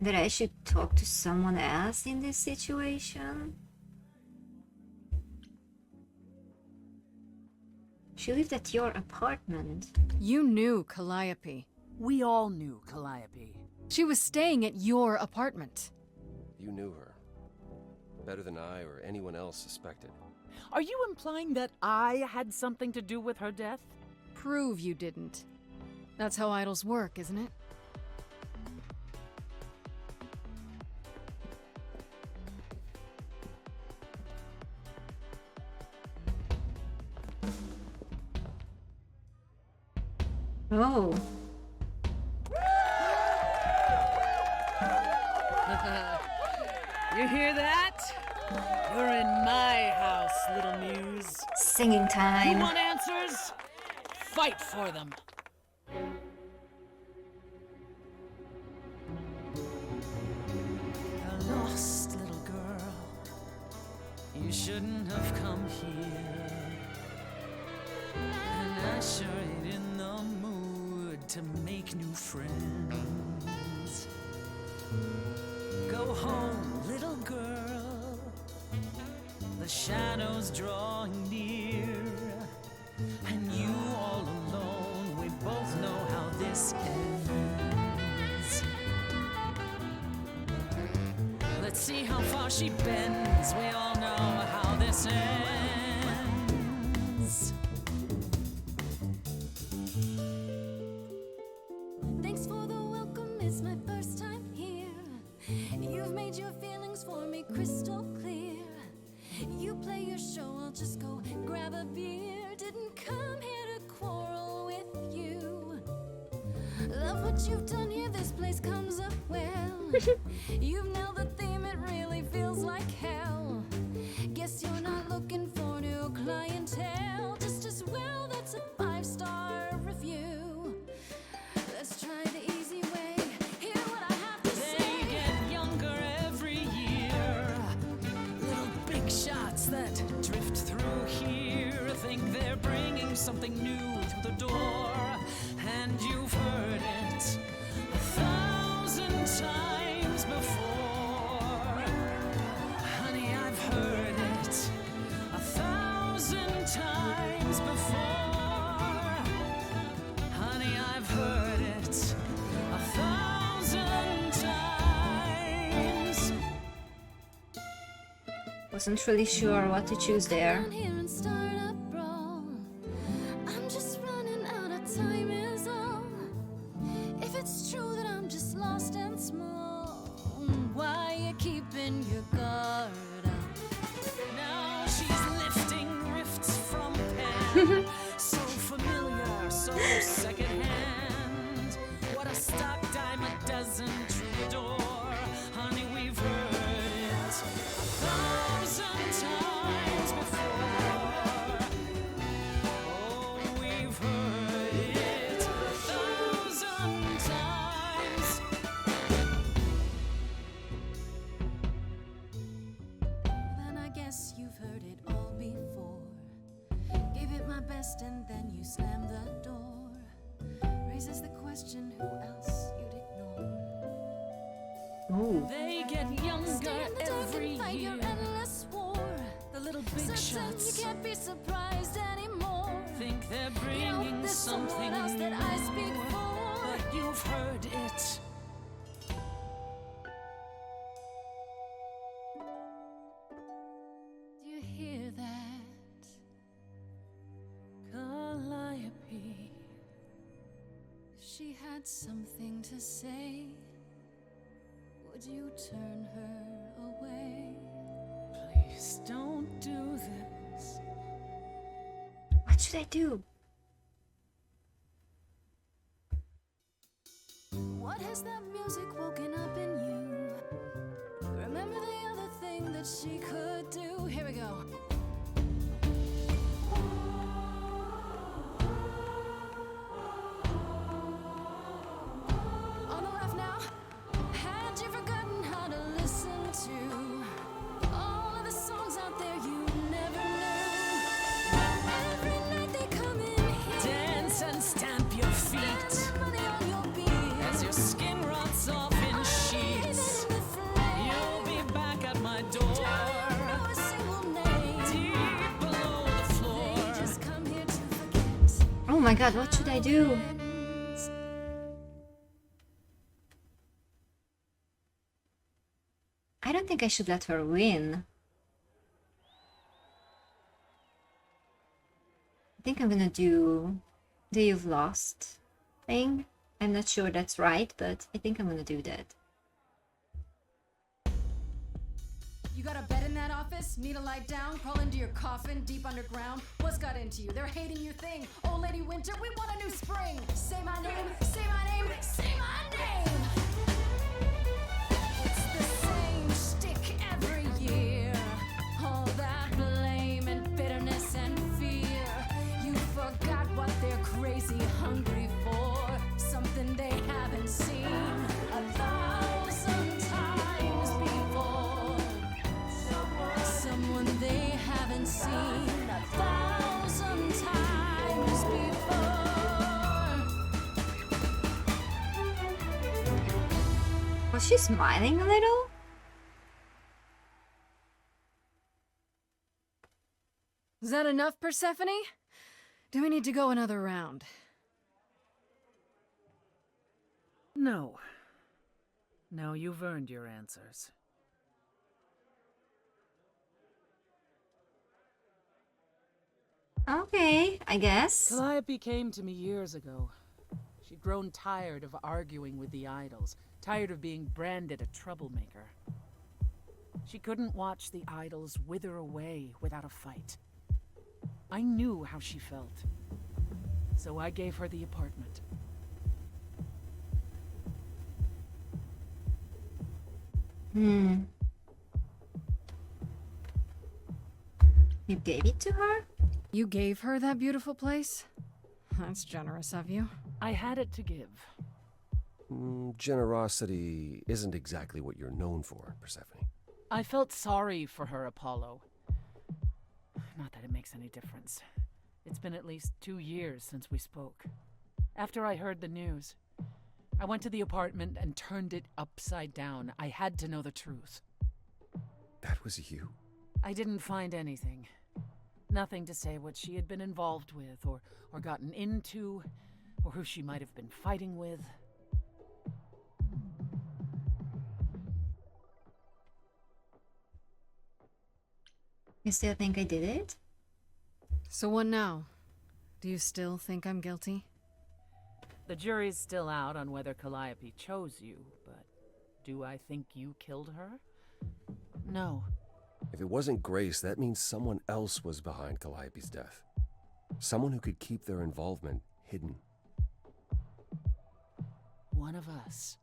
S1: that I should talk to someone else in this situation. She lived at your apartment.
S2: You knew Calliope.
S10: We all knew Calliope.
S2: She was staying at your apartment.
S13: You knew her. Better than I or anyone else suspected.
S10: Are you implying that I had something to do with her death?
S2: Prove you didn't. That's how idols work, isn't it?
S1: Oh.
S10: You hear that? You're in my house, little muse.
S1: Singing time.
S10: You want answers? Fight for them. A lost little girl. You shouldn't have come here. And I sure ain't in the mood to make new friends. Go home, little girl. The shadows drawing near. And you all alone, we both know how this ends. Let's see how far she bends. We all know how this ends.
S7: Thanks for the welcome, it's my first time here. You've made your feelings for me crystal clear. You play your show, I'll just go grab a beer. Didn't come here to quarrel with you. Love what you've done here, this place comes up well. You've nailed the theme, it really feels like hell. Guess you're not looking for new clientele. Just as well, that's a 5-star review. Let's try the easy way. Hear what I have to say.
S10: They get younger every year. Little big shots that drift through here think they're bringing something new through the door. And you've heard it 1,000 times before. Honey, I've heard it 1,000 times before. Honey, I've heard it 1,000 times.
S1: Wasn't really sure what to choose there.
S7: Down here and start a brawl. I'm just running out of time is all. If it's true that I'm just lost and small, why you keeping your guard up?
S10: Now she's lifting rifts from pen. So familiar, so secondhand. What a stock dime a dozen troubadour. Honey, we've heard it 1,000 times before. Oh, we've heard it 1,000 times.
S7: Then I guess you've heard it all before. Gave it my best and then you slammed the door. Raises the question, who else you'd ignore?
S1: Ooh.
S10: They get younger
S7: Stay in the dark
S10: every
S7: and fight
S10: year.
S7: your endless war.
S10: The little big
S7: Certain
S10: shots
S7: you can't be surprised anymore.
S10: think they're
S7: You know,
S10: bringing
S7: there's
S10: something
S7: someone else that I speak
S10: new,
S7: for.
S10: but you've heard it.
S7: Do you hear that?
S10: Calliope.
S7: She had something to say. Would you turn her away?
S10: Please don't do this.
S1: What should I do?
S7: What has that music woken up in you? Remember the other thing that she could do? Here we go. On the left now. Had you forgotten how to listen to all of the songs out there you never knew? Every night they come in here.
S10: Dance and stamp your feet
S7: Spend money on your beer.
S10: as your skin rots off in sheets. You'll be back at my door,
S7: Know a single name.
S10: deep below the floor.
S7: They just come here to forget.
S1: Oh my god, what should I do? I don't think I should let her win. I think I'm gonna do the you've lost thing. I'm not sure that's right, but I think I'm gonna do that.
S9: You got a bed in that office? Need a light down? Crawl into your coffin deep underground? What's got into you? They're hating your thing. Old Lady Winter, we want a new spring. Say my name, say my name, say my name. It's the same shtick every year. All that blame and bitterness and fear. You forgot what they're crazy hungry for. Something they haven't seen 1,000 times before. Someone they haven't seen 1,000 times before.
S1: Was she smiling a little?
S2: Is that enough, Persephone? Do we need to go another round?
S10: No. No, you've earned your answers.
S1: Okay, I guess.
S10: Calliope came to me years ago. She'd grown tired of arguing with the idols, tired of being branded a troublemaker. She couldn't watch the idols wither away without a fight. I knew how she felt, so I gave her the apartment.
S1: You gave it to her?
S2: You gave her that beautiful place? That's generous of you.
S10: I had it to give.
S13: Generosity isn't exactly what you're known for, Persephone.
S10: I felt sorry for her, Apollo. Not that it makes any difference. It's been at least 2 years since we spoke. After I heard the news, I went to the apartment and turned it upside down. I had to know the truth.
S13: That was you?
S10: I didn't find anything. Nothing to say what she had been involved with, or gotten into, or who she might have been fighting with.
S1: You still think I did it?
S2: So what now? Do you still think I'm guilty?
S10: The jury's still out on whether Calliope chose you, but do I think you killed her? No.
S13: If it wasn't Grace, that means someone else was behind Calliope's death. Someone who could keep their involvement hidden.
S10: One of us.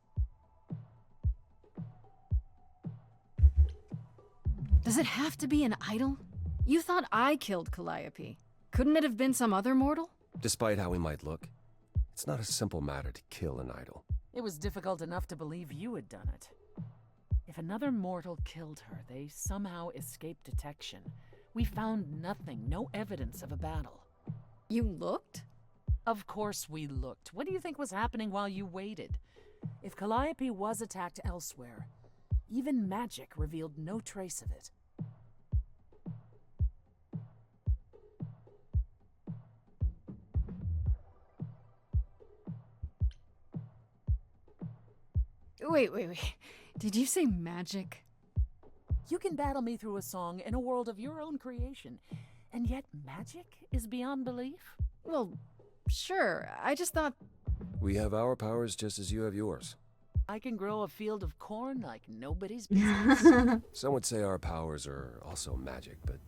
S2: Does it have to be an idol? You thought I killed Calliope. Couldn't it have been some other mortal?
S13: Despite how he might look, it's not a simple matter to kill an idol.
S10: It was difficult enough to believe you had done it. If another mortal killed her, they somehow escaped detection. We found nothing, no evidence of a battle.
S2: You looked?
S10: Of course we looked. What do you think was happening while you waited? If Calliope was attacked elsewhere, even magic revealed no trace of it.
S2: Wait. Did you say magic?
S10: You can battle me through a song in a world of your own creation, and yet magic is beyond belief?
S2: Well, sure. I just thought...
S13: We have our powers just as you have yours.
S10: I can grow a field of corn like nobody's business.
S13: Some would say our powers are also magic, but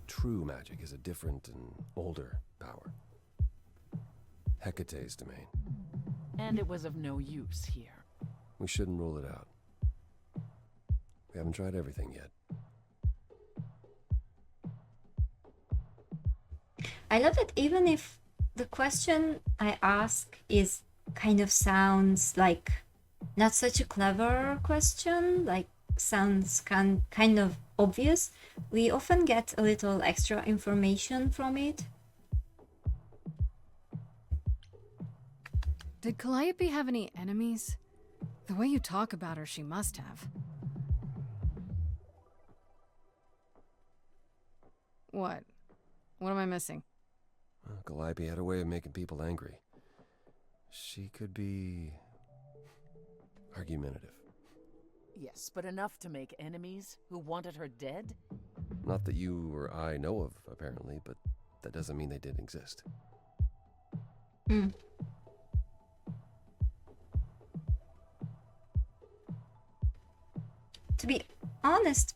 S13: true magic is a different and older power. Hecate's domain.
S10: And it was of no use here.
S13: We shouldn't rule it out. We haven't tried everything yet.
S1: I love that even if the question I ask is kind of sounds like not such a clever question, like sounds kind of obvious, we often get a little extra information from it.
S2: Did Calliope have any enemies? The way you talk about her, she must have. What? What am I missing?
S13: Well, Calliope had a way of making people angry. She could be argumentative.
S10: Yes, but enough to make enemies who wanted her dead?
S13: Not that you or I know of, apparently, but that doesn't mean they didn't exist.
S1: To be honest,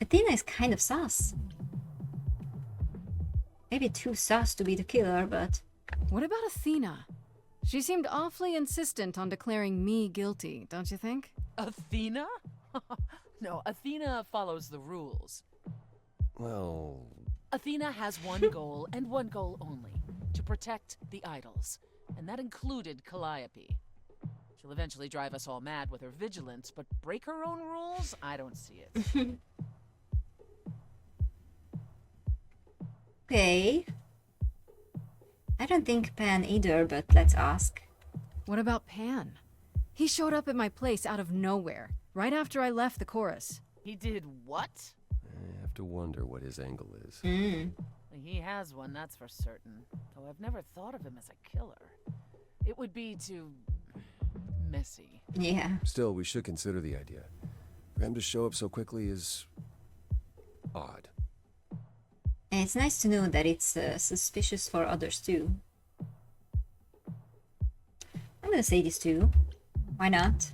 S1: Athena is kind of sus. Maybe too sus to be the killer, but...
S2: What about Athena? She seemed awfully insistent on declaring me guilty, don't you think?
S10: Athena? No, Athena follows the rules.
S13: Well...
S10: Athena has one goal, and one goal only. To protect the idols. And that included Calliope. She'll eventually drive us all mad with her vigilance, but break her own rules? I don't see it.
S1: Okay. I don't think Pan either, but let's ask.
S2: What about Pan? He showed up at my place out of nowhere, right after I left the chorus.
S10: He did what?
S13: I have to wonder what his angle is.
S10: He has one, that's for certain. Though I've never thought of him as a killer. It would be too... messy.
S1: Yeah.
S13: Still, we should consider the idea. For him to show up so quickly is... odd.
S1: And it's nice to know that it's suspicious for others too. I'm gonna say this too. Why not?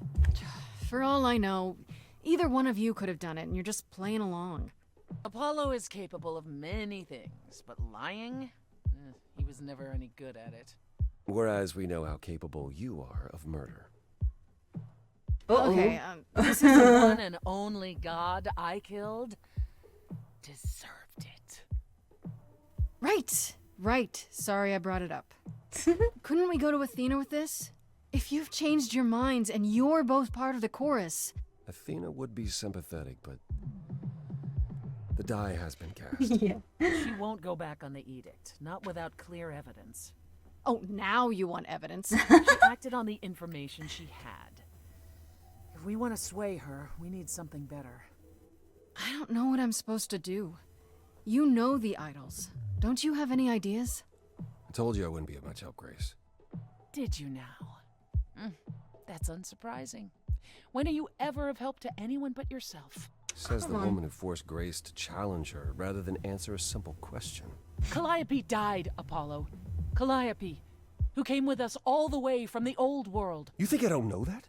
S2: For all I know, either one of you could have done it, and you're just playing along.
S10: Apollo is capable of many things, but lying? He was never any good at it.
S13: Whereas we know how capable you are of murder.
S2: Okay,
S10: This is the one and only god I killed. Deserved it.
S2: Right. Sorry I brought it up. Couldn't we go to Athena with this? If you've changed your minds and you're both part of the chorus.
S13: Athena would be sympathetic, but the die has been cast.
S1: Yeah.
S10: She won't go back on the edict, not without clear evidence.
S2: Oh, now you want evidence.
S10: She acted on the information she had. If we want to sway her, we need something better.
S2: I don't know what I'm supposed to do. You know the idols. Don't you have any ideas?
S13: I told you I wouldn't be of much help, Grace.
S10: Did you now? That's unsurprising. When are you ever of help to anyone but yourself?
S13: Says the woman who forced Grace to challenge her rather than answer a simple question.
S10: Calliope died, Apollo. Calliope, who came with us all the way from the old world.
S13: You think I don't know that?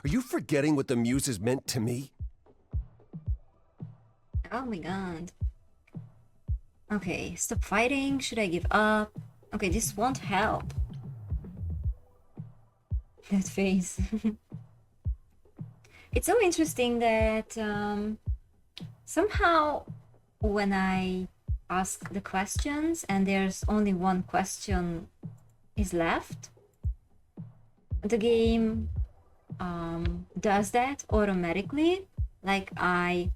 S13: Are you forgetting what the Muses meant to me?
S1: Oh my god. Okay, stop fighting. Should I give up? Okay, this won't help. That face. It's so interesting that somehow when I ask the questions and there's only one question is left, the game does that automatically. Like I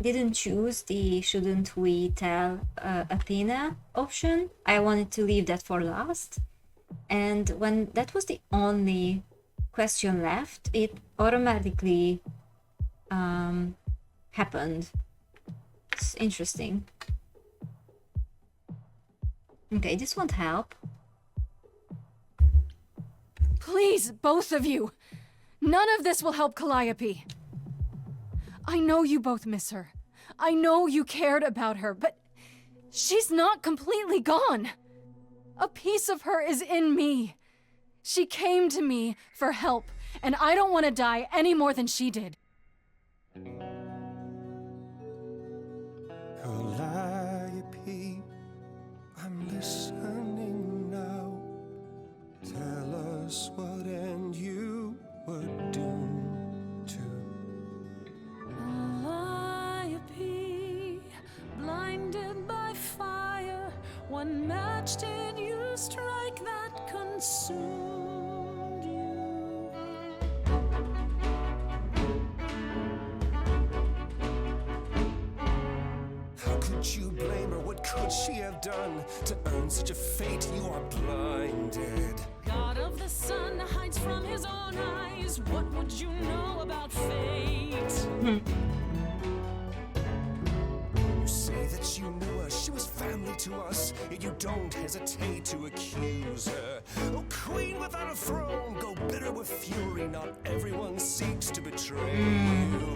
S1: didn't choose the shouldn't we tell Athena option. I wanted to leave that for last. And when that was the only question left, it automatically happened. It's interesting. Okay, this won't help.
S2: Please, both of you! None of this will help Calliope. I know you both miss her. I know you cared about her, but she's not completely gone. A piece of her is in me. She came to me for help, and I don't want to die any more than she did.
S14: Calliope, I'm listening now. Tell us what end you were doomed to.
S7: Calliope, blinded by fire, what match did you strike that consumed you?
S14: How could you blame her? What could she have done to earn such a fate? You are blinded.
S7: God of the sun hides from his own eyes. What would you know about fate?
S14: You say that you knew her, she was family to us, yet you don't hesitate to accuse her. Oh, queen without a throne, go bitter with fury. Not everyone seeks to betray you.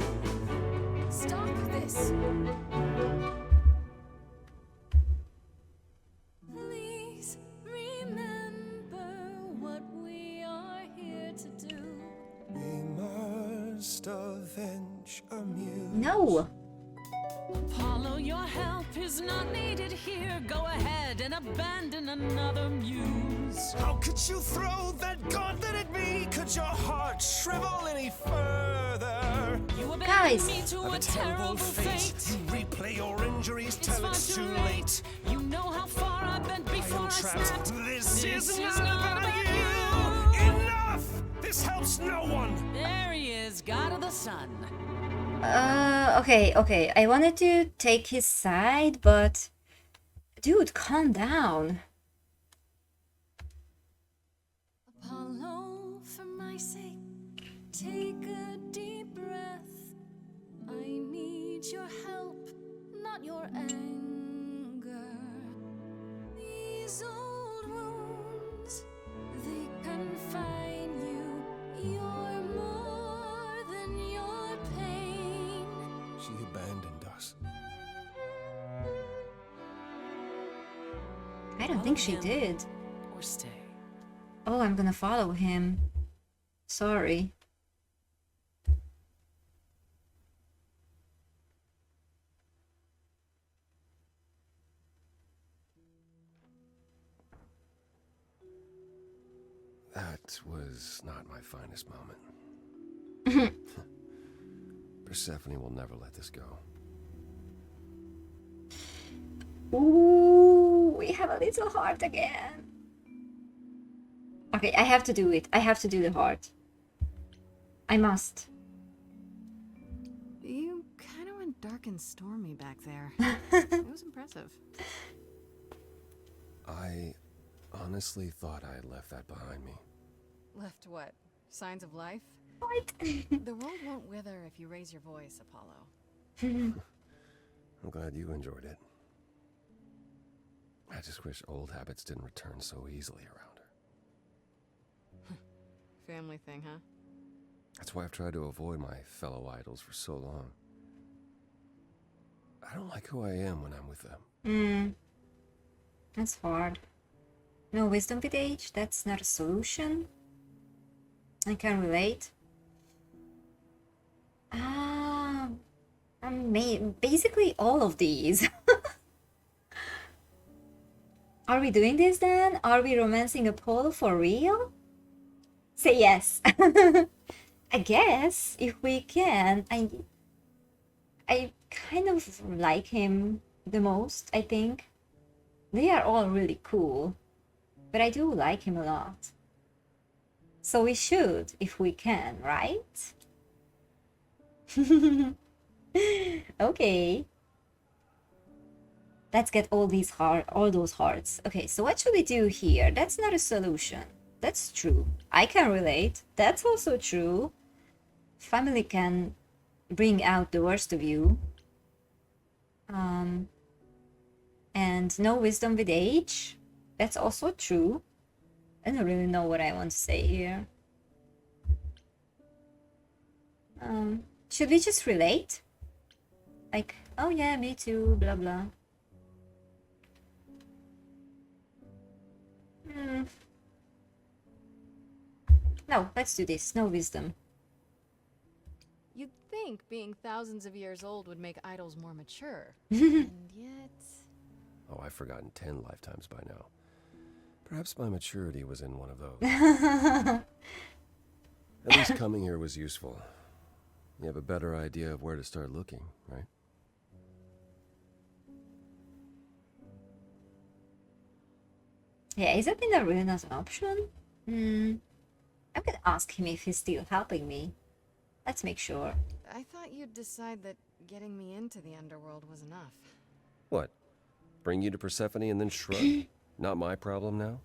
S7: Stop this. Please remember what we are here to do.
S14: We must avenge a muse.
S1: No!
S7: Apollo, your help is not needed here. Go ahead and abandon another muse.
S14: How could you throw that gauntlet at me? Could your heart shrivel any further?
S7: You abandoned
S1: Guys.
S7: me to
S14: Of
S7: a terrible fate.
S14: You replay your injuries till
S7: far
S14: it's
S7: too
S14: too
S7: late.
S14: late.
S7: You know how far I've been
S14: I
S7: before
S14: am
S7: I
S14: trapped.
S7: snapped.
S14: This is not
S7: not
S14: about
S7: about
S14: you. Enough! This helps no one.
S7: There he is, God of the Sun.
S1: Okay. I wanted to take his side, but dude, calm down.
S7: Apollo, for my sake, take a deep breath. I need your help, not your anger. These old wounds, they confine you. You're more than your pain.
S14: She abandoned us.
S1: I don't think she did.
S10: Or stay.
S1: Oh, I'm gonna follow him. Sorry.
S13: That was not my finest moment. Persephone will never let this go.
S1: Ooh, we have a little heart again. Okay, I have to do it. I have to do the heart. I must.
S2: You kind of went dark and stormy back there. It was impressive.
S13: I honestly thought I had left that behind me.
S2: Left what? Signs of life?
S1: What?
S2: The world won't wither if you raise your voice, Apollo.
S13: I'm glad you enjoyed it. I just wish old habits didn't return so easily around her.
S2: Family thing, huh?
S13: That's why I've tried to avoid my fellow idols for so long. I don't like who I am when I'm with them.
S1: That's hard. No wisdom with age? That's not a solution? I can relate. Basically all of these. Are we doing this then? Are we romancing Apollo for real? Say yes. I guess if we can. I kind of like him the most, I think. They are all really cool, but I do like him a lot. So we should, if we can, right? Okay. Let's get all those hearts. Okay, so what should we do here? That's not a solution. That's true. I can relate. That's also true. Family can bring out the worst of you. And no wisdom with age. That's also true. I don't really know what I want to say here. Should we just relate? Like, oh yeah, me too, blah blah. No, let's do this. No wisdom.
S2: You'd think being thousands of years old would make idols more mature. And yet...
S13: Oh, I've forgotten 10 lifetimes by now. Perhaps my maturity was in one of those. At least coming here was useful. You have a better idea of where to start looking, right?
S1: Yeah, is that in really not an option? I'm gonna ask him if he's still helping me. Let's make sure.
S2: I thought you'd decide that getting me into the underworld was enough.
S13: What? Bring you to Persephone and then shrug? Not my problem now?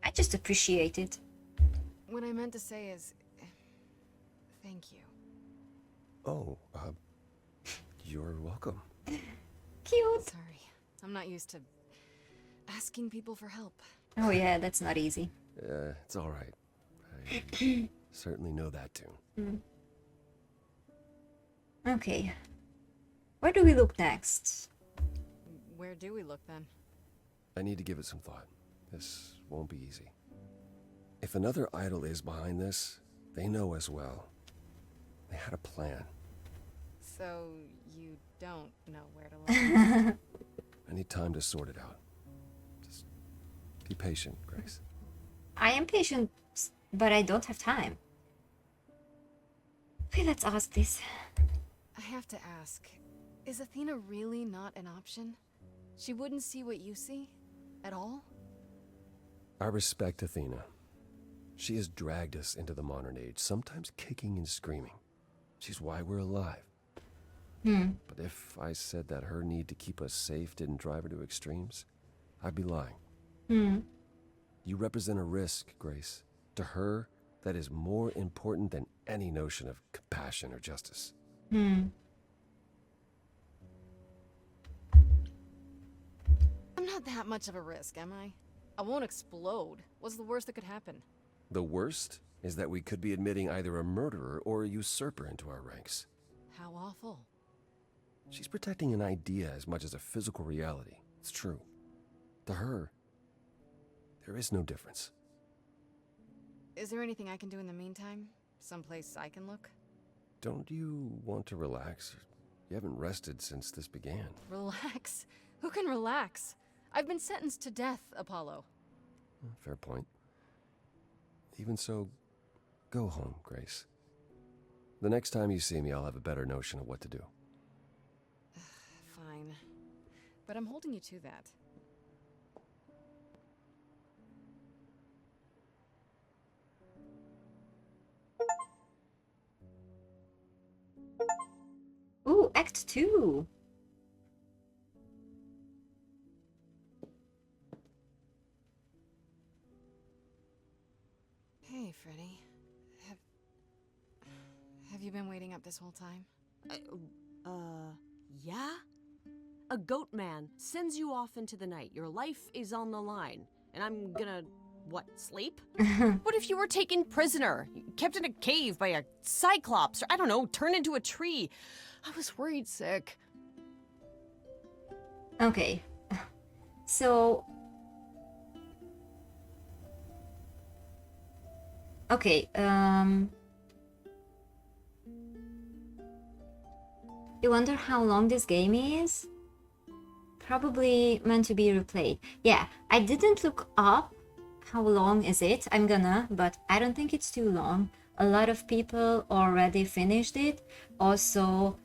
S1: I just appreciate it.
S2: What I meant to say is... thank you.
S13: Oh, you're welcome.
S1: Cute.
S2: Sorry, I'm not used to asking people for help.
S1: Oh yeah, that's not easy.
S13: It's all right. I certainly know that tune.
S1: Okay. Where do we look next?
S2: Where do we look then?
S13: I need to give it some thought. This won't be easy. If another idol is behind this, they know as well. They had a plan.
S2: So you don't know where to look?
S13: I need time to sort it out. Just be patient, Grace.
S1: I am patient, but I don't have time. Okay, let's ask this.
S2: I have to ask, is Athena really not an option? She wouldn't see what you see? At all?
S13: I respect Athena. She has dragged us into the modern age, sometimes kicking and screaming. She's why we're alive. But if I said that her need to keep us safe didn't drive her to extremes, I'd be lying. You represent a risk, Grace. To her, that is more important than any notion of compassion or justice.
S2: I'm not that much of a risk, am I? I won't explode. What's the worst that could happen?
S13: The worst is that we could be admitting either a murderer or a usurper into our ranks.
S2: How awful.
S13: She's protecting an idea as much as a physical reality. It's true. To her, there is no difference.
S2: Is there anything I can do in the meantime? Someplace I can look?
S13: Don't you want to relax? You haven't rested since this began.
S2: Relax? Who can relax? I've been sentenced to death, Apollo.
S13: Fair point. Even so, go home, Grace. The next time you see me, I'll have a better notion of what to do.
S2: Fine. But I'm holding you to that.
S1: Ooh, Act 2.
S2: Hey, Freddy. Have you been waiting up this whole time?
S3: Yeah? A goat man sends you off into the night. Your life is on the line. And I'm gonna, what, sleep? What if you were taken prisoner? Kept in a cave by a cyclops, or I don't know, turned into a tree? I was worried sick.
S1: Okay. So... Okay, you wonder how long this game is? Probably meant to be replayed. Yeah, I didn't look up how long is it. I'm gonna, but I don't think it's too long. A lot of people already finished it. Also,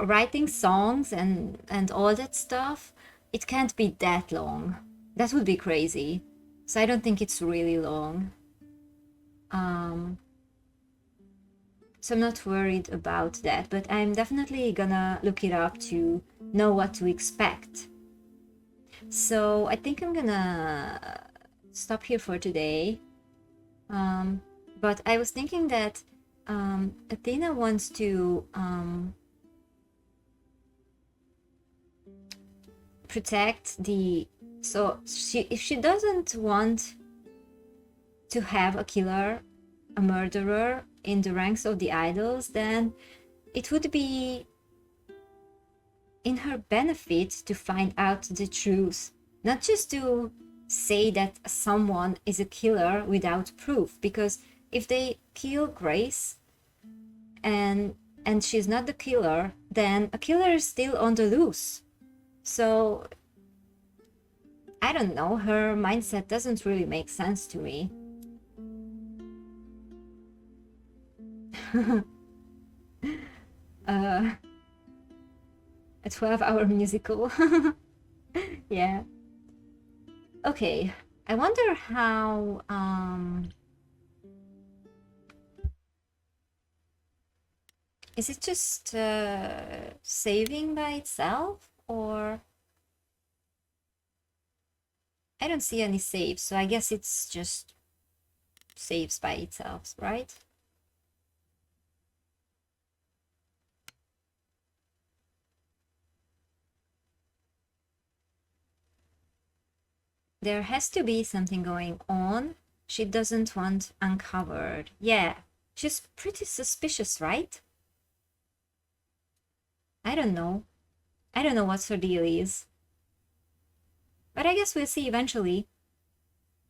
S1: writing songs and all that stuff, it can't be that long. That would be crazy. So I don't think it's really long. So I'm not worried about that, but I'm definitely gonna look it up to know what to expect. So I think I'm gonna stop here for today. But I was thinking that Athena wants to protect the... So if she doesn't want to have a killer, a murderer in the ranks of the idols, then it would be in her benefit to find out the truth, not just to say that someone is a killer without proof, because if they kill Grace and she's not the killer, then a killer is still on the loose. So I don't know, her mindset doesn't really make sense to me. A 12-hour musical. Yeah. Okay, I wonder how is it just saving by itself, or I don't see any saves, so I guess it's just saves by itself, right? There has to be something going on she doesn't want uncovered. Yeah, she's pretty suspicious, right? I don't know. I don't know what her deal is. But I guess we'll see eventually.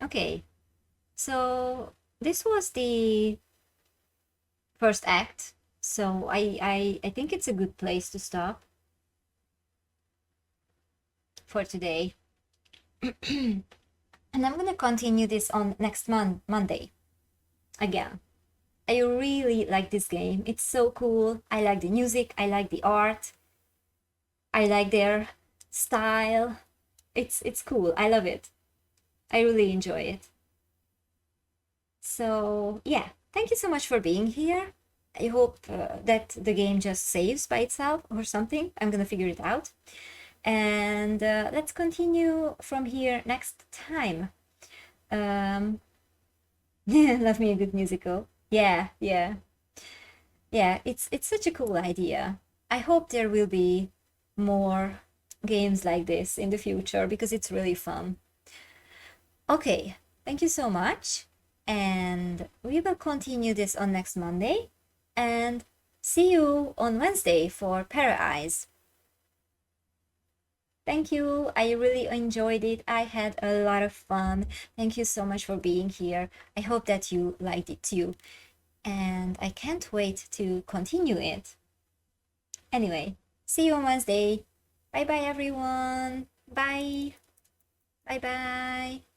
S1: Okay, so this was the first act. So I think it's a good place to stop for today. And I'm gonna continue this on next Monday again. I really like this game. It's so cool. I like the music, I like the art, I like their style. It's cool. I love it. I really enjoy it. So yeah, thank you so much for being here. I hope that the game just saves by itself or something. I'm gonna figure it out. And let's continue from here next time. Love me a good musical. Yeah, it's such a cool idea. I hope there will be more games like this in the future because it's really fun. Okay, thank you so much. and we will continue this on next Monday. And see you on Wednesday for Paradise. Thank you. I really enjoyed it. I had a lot of fun. Thank you so much for being here. I hope that you liked it too. And I can't wait to continue it. Anyway, see you on Wednesday. Bye bye, everyone. Bye. Bye bye.